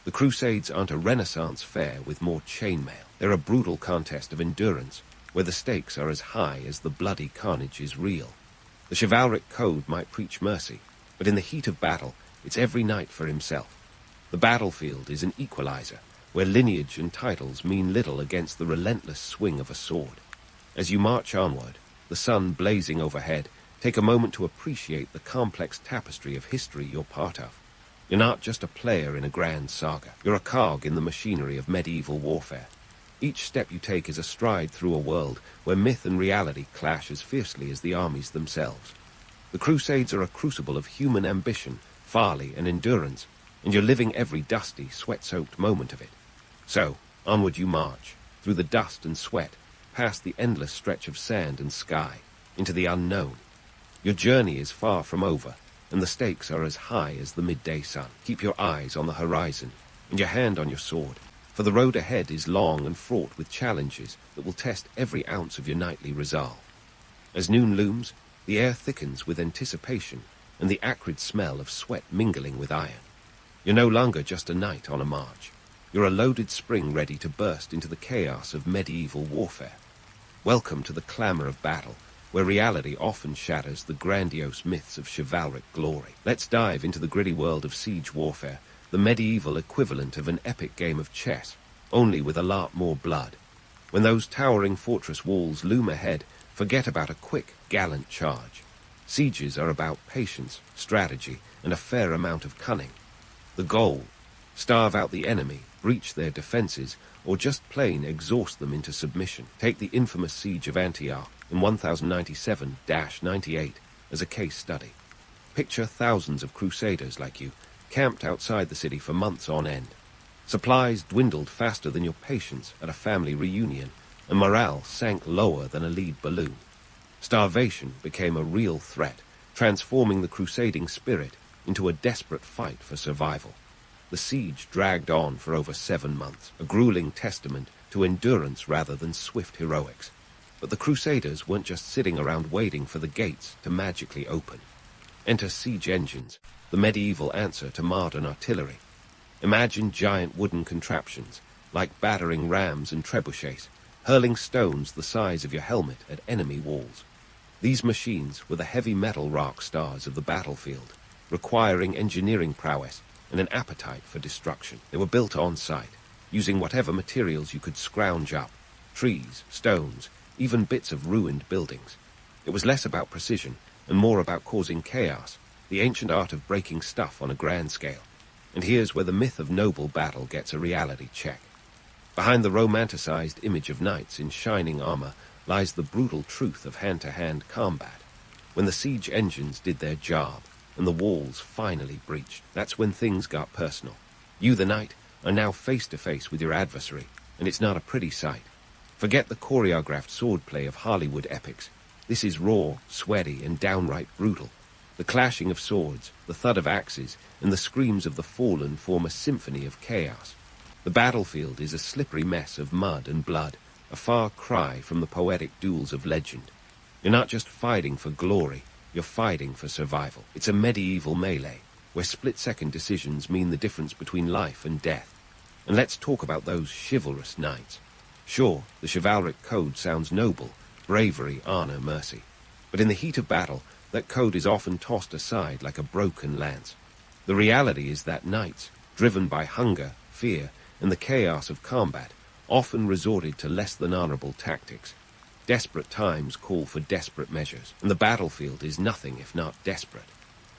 The Crusades aren't a Renaissance fair with more chainmail. They're a brutal contest of endurance, where the stakes are as high as the bloody carnage is real. The chivalric code might preach mercy, but in the heat of battle, it's every knight for himself. The battlefield is an equalizer, where lineage and titles mean little against the relentless swing of a sword. As you march onward, the sun blazing overhead, take a moment to appreciate the complex tapestry of history you're part of. You're not just a player in a grand saga. You're a cog in the machinery of medieval warfare. Each step you take is a stride through a world where myth and reality clash as fiercely as the armies themselves. The Crusades are a crucible of human ambition, folly, and endurance, and you're living every dusty, sweat-soaked moment of it. So, onward you march, through the dust and sweat, past the endless stretch of sand and sky, into the unknown. Your journey is far from over, and the stakes are as high as the midday sun. Keep your eyes on the horizon, and your hand on your sword, for the road ahead is long and fraught with challenges that will test every ounce of your knightly resolve. As noon looms, the air thickens with anticipation, and the acrid smell of sweat mingling with iron. You're no longer just a knight on a march. You're a loaded spring ready to burst into the chaos of medieval warfare. Welcome to the clamor of battle, where reality often shatters the grandiose myths of chivalric glory. Let's dive into the gritty world of siege warfare, the medieval equivalent of an epic game of chess, only with a lot more blood. When those towering fortress walls loom ahead, forget about a quick, gallant charge. Sieges are about patience, strategy, and a fair amount of cunning. The goal: starve out the enemy, breach their defenses, or just plain exhaust them into submission. Take the infamous siege of Antioch in 1097-98 as a case study. Picture thousands of crusaders like you, camped outside the city for months on end. Supplies dwindled faster than your patience at a family reunion, and morale sank lower than a lead balloon. Starvation became a real threat, transforming the crusading spirit into a desperate fight for survival. The siege dragged on for over 7 months, a grueling testament to endurance rather than swift heroics. But the Crusaders weren't just sitting around waiting for the gates to magically open. Enter siege engines, the medieval answer to modern artillery. Imagine giant wooden contraptions, like battering rams and trebuchets, hurling stones the size of your helmet at enemy walls. These machines were the heavy metal rock stars of the battlefield, requiring engineering prowess and an appetite for destruction. They were built on site, using whatever materials you could scrounge up: trees, stones, even bits of ruined buildings. It was less about precision and more about causing chaos, the ancient art of breaking stuff on a grand scale. And here's where the myth of noble battle gets a reality check. Behind the romanticized image of knights in shining armor lies the brutal truth of hand-to-hand combat. When the siege engines did their job, and the walls finally breached, that's when things got personal. You, the knight, are now face-to-face with your adversary, and it's not a pretty sight. Forget the choreographed swordplay of Hollywood epics. This is raw, sweaty, and downright brutal. The clashing of swords, the thud of axes, and the screams of the fallen form a symphony of chaos. The battlefield is a slippery mess of mud and blood, a far cry from the poetic duels of legend. You're not just fighting for glory, you're fighting for survival. It's a medieval melee, where split-second decisions mean the difference between life and death. And let's talk about those chivalrous knights. Sure, the chivalric code sounds noble: bravery, honor, mercy. But in the heat of battle, that code is often tossed aside like a broken lance. The reality is that knights, driven by hunger, fear, and the chaos of combat, often resorted to less than honorable tactics. Desperate times call for desperate measures, and the battlefield is nothing if not desperate.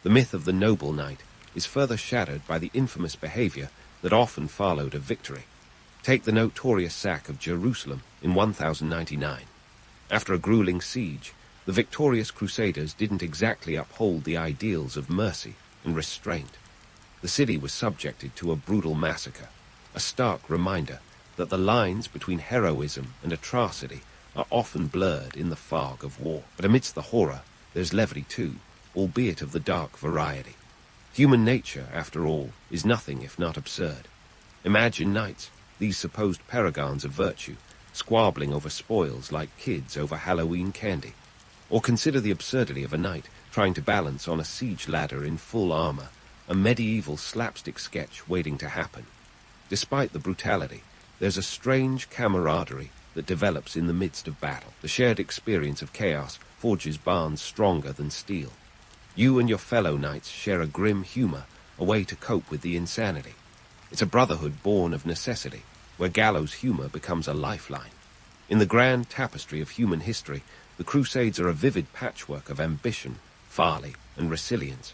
The myth of the noble knight is further shattered by the infamous behavior that often followed a victory. Take the notorious sack of Jerusalem in 1099. After a grueling siege, The victorious Crusaders didn't exactly uphold the ideals of mercy and restraint. The city was subjected to a brutal massacre, a stark reminder that the lines between heroism and atrocity are often blurred in the fog of war. But amidst the horror, there's levity too, albeit of the dark variety. Human nature, after all, is nothing if not absurd. Imagine knights, these supposed paragons of virtue, squabbling over spoils like kids over Halloween candy. Or consider the absurdity of a knight trying to balance on a siege ladder in full armor, a medieval slapstick sketch waiting to happen. Despite the brutality, there's a strange camaraderie that develops in the midst of battle. The shared experience of chaos forges bonds stronger than steel. You and your fellow knights share a grim humor, a way to cope with the insanity. It's a brotherhood born of necessity, where gallows humor becomes a lifeline. In the grand tapestry of human history, the Crusades are a vivid patchwork of ambition, folly, and resilience.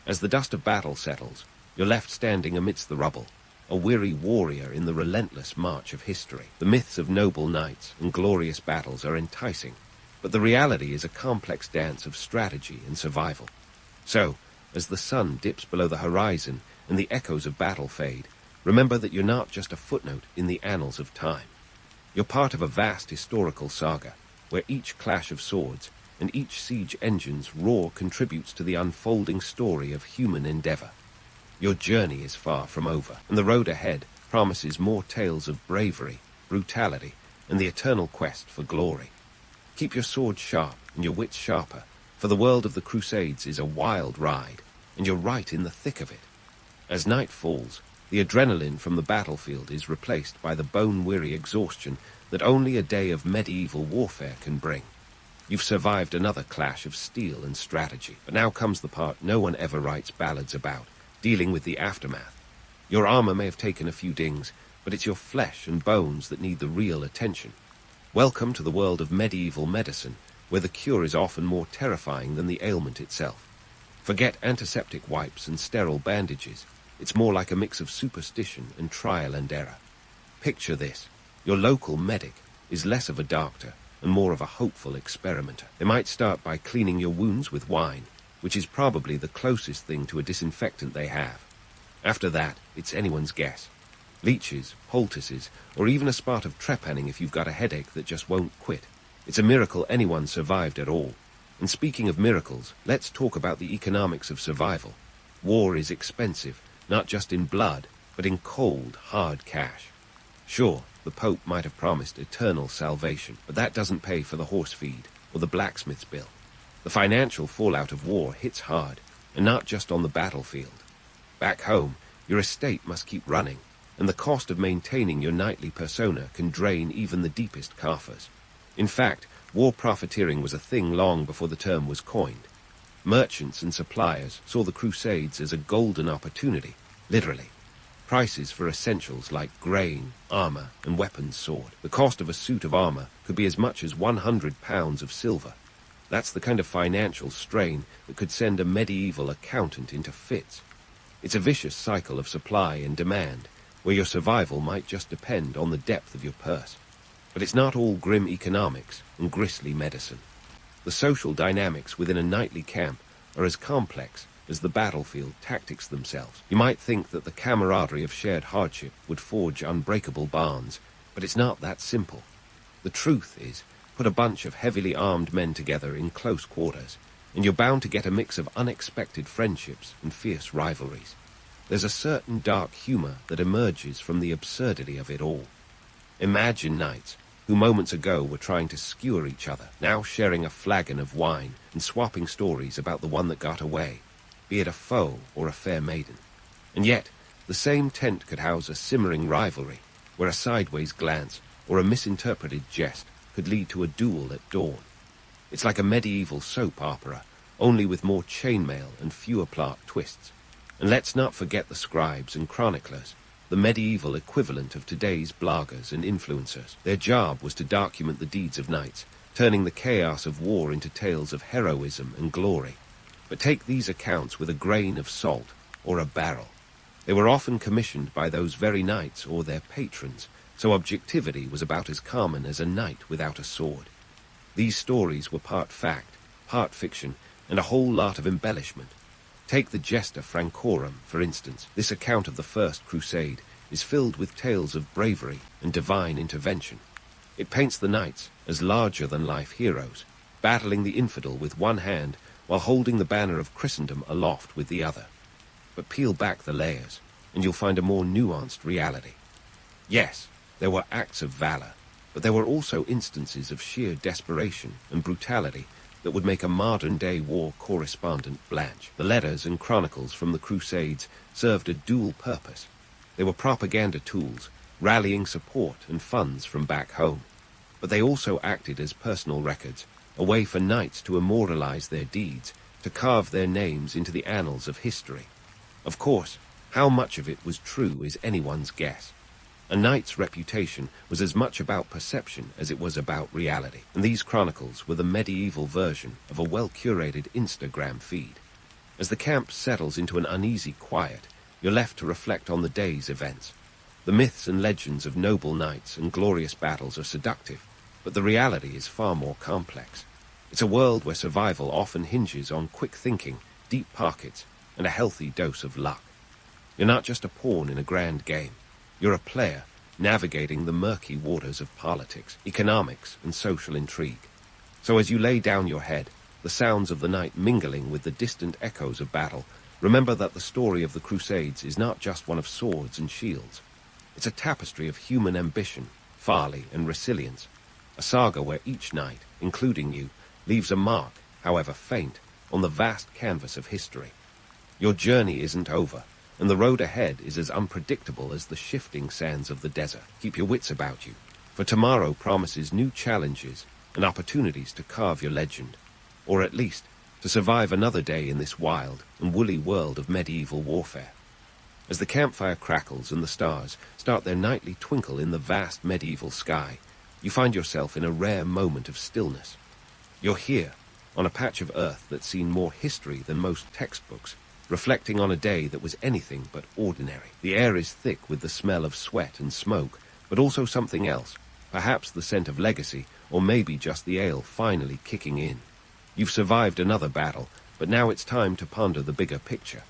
As the dust of battle settles, you're left standing amidst the rubble, a weary warrior in the relentless march of history. The myths of noble knights and glorious battles are enticing, but the reality is a complex dance of strategy and survival. So, as the sun dips below the horizon and the echoes of battle fade, remember that you're not just a footnote in the annals of time. You're part of a vast historical saga, where each clash of swords and each siege engine's roar contributes to the unfolding story of human endeavor. Your journey is far from over, and the road ahead promises more tales of bravery, brutality, and the eternal quest for glory. Keep your sword sharp and your wits sharper, for the world of the Crusades is a wild ride, and you're right in the thick of it. As night falls, the adrenaline from the battlefield is replaced by the bone-weary exhaustion that only a day of medieval warfare can bring. You've survived another clash of steel and strategy, but now comes the part no one ever writes ballads about, dealing with the aftermath. Your armor may have taken a few dings, but it's your flesh and bones that need the real attention. Welcome to the world of medieval medicine, where the cure is often more terrifying than the ailment itself. Forget antiseptic wipes and sterile bandages. It's more like a mix of superstition and trial and error. Picture this. Your local medic is less of a doctor and more of a hopeful experimenter. They might start by cleaning your wounds with wine, which is probably the closest thing to a disinfectant they have. After that, it's anyone's guess. Leeches, poultices, or even a spot of trepanning if you've got a headache that just won't quit. It's a miracle anyone survived at all. And speaking of miracles, let's talk about the economics of survival. War is expensive, not just in blood, but in cold, hard cash. Sure, the Pope might have promised eternal salvation, but that doesn't pay for the horse feed or the blacksmith's bill. The financial fallout of war hits hard, and not just on the battlefield. Back home, your estate must keep running, and the cost of maintaining your knightly persona can drain even the deepest coffers. In fact, war profiteering was a thing long before the term was coined. Merchants and suppliers saw the Crusades as a golden opportunity, literally. Prices for essentials like grain, armor, and weapons soared. The cost of a suit of armor could be as much as 100 pounds of silver. That's the kind of financial strain that could send a medieval accountant into fits. It's a vicious cycle of supply and demand, where your survival might just depend on the depth of your purse. But it's not all grim economics and grisly medicine. The social dynamics within a knightly camp are as complex as the battlefield tactics themselves. You might think that the camaraderie of shared hardship would forge unbreakable bonds, but it's not that simple. The truth is, put a bunch of heavily armed men together in close quarters, and you're bound to get a mix of unexpected friendships and fierce rivalries. There's a certain dark humor that emerges from the absurdity of it all. Imagine knights who moments ago were trying to skewer each other, now sharing a flagon of wine and swapping stories about the one that got away, be it a foe or a fair maiden. And yet, the same tent could house a simmering rivalry, where a sideways glance or a misinterpreted jest could lead to a duel at dawn. It's like a medieval soap opera, only with more chainmail and fewer plot twists. And let's not forget the scribes and chroniclers, the medieval equivalent of today's bloggers and influencers. Their job was to document the deeds of knights, turning the chaos of war into tales of heroism and glory. But take these accounts with a grain of salt or a barrel. They were often commissioned by those very knights or their patrons, so objectivity was about as common as a knight without a sword. These stories were part fact, part fiction, and a whole lot of embellishment. Take the Gesta Francorum, for instance. This account of the First Crusade is filled with tales of bravery and divine intervention. It paints the knights as larger-than-life heroes, battling the infidel with one hand while holding the banner of Christendom aloft with the other. But peel back the layers, and you'll find a more nuanced reality. Yes, there were acts of valor, but there were also instances of sheer desperation and brutality that would make a modern-day war correspondent blanch. The letters and chronicles from the Crusades served a dual purpose. They were propaganda tools, rallying support and funds from back home. But they also acted as personal records, a way for knights to immortalize their deeds, to carve their names into the annals of history. Of course, how much of it was true is anyone's guess. A knight's reputation was as much about perception as it was about reality, and these chronicles were the medieval version of a well-curated Instagram feed. As the camp settles into an uneasy quiet, you're left to reflect on the day's events. The myths and legends of noble knights and glorious battles are seductive, but the reality is far more complex. It's a world where survival often hinges on quick thinking, deep pockets, and a healthy dose of luck. You're not just a pawn in a grand game. You're a player navigating the murky waters of politics, economics, and social intrigue. So as you lay down your head, the sounds of the night mingling with the distant echoes of battle, remember that the story of the Crusades is not just one of swords and shields. It's a tapestry of human ambition, folly, and resilience. A saga where each knight, including you, leaves a mark, however faint, on the vast canvas of history. Your journey isn't over, and the road ahead is as unpredictable as the shifting sands of the desert. Keep your wits about you, for tomorrow promises new challenges and opportunities to carve your legend, or at least to survive another day in this wild and woolly world of medieval warfare. As the campfire crackles and the stars start their nightly twinkle in the vast medieval sky, you find yourself in a rare moment of stillness. You're here, on a patch of earth that's seen more history than most textbooks, reflecting on a day that was anything but ordinary. The air is thick with the smell of sweat and smoke, but also something else, perhaps the scent of legacy, or maybe just the ale finally kicking in. You've survived another battle, but now it's time to ponder the bigger picture.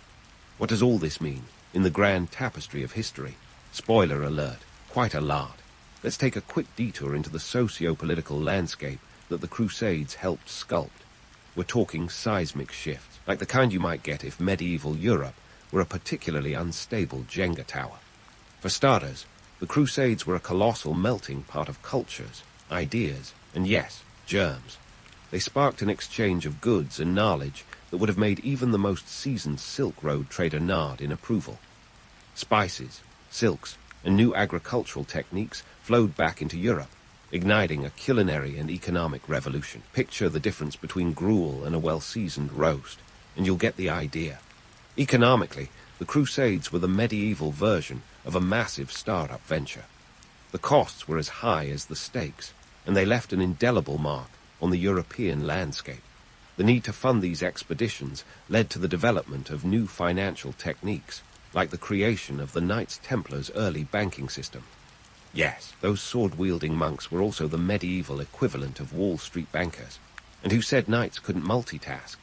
What does all this mean in the grand tapestry of history? Spoiler alert, quite a lot. Let's take a quick detour into the socio-political landscape that the Crusades helped sculpt. We're talking seismic shifts, like the kind you might get if medieval Europe were a particularly unstable Jenga tower. For starters, the Crusades were a colossal melting pot of cultures, ideas, and yes, germs. They sparked an exchange of goods and knowledge that would have made even the most seasoned Silk Road trader nod in approval. Spices, silks, and new agricultural techniques flowed back into Europe, igniting a culinary and economic revolution. Picture the difference between gruel and a well-seasoned roast, and you'll get the idea. Economically, the Crusades were the medieval version of a massive startup venture. The costs were as high as the stakes, and they left an indelible mark on the European landscape. The need to fund these expeditions led to the development of new financial techniques, like the creation of the Knights Templars' early banking system. Yes, those sword-wielding monks were also the medieval equivalent of Wall Street bankers, and who said knights couldn't multitask.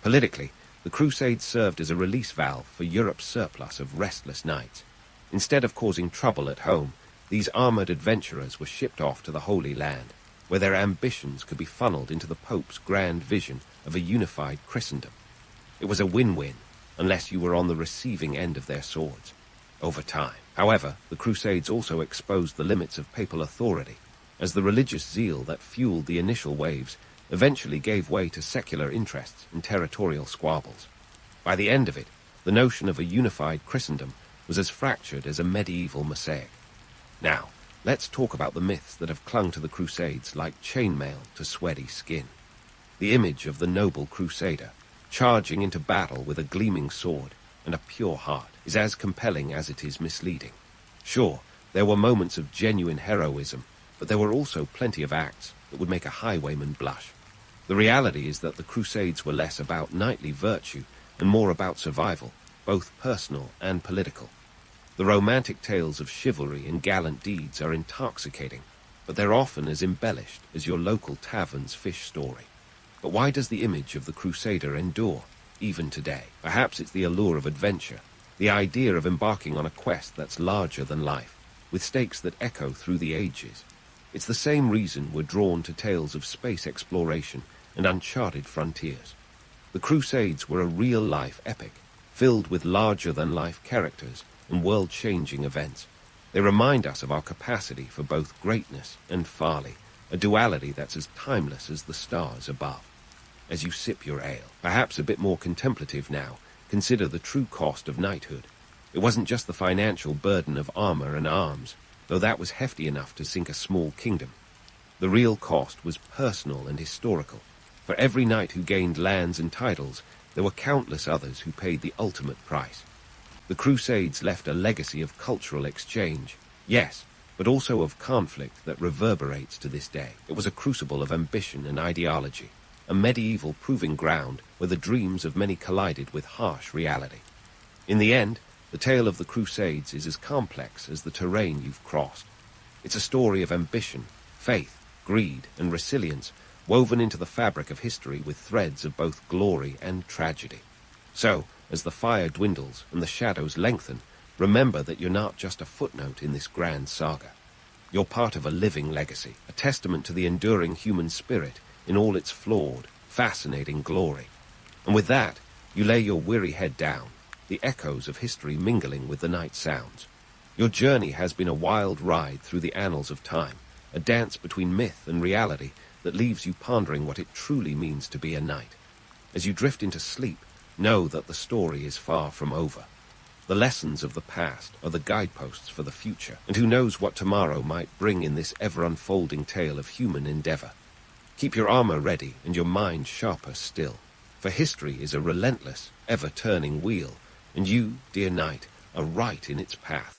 Politically, the Crusades served as a release valve for Europe's surplus of restless knights. Instead of causing trouble at home, these armored adventurers were shipped off to the Holy Land, where their ambitions could be funneled into the Pope's grand vision of a unified Christendom. It was a win-win, unless you were on the receiving end of their swords. Over time, however, the Crusades also exposed the limits of papal authority, as the religious zeal that fueled the initial waves eventually gave way to secular interests and territorial squabbles. By the end of it, the notion of a unified Christendom was as fractured as a medieval mosaic. Now, let's talk about the myths that have clung to the Crusades like chainmail to sweaty skin. The image of the noble Crusader, charging into battle with a gleaming sword and a pure heart, is as compelling as it is misleading. Sure, there were moments of genuine heroism, but there were also plenty of acts that would make a highwayman blush. The reality is that the Crusades were less about knightly virtue and more about survival, both personal and political. The romantic tales of chivalry and gallant deeds are intoxicating, but they're often as embellished as your local tavern's fish story. But why does the image of the Crusader endure, even today? Perhaps it's the allure of adventure, the idea of embarking on a quest that's larger than life, with stakes that echo through the ages. It's the same reason we're drawn to tales of space exploration and uncharted frontiers. The Crusades were a real-life epic, filled with larger-than-life characters and world-changing events. They remind us of our capacity for both greatness and folly, a duality that's as timeless as the stars above. As you sip your ale, perhaps a bit more contemplative now, consider the true cost of knighthood. It wasn't just the financial burden of armor and arms, though that was hefty enough to sink a small kingdom. The real cost was personal and historical. For every knight who gained lands and titles, there were countless others who paid the ultimate price. The Crusades left a legacy of cultural exchange, yes, but also of conflict that reverberates to this day. It was a crucible of ambition and ideology, a medieval proving ground where the dreams of many collided with harsh reality. In the end, the tale of the Crusades is as complex as the terrain you've crossed. It's a story of ambition, faith, greed, and resilience, woven into the fabric of history with threads of both glory and tragedy. So, as the fire dwindles and the shadows lengthen, remember that you're not just a footnote in this grand saga. You're part of a living legacy, a testament to the enduring human spirit in all its flawed, fascinating glory. And with that, you lay your weary head down, the echoes of history mingling with the night sounds. Your journey has been a wild ride through the annals of time, a dance between myth and reality that leaves you pondering what it truly means to be a knight. As you drift into sleep, know that the story is far from over. The lessons of the past are the guideposts for the future, and who knows what tomorrow might bring in this ever-unfolding tale of human endeavor. Keep your armor ready and your mind sharper still, for history is a relentless, ever-turning wheel, and you, dear knight, are right in its path.